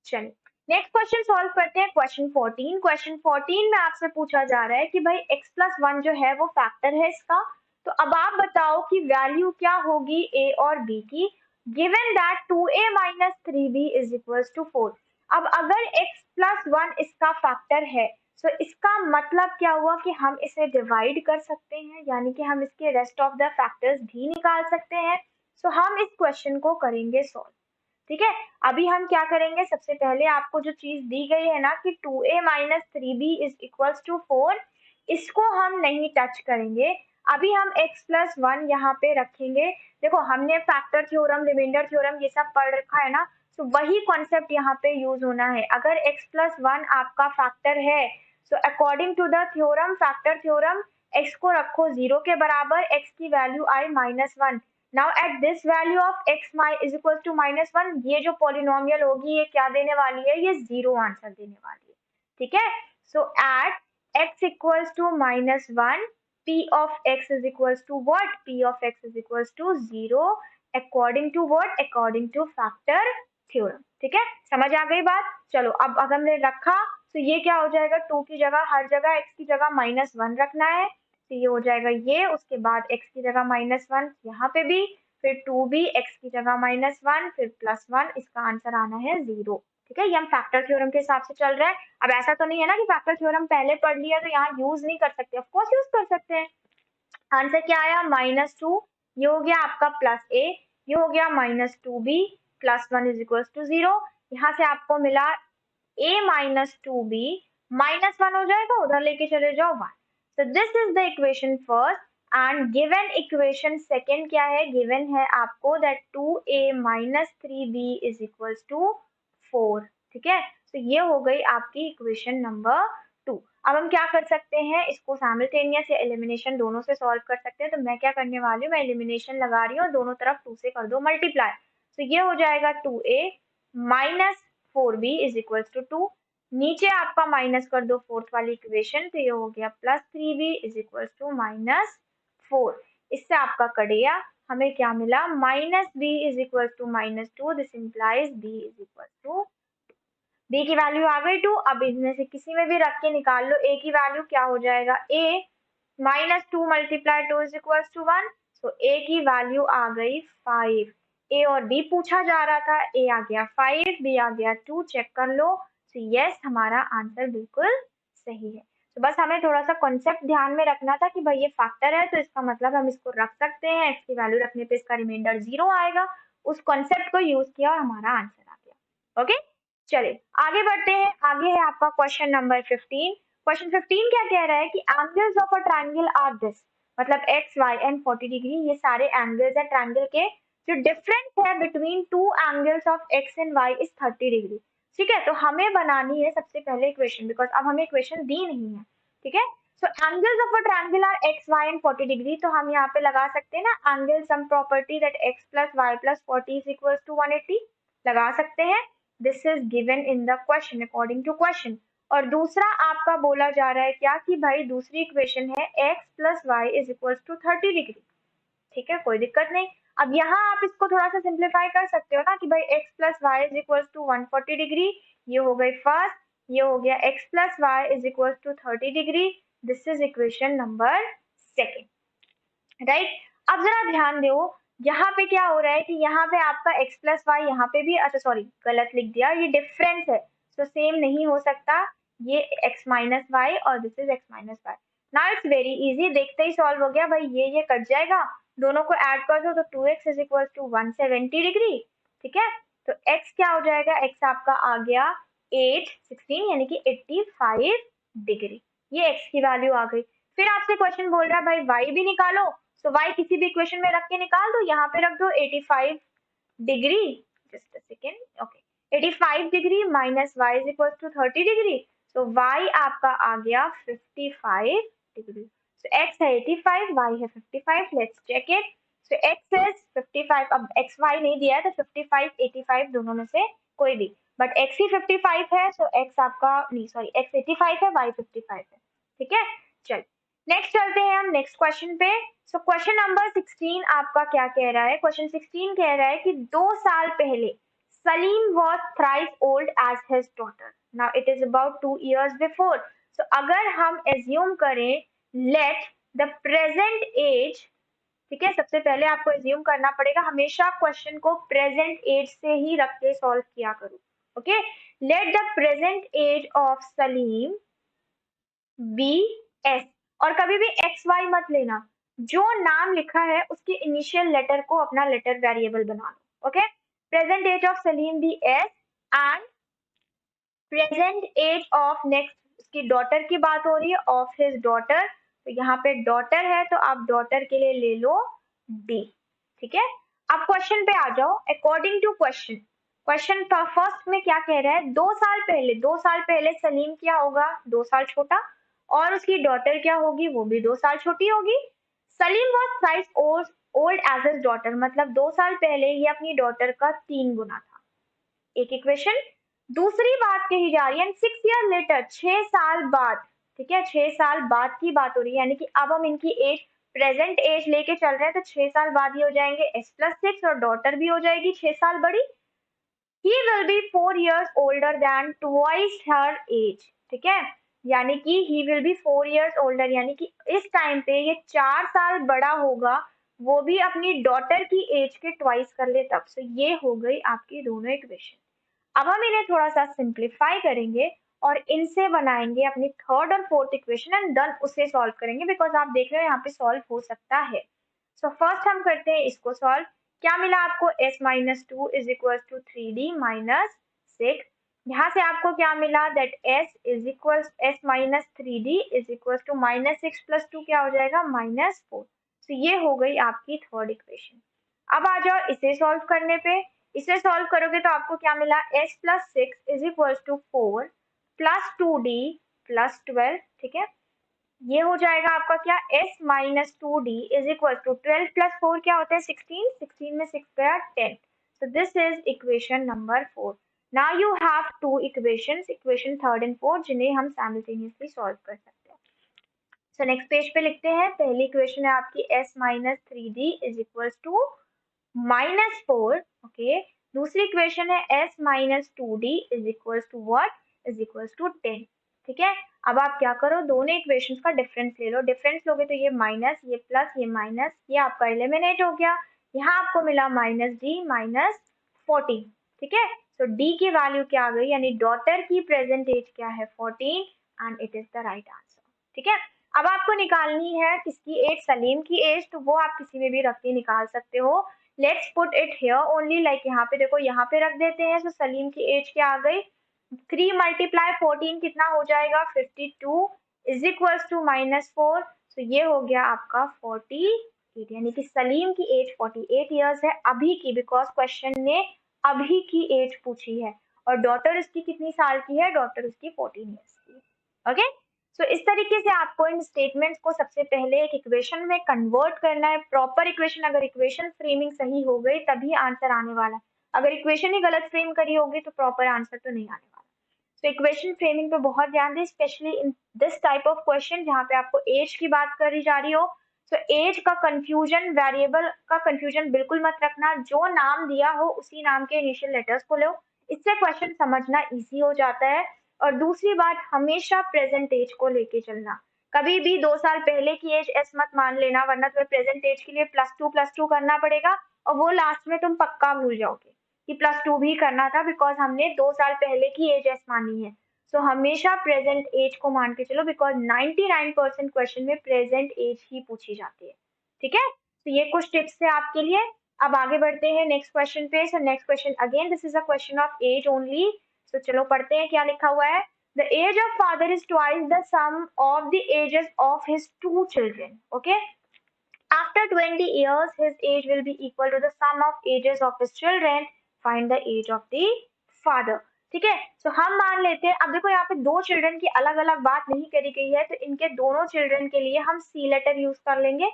चलिए नेक्स्ट क्वेश्चन सॉल्व करते हैं। क्वेश्चन 14। क्वेश्चन 14 में आपसे पूछा जा रहा है कि भाई x प्लस 1 जो है वो फैक्टर है इसका। तो अब आप बताओ कि वैल्यू क्या होगी a और b की, given that 2a minus 3b is equals to 4। अब अगर x प्लस 1 इसका फैक्टर है, तो इसका मतलब क्या हुआ कि हम इसे डिवाइड कर सकते हैं, यानी कि हम इसके रेस्ट ऑफ द फैक्टर्स भी निकाल सकते हैं। सो हम इस क्वेश्चन को करेंगे सॉल्व। ठीक है, अभी हम क्या करेंगे, सबसे पहले आपको जो चीज दी गई है ना कि 2a minus 3b is equals to 4, इसको हम नहीं टच करेंगे। अभी हम x प्लस 1 यहाँ पे रखेंगे। देखो, हमने फैक्टर थ्योरम, रिमाइंडर थ्योरम ये सब पढ़ रखा है ना, तो वही कॉन्सेप्ट यहाँ पे यूज होना है। अगर x प्लस 1 आपका फैक्टर है, so according to the theorem, factor theorem, x को रखो 0 के बराबर, x की वैल्यू आई -1। Now at this value of x is equal to -1, ये जो पॉलिनोमियल होगी ये क्या देने वाली है? ये 0 आंसर देने वाली है। ठीक है, so at x equals to -1, p of x is equals to what? p of x is equals to 0 according to what? according to factor theorem। ठीक है, समझ आ गई बात? चलो, अब अगर हमने रखा तो ये क्या हो जाएगा, 2 की जगह, हर जगह x की जगह -1 रखना है, तो ये हो जाएगा ये। उसके बाद x की जगह -1 यहाँ पे भी, फिर 2b, x की जगह -1, फिर +1, इसका आंसर आना है 0। ठीक है, ये हम फैक्टर थ्योरम के हिसाब से चल रहा है। अब ऐसा तो नहीं है ना कि फैक्टर थ्योरम पहले पढ़ लिया तो यहाँ यूज नहीं कर सकते, ऑफ कोर्स यूज कर सकते हैं। आंसर क्या आया, -2, ये हो गया आपका +a, ये हो गया -2b, +1 इज इक्वल टू 0। यहाँ से आपको मिला a माइनस 2b, -1 हो जाएगा, उधर लेके चले जाओ 1। so this is the equation first, and given equation second क्या है, given है आपको that 2a minus 3b is equals to 4। ठीक है, तो ये हो गई आपकी इक्वेशन नंबर 2। अब हम क्या कर सकते हैं, इसको साइमल्टेनियस या एलिमिनेशन दोनों से सॉल्व कर सकते हैं। तो मैं क्या करने वाली हूँ, मैं एलिमिनेशन लगा रही हूँ, दोनों तरफ 2 से कर दो मल्टीप्लाई। तो ये हो जाएगा 2a minus 4b is equals to 2। नीचे आपका माइनस कर दो फोर्थ वाली इक्वेशन, तो ये हो गया +3b इज इक्वल्स टू -4। इससे आपका कट गया, हमें क्या मिला, -b is equals to -2। This implies b is equals to, b की वैल्यू आ गई 2। अब इनमें से किसी में भी रख के निकाल लो a की वैल्यू, क्या हो जाएगा, a -2 multiply 2 is equals to 1। So a की वैल्यू आ गई 5। a और b पूछा जा रहा था, a आ गया 5, b आ गया 2, चेक कर लो। तो यस, हमारा आंसर बिल्कुल सही है। तो बस हमें थोड़ा सा कॉन्सेप्ट ध्यान में रखना था कि भाई ये फैक्टर है, तो इसका मतलब हम इसको रख सकते हैं, x की वैल्यू रखने पे इसका रिमाइंडर 0 आएगा। उस कॉन्सेप्ट को यूज किया और हमारा आंसर आ गया। ओके, चलिए आगे बढ़ते हैं। आगे है आपका क्वेश्चन नंबर 15। क्वेश्चन 15 क्या कह रहा है कि angles of a triangle are this, मतलब x, y एंड 40 डिग्री, ये सारे एंगल्स है ट्रायंगल के। जो डिफरेंस है between two angles of x and y is 30 degree. ठीक है, तो हमें बनानी है सबसे पहले इक्वेशन, बिकॉज अब हमें इक्वेशन दी नहीं है। ठीक है, so angles of a triangle are x y and 40 degree, तो हम यहाँ पे लगा सकते हैं ना angle sum property that x plus y plus 40 is equal to 180, लगा सकते हैं। This is given in the question according to question. और दूसरा आपका बोला जा रहा है क्या कि भाई दूसरी इक्वेशन है x plus y is equal to 30 degree. ठीक है, कोई दिक्कत नहीं। अब यहाँ आप इसको थोड़ा सा सिंप्लीफाई कर सकते हो ना कि भाई x plus y is equal to 140 degree, ये हो गई फर्स्ट, ये हो गया x plus y is equal to 30 degree. This is equation number second, right. अब जरा ध्यान दो, यहाँ पे क्या हो रहा है कि यहाँ पे आपका x प्लस वाई, यहाँ पे भी, अच्छा सॉरी गलत लिख दिया, ये डिफरेंस है, तो सेम नहीं हो सकता, ये x माइनस वाई और this is x minus y. Now it's very easy, देखते ही सॉल्व हो गया भाई, ये कट जाएगा, दोनों को ऐड कर दो तो 2x is equal to 170 degree. ठीक है, तो x क्या हो जाएगा, x आपका आ गया 816 यानी कि 85 डिग्री, ये x की वैल्यू आ गई। फिर आपसे क्वेश्चन बोल रहा है भाई y भी निकालो, तो y किसी भी इक्वेशन में रख के निकाल दो, यहाँ पे रख दो 85 degree, just a second, okay, 85 degree minus y is equal to 30 degree, तो y आपका आ गया 55 डिग्री। So x है 85, y है 55, let's check it. So x is 55, अब x y नहीं दिया है तो 55 85 दोनों में से कोई भी, बट x ही 55 है, so x आपका नहीं सॉरी x 85 है, y 55 है। ठीक है, चल नेक्स्ट चलते हैं हम नेक्स्ट क्वेश्चन पे। सो क्वेश्चन नंबर 16 आपका क्या कह रहा है, क्वेश्चन 16 कह रहा है कि 2 साल पहले Salim was thrice old as his daughter, now it is about 2 years before. So अगर हम एज्यूम करें लेट द प्रेजेंट एज, ठीक है, सबसे पहले आपको एज्यूम करना पड़ेगा, हमेशा क्वेश्चन को प्रेजेंट एज से ही रख के सॉल्व किया करो। Okay, let the present age of Salim be s, और कभी भी एक्स वाई मत लेना, जो नाम लिखा है उसके इनिशियल लेटर को अपना लेटर वेरिएबल बना लो। Okay, present age of Salim be S and present age of next, उसकी डॉटर की बात हो रही है, ऑफ हिज डॉटर, तो यहाँ पे डॉटर है तो आप डॉटर के लिए ले लो डी। ठीक है, अब क्वेश्चन पे आ जाओ, according to question, question first में क्या कह रहा है, 2 साल पहले, 2 साल पहले सलीम क्या होगा, 2 साल छोटा, और उसकी डॉटर क्या होगी, वो भी 2 साल छोटी होगी। Salim was thrice old as his daughter, मतलब 2 साल पहले ये अपनी डॉटर का 3 गुना था, एक इक्वेशन। दूसरी बात कही जा रही है 6 years लेटर, 6 साल बाद, ठीक है, 6 साल बाद की बात हो रही है, यानी कि अब हम इनकी एज, प्रेजेंट एज लेके चल रहे हैं, तो 6 साल बाद ये हो जाएंगे s+6 और डॉटर भी हो जाएगी 6 साल बड़ी। He will be 4 years older than twice her age, ठीक है, यानी कि he will be 4 years older, यानी कि इस टाइम पे ये 4 साल बड़ा होगा, वो भी अपनी डॉटर की एज के ट्वाइस कर ले तब। से ये हो गई आपकी दोनों इक्वेशन। अब हम इन्हें थोड़ा सा सिंप्लीफाई करेंगे और इनसे बनाएंगे अपनी थर्ड और फोर्थ इक्वेशन एंड देन उसे सॉल्व करेंगे, बिकॉज आप देख रहे हो यहाँ पे सॉल्व हो सकता है। सो फर्स्ट हम करते हैं इसको सॉल्व। क्या मिला आपको, s minus two is equal to 3d minus 6, यहाँ से आपको क्या मिला that s is equal s minus 3d is equal to minus 6 plus 2 क्या हो जाएगा -4। तो ये हो गई आपकी थर्ड इक्वेशन। अब आ जाओ इसे सॉल्व करने पे, इसे सॉल्व करोगे तो आपको क्या मिला, s plus 6 is equal to 4 plus 2d plus 12, ठीक है, ये हो जाएगा आपका क्या, s minus 2d is equal to 12 plus 4 क्या होता है 16, 16 में 6 गया 10। so this is equation number 4। now you have two equations, equation third and fourth, जिन्हें हम simultaneously solve कर सकते हैं। so next पेज पे लिखते हैं, पहली इक्वेशन है आपकी s minus 3d is equal to -4, okay, दूसरी इक्वेशन है s minus 2d is equal to what, is equal to 10। ठीक है, अब आप क्या करो, दोनों इक्वेशंस का डिफरेंस ले लो, डिफरेंस लोगे तो ये माइनस, ये प्लस, ये माइनस, ये आपका एलिमिनेट हो गया, यहाँ आपको मिला माइनस डी माइनस 14। ठीक है, तो डी की वैल्यू क्या आ गई, यानी डॉटर की प्रेजेंट एज क्या है 14 and it is the right answer. ठीक है, अब आपको निकालनी है किसकी एज, सलीम की एज, तो वो आप किसी में भी रख के निकाल सकते हो। Let's put it here only, like यहाँ पे देखो, यहाँ पे रख देते हैं। तो सलीम की एज क्या आ गई, 3 मल्टीप्लाई 14 कितना हो जाएगा 52 इज इक्वल टू -4, तो ये हो गया आपका 48, यानी कि सलीम की एज 48 ईयर्स है अभी की, बिकॉज क्वेश्चन ने अभी की एज पूछी है। और डॉटर उसकी कितनी साल की है, डॉटर उसकी 14 ईयर्स की। ओके, सो इस तरीके से आपको इन स्टेटमेंट्स को सबसे पहले एक इक्वेशन में कन्वर्ट करना है, प्रॉपर इक्वेशन। अगर इक्वेशन फ्रेमिंग सही हो गई तभी आंसर आने वाला है, अगर इक्वेशन ही गलत फ्रेम करी होगी तो प्रॉपर आंसर तो नहीं आने वाला। तो इक्वेशन फ्रेमिंग पे बहुत ध्यान दें, specially in this type of question जहाँ पे आपको एज की बात करी जा रही हो। तो एज का कंफ्यूजन, वेरिएबल का कंफ्यूजन बिल्कुल मत रखना, जो नाम दिया हो उसी नाम के इनिशियल लेटर्स को लो, इससे क्वेश्चन समझना इजी हो जाता है। और दूसरी बात, हमेशा प्रेजेंट एज को लेके चलना, कभी भी 2 साल पहले की एज एस मत मान लेना, वरना तुम्हें प्रेजेंट एज के लिए +2 करना पड़ेगा और वो लास्ट में तुम पक्का भूल जाओगे कि +2 भी करना था, बिकॉज हमने 2 साल पहले की एज एस मानी है। सो हमेशा प्रेजेंट एज को मान के चलो, बिकॉज 99% क्वेश्चन में प्रेजेंट एज ही पूछी जाती है। ठीक है, तो ये कुछ टिप्स थे आपके लिए। अब आगे बढ़ते हैं नेक्स्ट क्वेश्चन पे। So next question, again this is a question of age only. So चलो पढ़ते हैं क्या लिखा हुआ है। The age of father is twice the sum of the ages of his 2 children. Okay, after 20 years his age will be equal to the sum of ages of his children. Find the age of the father. ठीक है, तो हम मान लेते हैं, अब देखो यहाँ पे 2 चिल्ड्रन की अलग अलग बात नहीं करी गई है, तो इनके दोनों चिल्ड्रन के लिए हम सी लेटर यूज कर लेंगे,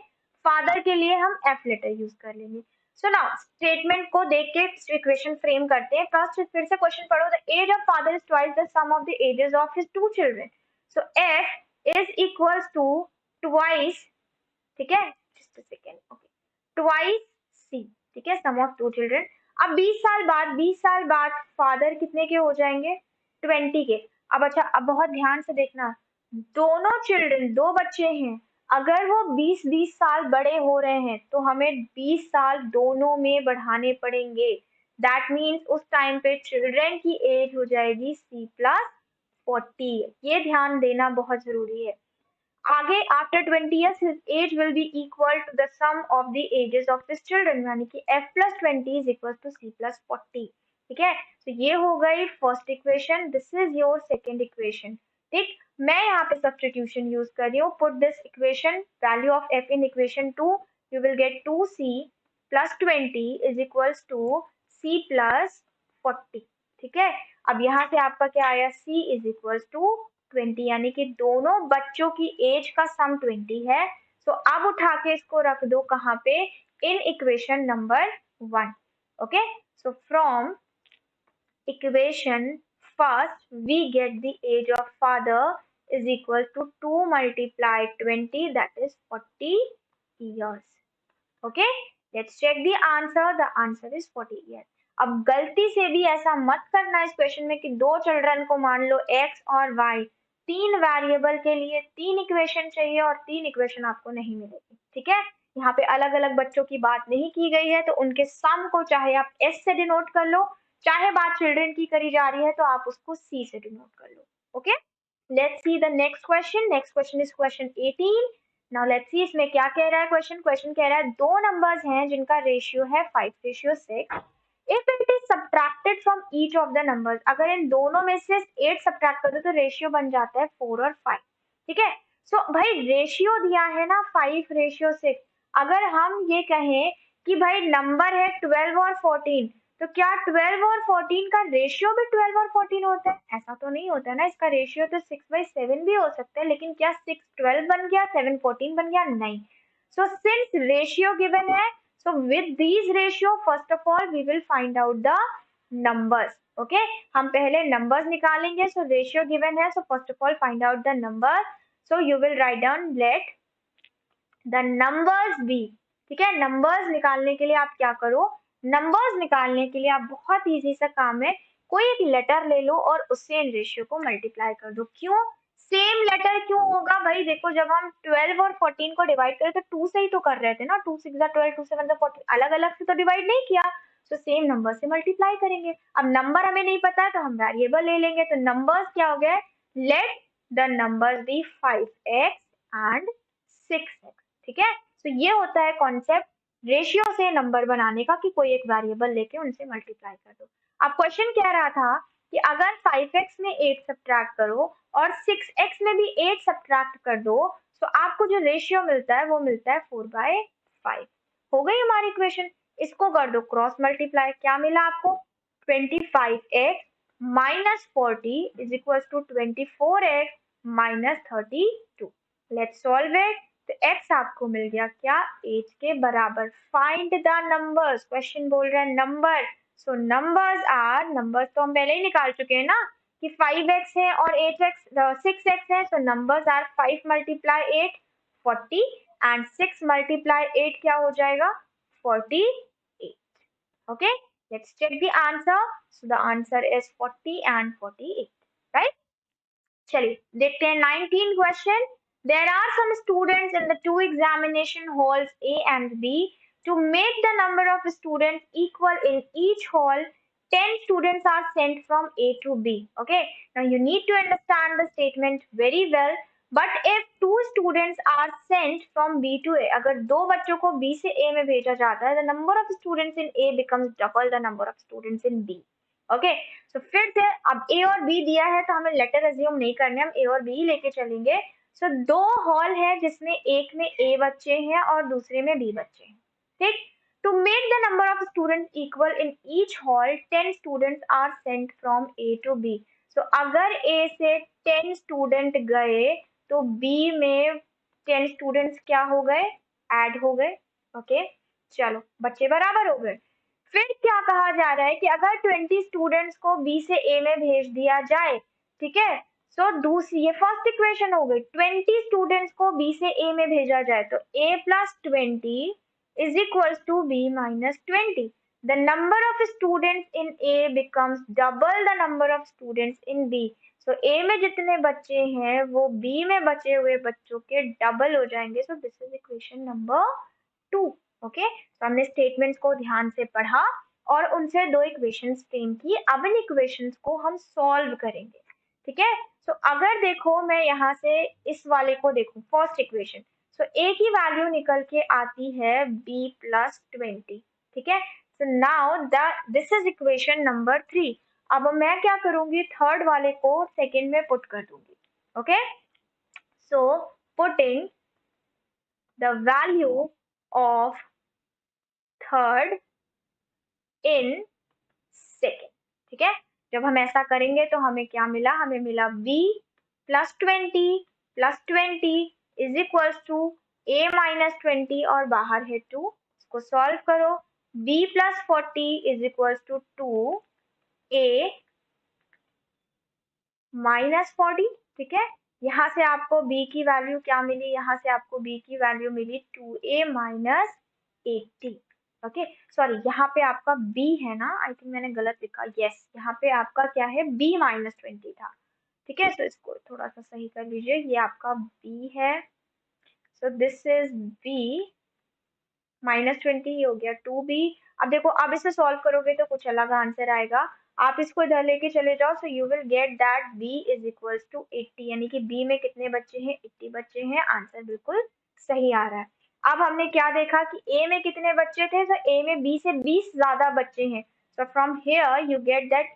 फादर के लिए हम एफ लेटर यूज कर लेंगे। सो नाउ स्टेटमेंट को देख के इक्वेशन फ्रेम करते हैं। फर्स्ट फिर से क्वेश्चन पढ़ो, the age of father is twice the sum of the ages of his 2 children. So f is equals to twice, ठीक है, just a second, okay, twice c, ठीक है, सम ऑफ 2 चिल्ड्रन। अब 20 साल बाद फादर कितने के हो जाएंगे, 20 के। अब अच्छा, अब बहुत ध्यान से देखना, दोनों चिल्ड्रन, 2 बच्चे हैं, अगर वो 20-20 साल बड़े हो रहे हैं तो हमें 20 साल दोनों में बढ़ाने पड़ेंगे। दैट मीन्स उस टाइम पे चिल्ड्रन की एज हो जाएगी C+40। ये ध्यान देना बहुत जरूरी है। आगे after 20 years his age will be equal to the sum of the ages of his children, यानी कि f+20 is equal to C+40। ठीक है, तो ये हो गई first equation, this is your second equation. ठीक, मैं यहाँ पे सब्स्टिट्यूशन यूज कर रही हूँ, put this equation, value of f in equation 2, you will get 2C+20 is equals to C+40। ठीक है, अब यहाँ से आपका क्या आया, C इज इक्वल्स टू 20, यानी कि दोनों बच्चों की एज का सम 20 है। सो अब उठा के इसको रख दो कहाँ पे, in equation number 1। Okay, so from equation first we get the age of father is equal to 2 multiplied 20, that is 40 years. Okay, let's check the answer. The answer is 40 years. अब गलती से भी ऐसा मत करना इस क्वेश्चन में कि 2 चिल्ड्रन को मान लो x और y, 3 वेरिएबल के लिए 3 इक्वेशन चाहिए और 3 इक्वेशन आपको नहीं मिलेगी। ठीक है, यहाँ पे अलग अलग बच्चों की बात नहीं की गई है, तो उनके सम को चाहे आप s से डिनोट कर लो, चाहे बात चिल्ड्रन की करी जा रही है तो आप उसको c से डिनोट कर लो। Okay, let's see the next question. Next question is question 18। Now let's see इसमें क्या कह रहा है क्वेश्चन। क्वेश्चन कह रहा है 2 नंबर्स हैं जिनका रेशियो है 5:6। If it is subtracted from each of the numbers, अगर इन दोनों में से 8 सब्ट्रैक्ट कर दो तो रेशियो बन जाता है 4 और 5। ठीक है, सो भाई रेशियो दिया है ना 5:6, अगर हम ये कहें कि भाई नंबर है 12 और 14, तो क्या 12 और 14 का रेशियो भी 12 और 14 होता है? ऐसा तो नहीं होता ना, इसका रेशियो तो 6/7 भी हो सकता है, लेकिन क्या 6 12 बन गया, 7 14 बन गया? नहीं। सो सिंस रेशियो गिवन है, so with these ratio first of all we will find out the numbers. Okay, हम पहले numbers निकालेंगे। so ratio given है, so first of all find out the number. so you will write down let the numbers be। ठीक है, numbers निकालने के लिए आप क्या करो, numbers निकालने के लिए आप बहुत इजी सा काम है, कोई एक लेटर ले लो और उससे इन रेशियो को मल्टीप्लाई कर दो। क्यों सेम लेटर क्यों होगा भाई, देखो जब हम 12 और 14 को डिवाइड करें तो 2 से ही तो कर रहे थे ना, 2 6 12, 2 7 14, अलग अलग से तो डिवाइड नहीं किया, तो सेम नंबर से मल्टीप्लाई करेंगे। अब नंबर हमें नहीं पता है तो हम वेरिएबल ले लेंगे, तो नंबर्स क्या हो गए, let the numbers be 5x and 6x। ठीक है, तो ये होता है कॉन्सेप्ट रेशियो से नंबर बनाने का, कि कोई एक वेरिएबल लेके उनसे मल्टीप्लाई कर दो। अब क्वेश्चन कह रहा था कि अगर 5x में 8 सब्ट्रैक्ट करो और 6x में भी 8 सब्ट्रैक्ट कर दो, तो आपको जो रेशियो मिलता है वो मिलता है 4/5। हो गई हमारी इक्वेशन, इसको कर दो क्रॉस मल्टीप्लाई, क्या मिला आपको 25x minus 40 is equals to 24x minus 32. Let's solve it. तो x आपको मिल गया क्या, 8 के बराबर. फाइंड द नंबर्स, क्वेश्चन बोल रहा है number. So numbers are, numbers तो हम पहले ही निकाल चुके हैं ना कि 5x है और 6x है. So numbers are 5 multiply 8 40 and 6 multiply 8 क्या हो जाएगा 48. Okay, let's check the answer. So the answer is 40 and 48, right? चलिए देखते हैं 19 question. There are some students in the two examination halls A and B. To make the number of students equal in each hall, 10 students are sent from A to B. Okay, now you need to understand the statement very well. But if two students are sent from B to A, अगर दो बच्चों को B से A में भेजा जाता है, the number of students in A becomes double the number of students in B. Okay, so फिर से अब ए और बी दिया है तो हमें लेटर अज्यूम नहीं करने, हम ए और बी लेके चलेंगे. सो दो हॉल है जिसमें एक में ए बच्चे हैं और दूसरे में बी बच्चे हैं. ठीक, to make the number of students equal in each hall 10 students are sent from A to B. So अगर ए से 10 स्टूडेंट गए तो बी में 10 स्टूडेंट्स क्या हो गए, ऐड हो गए. ओके, चलो बच्चे बराबर हो गए. फिर क्या कहा जा रहा है कि अगर 20 स्टूडेंट्स को बी से ए में भेज दिया जाए, ठीक है. सो दूसरी, ये फर्स्ट इक्वेशन हो गई. 20 स्टूडेंट्स को बी से ए में भेजा जाए तो a plus 20 is equals to b minus 20. The number of students in A becomes double the number of students in B. So A में जितने बच्चे हैं वो बी में बचे हुए बच्चों के डबल हो जाएंगे. सो this is equation number 2. Okay, तो हमने स्टेटमेंट्स को ध्यान से पढ़ा और उनसे दो इक्वेशंस फ्रेम की. अब इन इक्वेशंस को हम सॉल्व करेंगे. ठीक है, सो अगर देखो मैं यहाँ से इस वाले को देखूं, फर्स्ट इक्वेशन. सो ए की वैल्यू निकल के आती है b प्लस 20. ठीक है, so now this is equation number 3. अब मैं क्या करूंगी, थर्ड वाले को सेकेंड में पुट कर दूंगी. Okay, so putting the value of third in second. ठीक है, जब हम ऐसा करेंगे तो हमें क्या मिला, हमें मिला b plus 20 is equals to a minus 20 और बाहर है 2. इसको सॉल्व करो. b plus 40 is equals to 2a minus 40. ठीक है, यहाँ से आपको b की वैल्यू क्या मिली, यहाँ से आपको b की वैल्यू मिली 2a माइनस 80. ओके, सॉरी यहाँ पे आपका b है ना, आई थिंक मैंने गलत लिखा. यस, यहाँ पे आपका क्या है, b माइनस 20 था. ठीक है, सो इसको थोड़ा सा सही कर लीजिए. ये आपका b है. सो दिस इज b माइनस 20 हो गया 2b. अब देखो, अब इसे सॉल्व करोगे तो कुछ अलग आंसर आएगा. आप इसको इधर लेके चले जाओ. So you will get that b is equals to 80, यानी कि b में कितने बच्चे हैं, 80 बच्चे हैं. आंसर बिल्कुल सही आ रहा है. अब हमने क्या देखा कि a में कितने बच्चे थे, तो a में b से 20 ज्यादा बच्चे हैं. So from here you get that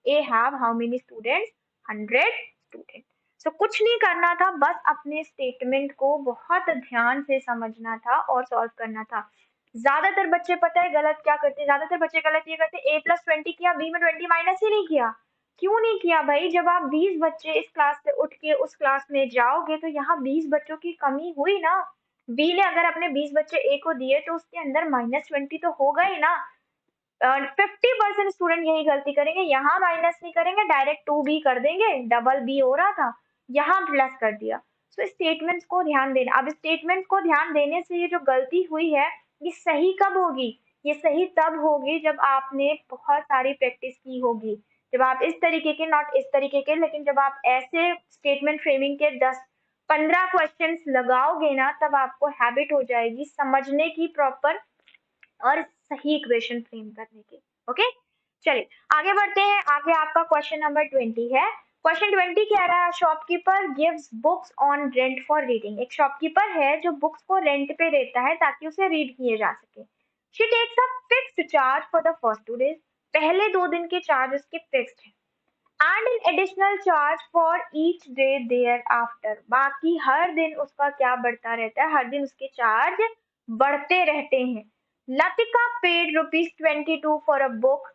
a have how many students, 100 student. So कुछ नहीं करना था, बस अपने स्टेटमेंट को बहुत ध्यान से समझना था और सॉल्व करना था. ज्यादातर बच्चे पता है गलत क्या करते हैं, ज्यादातर बच्चे गलत ये करते हैं, a प्लस 20 किया, b में 20 माइनस ही नहीं किया. क्यों नहीं किया भाई, जब आप 20 बच्चे इस क्लास से उठ के उस क्लास में जाओगे तो यहाँ 20 बच्चों की कमी हुई ना. b ने अगर अपने 20 बच्चे a को दिए तो उसके अंदर माइनस 20 तो होगा ही ना. 50% स्टूडेंट यही गलती करेंगे, यहाँ माइनस नहीं करेंगे, डायरेक्ट 2b कर देंगे. डबल b हो रहा था, यहाँ प्लस कर दिया. सो स्टेटमेंट्स को ध्यान देना. अब स्टेटमेंट्स को ध्यान देने से ये जो गलती हुई है ये सही कब होगी, ये सही तब होगी जब आपने बहुत सारी प्रैक्टिस की होगी. जब आप इस तरीके के, नॉट इस तरीके के, लेकिन जब आप ऐसे स्टेटमेंट फ्रेमिंग के 10-15 क्वेश्चंस लगाओगे ना, तब आपको हैबिट हो जाएगी समझने की प्रॉपर और सही इक्वेशन फ्रेम करने की. ओके, चलिए आगे बढ़ते हैं. आगे आपका क्वेश्चन नंबर 20 है. क्वेश्चन 20 कह रहा है, shopkeeper gives books on rent for reading. एक शॉपकीपर है जो बुक्स को रेंट पे देता है ताकि उसे रीड किए जा सके. She takes a fixed charge for the first 2 days. पहले 2 दिन के चार्ज उसके फिक्स्ड है. And an additional charge for each day thereafter. बाकी हर दिन उसका क्या बढ़ता रहता है, हर दिन उसके चार्ज बढ़ते रहते हैं. Latika paid rupees 22 for a book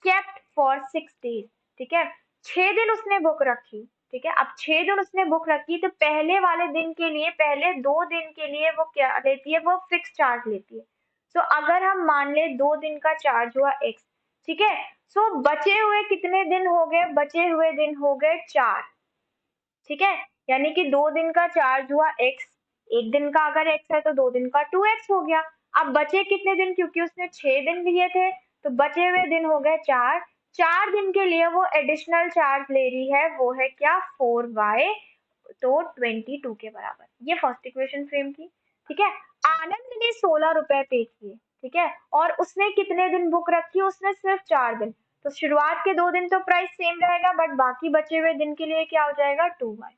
kept for 6 days. ठीक है, 6 दिन उसने बुक रखी, ठीक है, अब 6 दिन उसने बुक रखी तो पहले वाले दिन के लिए, पहले 2 दिन के लिए वो क्या लेती है, वो फिक्स चार्ज लेती है। सो अगर हम मान ले 2 दिन का चार्ज हुआ x, ठीक है, सो बचे हुए कितने दिन हो गए, बचे हुए दिन हो गए 4, ठीक है, यानी कि 2 दिन का चार्ज हुआ x, एक दिन का अगर x है तो 2 दिन का 2x हो गया। अब बचे कितने दिन, क्योंकि उसने 6 दिन लिए थे तो बचे हुए दिन हो गए 4, 4 दिन के लिए वो एडिशनल चार्ज ले रही है, वो है क्या 4y, तो 22 के बराबर। ये फर्स्ट इक्वेशन फ्रेम की, ठीक है। आनंद ने 16 रुपए पे किए, ठीक है, और उसने कितने दिन बुक रखी, उसने सिर्फ 4 दिन, तो शुरुआत के 2 दिन तो प्राइस सेम रहेगा, बट बाकी बचे हुए दिन के लिए क्या हो जाएगा 2y।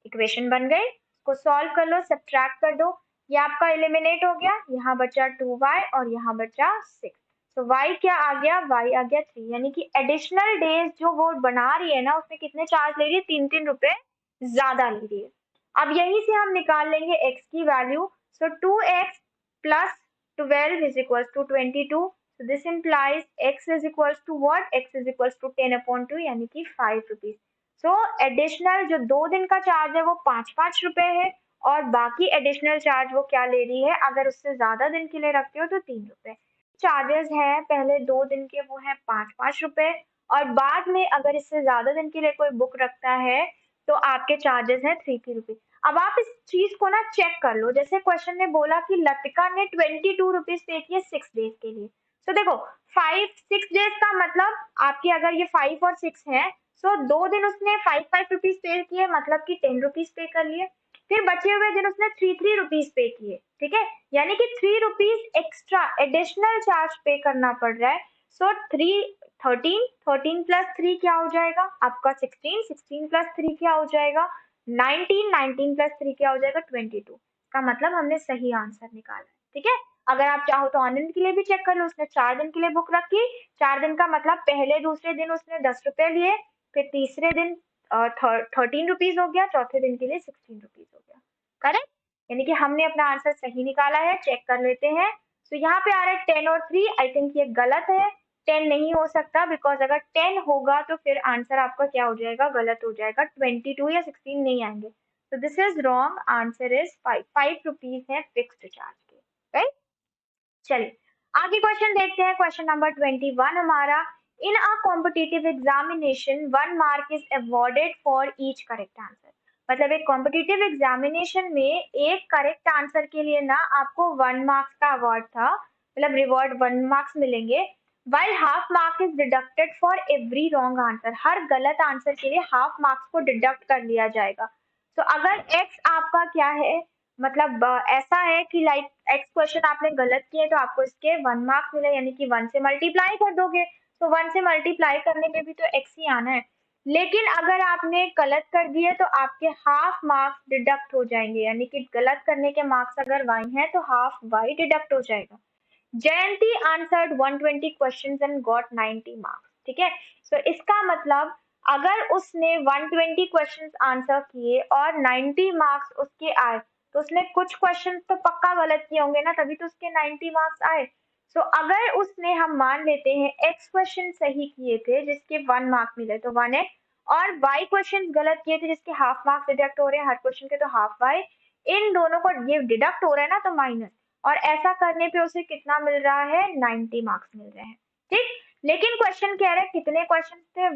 इक्वेशन बन गई, इसको सॉल्व कर लो, सब्ट्रैक्ट कर दो, ये आपका एलिमिनेट हो गया, यहाँ बचा 2y और यहाँ बचा 6, तो y क्या आ गया, y आ गया 3, यानी कि एडिशनल डेज जो वो बना रही है ना, उसमें कितने चार्ज ले रही है, 3 रुपए ज्यादा ले रही है। अब यहीं से हम निकाल लेंगे x की value, so 2x plus 12 is equals to 22, so this implies x is equals to what, x is equals to 10 upon 2 यानी कि 5 रुपीज। सो एडिशनल जो 2 दिन का चार्ज है वो 5-5 रुपए है, और बाकी एडिशनल चार्ज वो क्या ले रही है, अगर उससे ज्यादा दिन के लिए रखते हो तो 3 रुपए चार्जेस है, पहले 2 दिन के वो है 5-5 रुपए, और बाद में अगर इससे ज्यादा दिन के लिए कोई बुक रखता है तो आपके चार्जेस हैं 3 रुपीज। अब आप इस चीज को ना चेक कर लो, जैसे क्वेश्चन ने बोला कि लतिका ने 22 रुपीज पे किए 6 डेज के लिए, तो देखो 6 डेज का मतलब आपके अगर ये 5 और 6 है, सो 2 दिन उसने 5 रुपीज पे किए, मतलब कि 10 रुपीज पे कर लिए, फिर बचे हुए दिन उसने 3 रुपीज पे किए, ठीक है, यानी कि 3 रुपीज एक्स्ट्रा एडिशनल चार्ज पे करना पड़ रहा है। सो 13 प्लस 3 क्या हो जाएगा आपका 16 प्लस 3 क्या हो जाएगा 19 प्लस 3 क्या हो जाएगा 22 का मतलब हमने सही आंसर निकाला है, ठीक है। अगर आप चाहो तो आनंद के लिए भी चेक कर लो, उसने 4 दिन के लिए बुक रखी, 4 दिन का मतलब पहले दूसरे दिन उसने 10 रुपए लिए, फिर तीसरे दिन 13 रुपीज हो गया, चौथे दिन के लिए 16 रुपीज हो गया, करेक्ट, यानी कि हमने अपना आंसर सही निकाला है। चेक कर लेते हैं, तो यहाँ पे आ रहा है 10 और 3, आई थिंक ये गलत है, 10 नहीं हो सकता, बिकॉज अगर 10 होगा तो फिर आंसर आपका क्या हो जाएगा, गलत हो जाएगा, 22 या 16 नहीं आएंगे, तो this is wrong, answer is 5 rupees है फिक्स्ड चार्ज के, राइट। चलिए आगे क्वेश्चन देखते हैं, क्वेश्चन नंबर 21 हमारा, in a competitive examination 1 mark is awarded for each correct answer, मतलब एक कॉम्पिटिटिव एग्जामिनेशन में एक करेक्ट आंसर के लिए ना आपको 1 मार्क्स का अवार्ड था, मतलब रिवॉर्ड 1 मार्क्स मिलेंगे, while half mark is deducted for every wrong answer, हर गलत आंसर के लिए हाफ मार्क्स को डिडक्ट कर लिया जाएगा। तो अगर x आपका क्या है, मतलब ऐसा है कि लाइक x क्वेश्चन आपने गलत किए तो आपको इसके 1 मार्क्स मिले, यानी कि 1 से मल्टीप्लाई कर दोगे, तो 1 से मल्टीप्लाई करने में भी तो x ही आना है, लेकिन अगर आपने गलत कर दिए तो आपके हाफ मार्क्स डिडक्ट हो जाएंगे, यानी कि गलत करने के मार्क्स अगर y है तो हाफ y डिडक्ट हो जाएगा। Jayanti answered 120 questions and got 90 marks, ठीक है, सो इसका मतलब अगर उसने 120 क्वेश्चंस आंसर किए और 90 मार्क्स उसके आए, तो उसने कुछ क्वेश्चंस तो पक्का गलत किए होंगे ना, तभी तो उसके 90 मार्क्स आए। सो अगर उसने, हम मान लेते हैं x क्वेश्चन सही किए थे जिसके 1 मार्क मिले तो 1x, और y क्वेश्चन गलत किए थे जिसके हाफ मार्क्स डिडक्ट हो रहे हैं, हर क्वेश्चन के तो हाफ y, इन दोनों को ये डिडक्ट हो रहा है ना तो माइनस, और ऐसा करने पे उसे कितना मिल रहा है 90 मार्क्स मिल रहे हैं, ठीक। लेकिन क्वेश्चन कह रहे हैं कितने क्वेश्चन थे,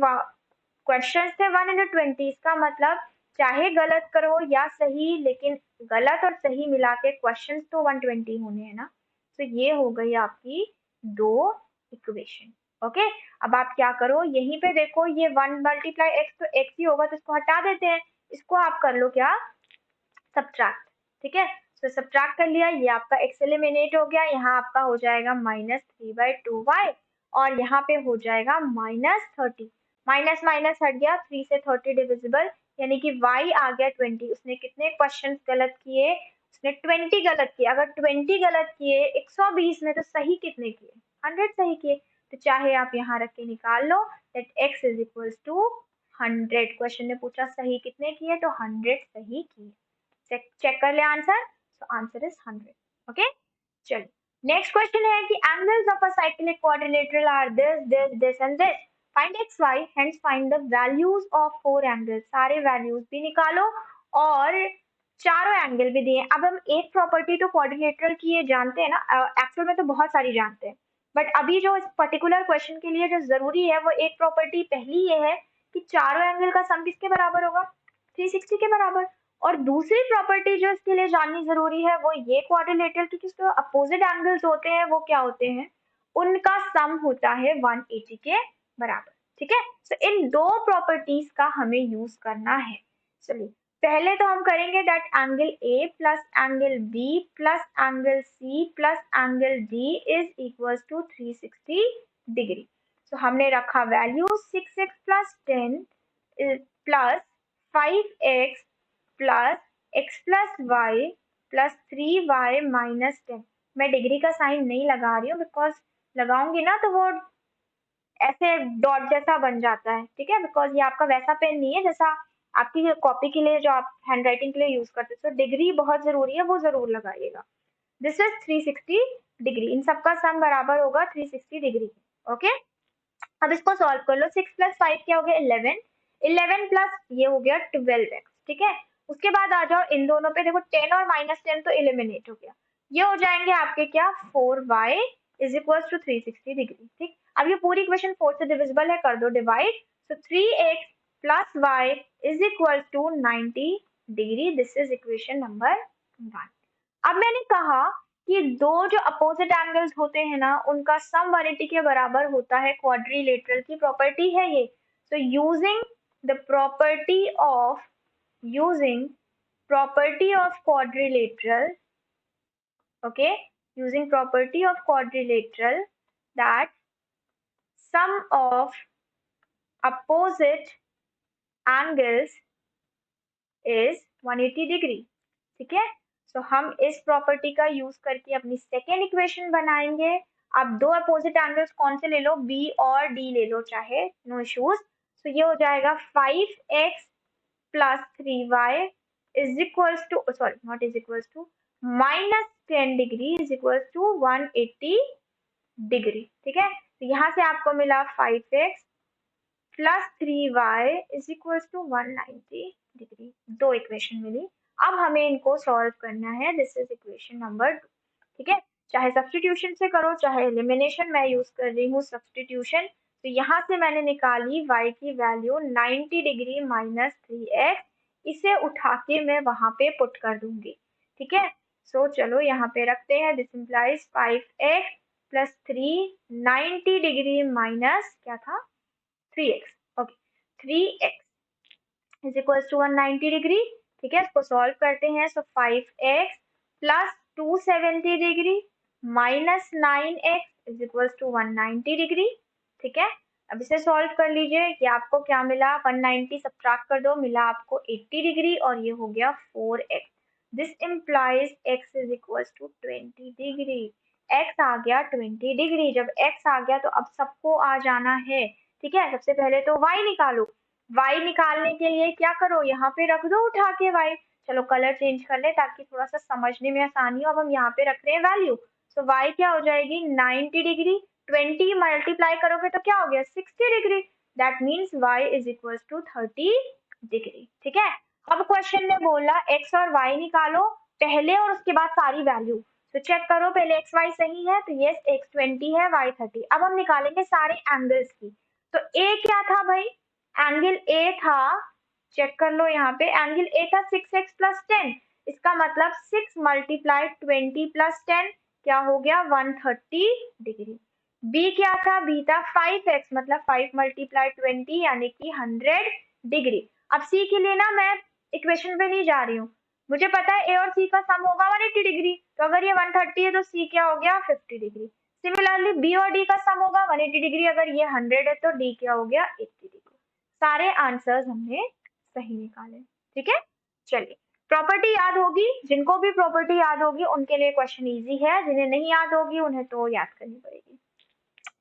क्वेश्चन थे 120, इसका मतलब चाहे गलत करो या सही, लेकिन गलत और सही मिला के क्वेश्चन तो 120 होने हैं ना, तो ये हो गई आपकी 2 इक्वेशन, ओके। अब आप क्या करो, यहीं पे देखो ये 1 मल्टीप्लाई एक्स तो एक्स ही होगा, तो इसको हटा देते हैं, इसको आप कर लो क्या सब्ट्रैक्ट, ठीक है, तो सब्ट्रैक्ट कर लिया, ये आपका x एलिमिनेट हो गया, यहाँ आपका हो जाएगा -3/2y, और यहाँ पे हो जाएगा -30, माइनस माइनस हट गया, 3 से 30 डिविजिबल, यानी कि y आ गया 20। उसने कितने क्वेश्चन गलत किए, उसने 20 गलत किए, अगर 20 गलत किए 120 में तो सही कितने किए, 100 सही किए, तो चाहे आप यहाँ रख के निकाल लो that x is equals to 100, question ने पूछा सही कितने किए, तो 100 सही किए, चेक कर ले answer, so answer is 100, okay. चलिए नेक्स्ट क्वेश्चन है कि angles of a cyclic quadrilateral are this this this and this, find x y, hence find the values of 4 angles, सारे वैल्यूज भी निकालो और चारों एंगल भी दिए। अब हम एक प्रॉपर्टी तो क्वाड्रिलेटरल की ये जानते हैं ना, एक्चुअल में तो बहुत सारी जानते हैं, बट अभी जो इस पर्टिकुलर क्वेश्चन के लिए जो जरूरी है वो एक प्रॉपर्टी पहली ये है कि चारों एंगल का सम किसके बराबर होगा, 360 के बराबर। और दूसरी प्रॉपर्टी जो इसके लिए जाननी जरूरी है वो ये क्वाड्रिलेटरल की जो अपोजिट एंगल्स होते हैं वो क्या होते हैं, उनका सम होता है 180 के बराबर। ठीक है, तो इन दो प्रॉपर्टीज का हमें यूज करना है। चलिए पहले तो हम करेंगे that angle a plus angle b plus angle c plus angle d is equal to 360 degree. तो हमने रखा value 6x plus 10 plus 5x plus x plus y plus 3y minus 10। मैं डिग्री का साइन नहीं लगा रही हूँ बिकॉज लगाऊंगी ना तो वो ऐसे डॉट जैसा बन जाता है। ठीक है, बिकॉज ये आपका वैसा पेन नहीं है जैसा आपकी कॉपी के लिए जो आप हैंड राइटिंग के लिए यूज करते हो। तो डिग्री बहुत जरूरी है, वो जरूर लगाइएगा। दिस इज 360 डिग्री, इन सबका सम बराबर होगा 360 डिग्री। ओके, अब इसको सॉल्व कर लो। 6 प्लस 5 क्या हो गया 11, 11 प्लस ये हो गया 12x। ठीक है, उसके बाद आ जाओ इन दोनों पे, देखो 10 और माइनस 10 तो एलिमिनेट हो गया, ये हो जाएंगे आपके क्या 4y is equal to 360 degree. ठीक, अब ये पूरी इक्वेशन 4 से डिविजिबल है, कर दो डिवाइड। तो 3x plus y is equal to 90 degree. This is equation number 1। अब मैंने कहा कि दो जो अपोजिट एंगल्स होते हैं ना उनका सम 180 के बराबर होता है, क्वाड्रिलेटरल की प्रॉपर्टी है ये। तो using the property of quadrilateral, okay, using property of quadrilateral, that sum of opposite angles is 180 degree. ठीक है, तो हम इस प्रॉपर्टी का यूज करके अपनी सेकेंड इक्वेशन बनाएंगे। अब दो अपोजिट एंगल्स कौन से ले लो, बी और डी ले लो चाहे, नो इश्यूज। तो ये हो जाएगा 5x plus 3y is equals to, sorry not is equals to, minus 10 degree is equals to 180 degree. ठीक है, तो यहाँ से आपको मिला 5x plus 3y is equals to 190 degree, दो इक्वेशन मिली। अब हमें इनको सॉल्व करना है। This is equation number 2। ठीक है, चाहे सब्स्टिट्यूशन से करो चाहे एलिमिनेशन, मैं यूज कर रही हूँ सब्स्टिट्यूशन। तो यहाँ से मैंने निकाली y की वैल्यू 90 डिग्री माइनस 3x, इसे उठा के मैं वहां पे पुट कर दूंगी। ठीक है, सो चलो यहाँ पे रखते हैं। This implies 5x plus 3 90 degree minus क्या था 3x। Okay, 3x is equal to 190 degree. ठीक है, इसको सॉल्व करते हैं। So 5x plus 270 degree minus 9x is equal to 190 degree. ठीक है, अब इसे सॉल्व कर लीजिए कि आपको क्या मिला, 190 सब्ट्रैक्ट कर दो, मिला आपको 80 डिग्री और ये हो गया 4x। This implies x is equal to 20 degree. x आ गया 20 डिग्री। जब x आ गया तो अब सबको आ जाना है। ठीक है, सबसे पहले तो y निकालो। y निकालने के लिए क्या करो, यहाँ पे रख दो उठा के y। चलो कलर चेंज कर ले ताकि थोड़ा सा समझने में आसानी हो। अब हम यहाँ पे रख रहे हैं वैल्यू, तो y क्या हो जाएगी 90 डिग्री, 20 मल्टीप्लाई करोगे तो क्या हो गया 60 degree. That means y is equal to 30 degree. ठीक है, अब क्वेश्चन ने बोला x और y निकालो पहले और उसके बाद सारी वैल्यू। तो चेक करो पहले एक्स वाई सही है, तो ये x 20 है y 30। अब हम निकालेंगे सारे एंगल्स की। तो a क्या था भाई, एंगल a था, चेक कर लो यहाँ पे, एंगल a था 6x प्लस 10। इसका मतलब 6 मल्टीप्लाई 20 प्लस 10 क्या हो गया 130 डिग्री। b क्या था, b था 5x, मतलब 5 मल्टीप्लाई 20 यानी कि 100 डिग्री। अब c के लिए ना मैं इक्वेशन पे नहीं जा रही हूँ, मुझे पता है a और c का सम होगा 180 डिग्री। तो अगर ये 130 है तो c क्या हो गया 50 डिग्री। सिमिलरली b और d का सम होगा 180 डिग्री, अगर ये 100 है तो d क्या हो गया 80 डिग्री। सारे आंसर्स हमने सही निकाले। ठीक है, चलिए प्रॉपर्टी याद होगी, जिनको भी प्रॉपर्टी याद होगी उनके लिए क्वेश्चन इजी है, जिन्हें नहीं याद होगी उन्हें तो याद करनी पड़ेगी।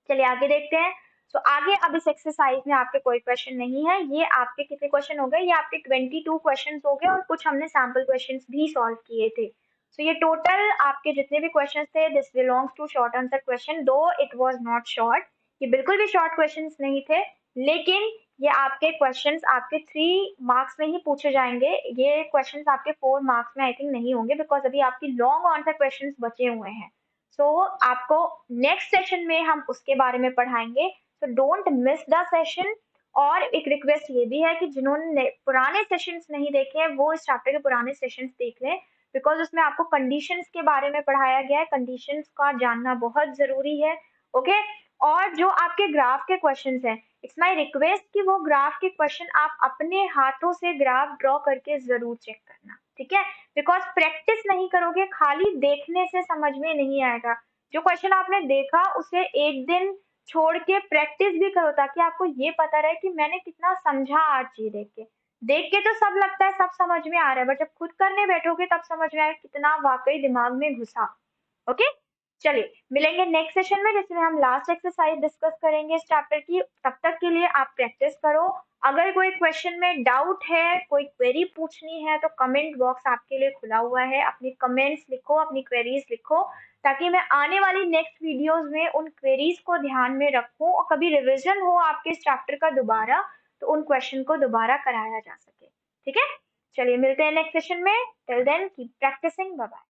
चलिए आगे देखते हैं। तो आगे अब इस एक्सरसाइज में आपके कोई क्वेश्चन नहीं है। ये आपके कितने क्वेश्चन हो गए, ये आपके 22 क्वेश्चन हो गए और कुछ हमने सैम्पल क्वेश्चन भी सॉल्व किए थे। तो ये टोटल आपके जितने भी क्वेश्चन थे, this belongs to short answer question, though it was not short, ये बिल्कुल भी शॉर्ट क्वेश्चंस नहीं थे, लेकिन ये आपके क्वेश्चंस आपके 3 मार्क्स में ही पूछे जाएंगे, ये क्वेश्चंस आपके 4 मार्क्स में आई थिंक नहीं होंगे, बिकॉज अभी आपकी लॉन्ग आंसर क्वेश्चंस बचे हुए हैं। सो आपको नेक्स्ट सेशन में हम उसके बारे में पढ़ाएंगे, so don't miss the session. और एक रिक्वेस्ट ये भी है कि जिन्होंने पुराने सेशंस नहीं देखे हैं वो इस चैप्टर के पुराने सेशंस देख लें, बिकॉज उसमें आपको कंडीशंस के बारे में पढ़ाया गया है, कंडीशंस का जानना बहुत जरूरी है। ओके, और जो आपके ग्राफ के क्वेश्चंस हैं, इट्स माय रिक्वेस्ट कि वो ग्राफ के क्वेश्चन आप अपने हाथों से ग्राफ ड्रॉ करके जरूर चेक करना, ठीक है? बिकॉज प्रैक्टिस नहीं करोगे, खाली देखने से समझ में नहीं आएगा। जो क्वेश्चन आपने देखा उसे एक दिन छोड़ के प्रैक्टिस भी करो, ताकि आपको ये पता रहे कि मैंने कितना समझा आज ये देख के। देख के तो सब लगता है सब समझ में आ रहा है, बट जब खुद करने बैठोगे तब समझ में आएगा कितना वाकई दिमाग में घुसा। ओके, चलिए मिलेंगे नेक्स्ट सेशन में, जिसमें हम लास्ट एक्सरसाइज डिस्कस करेंगे इस चैप्टर की। तब तक के लिए आप प्रैक्टिस करो। अगर कोई क्वेश्चन में डाउट है, कोई क्वेरी पूछनी है, तो कमेंट बॉक्स आपके लिए खुला हुआ है, अपनी कमेंट्स लिखो, अपनी क्वेरीज लिखो, ताकि मैं आने वाली नेक्स्ट वीडियोस में उन क्वेरीज को ध्यान में रखूं, और कभी रिवीजन हो आपके इस चैप्टर का दोबारा, तो उन क्वेश्चन को दोबारा कराया जा सके। ठीक है, चलिए मिलते हैं नेक्स्ट सेशन में। Till then keep practising, bye bye.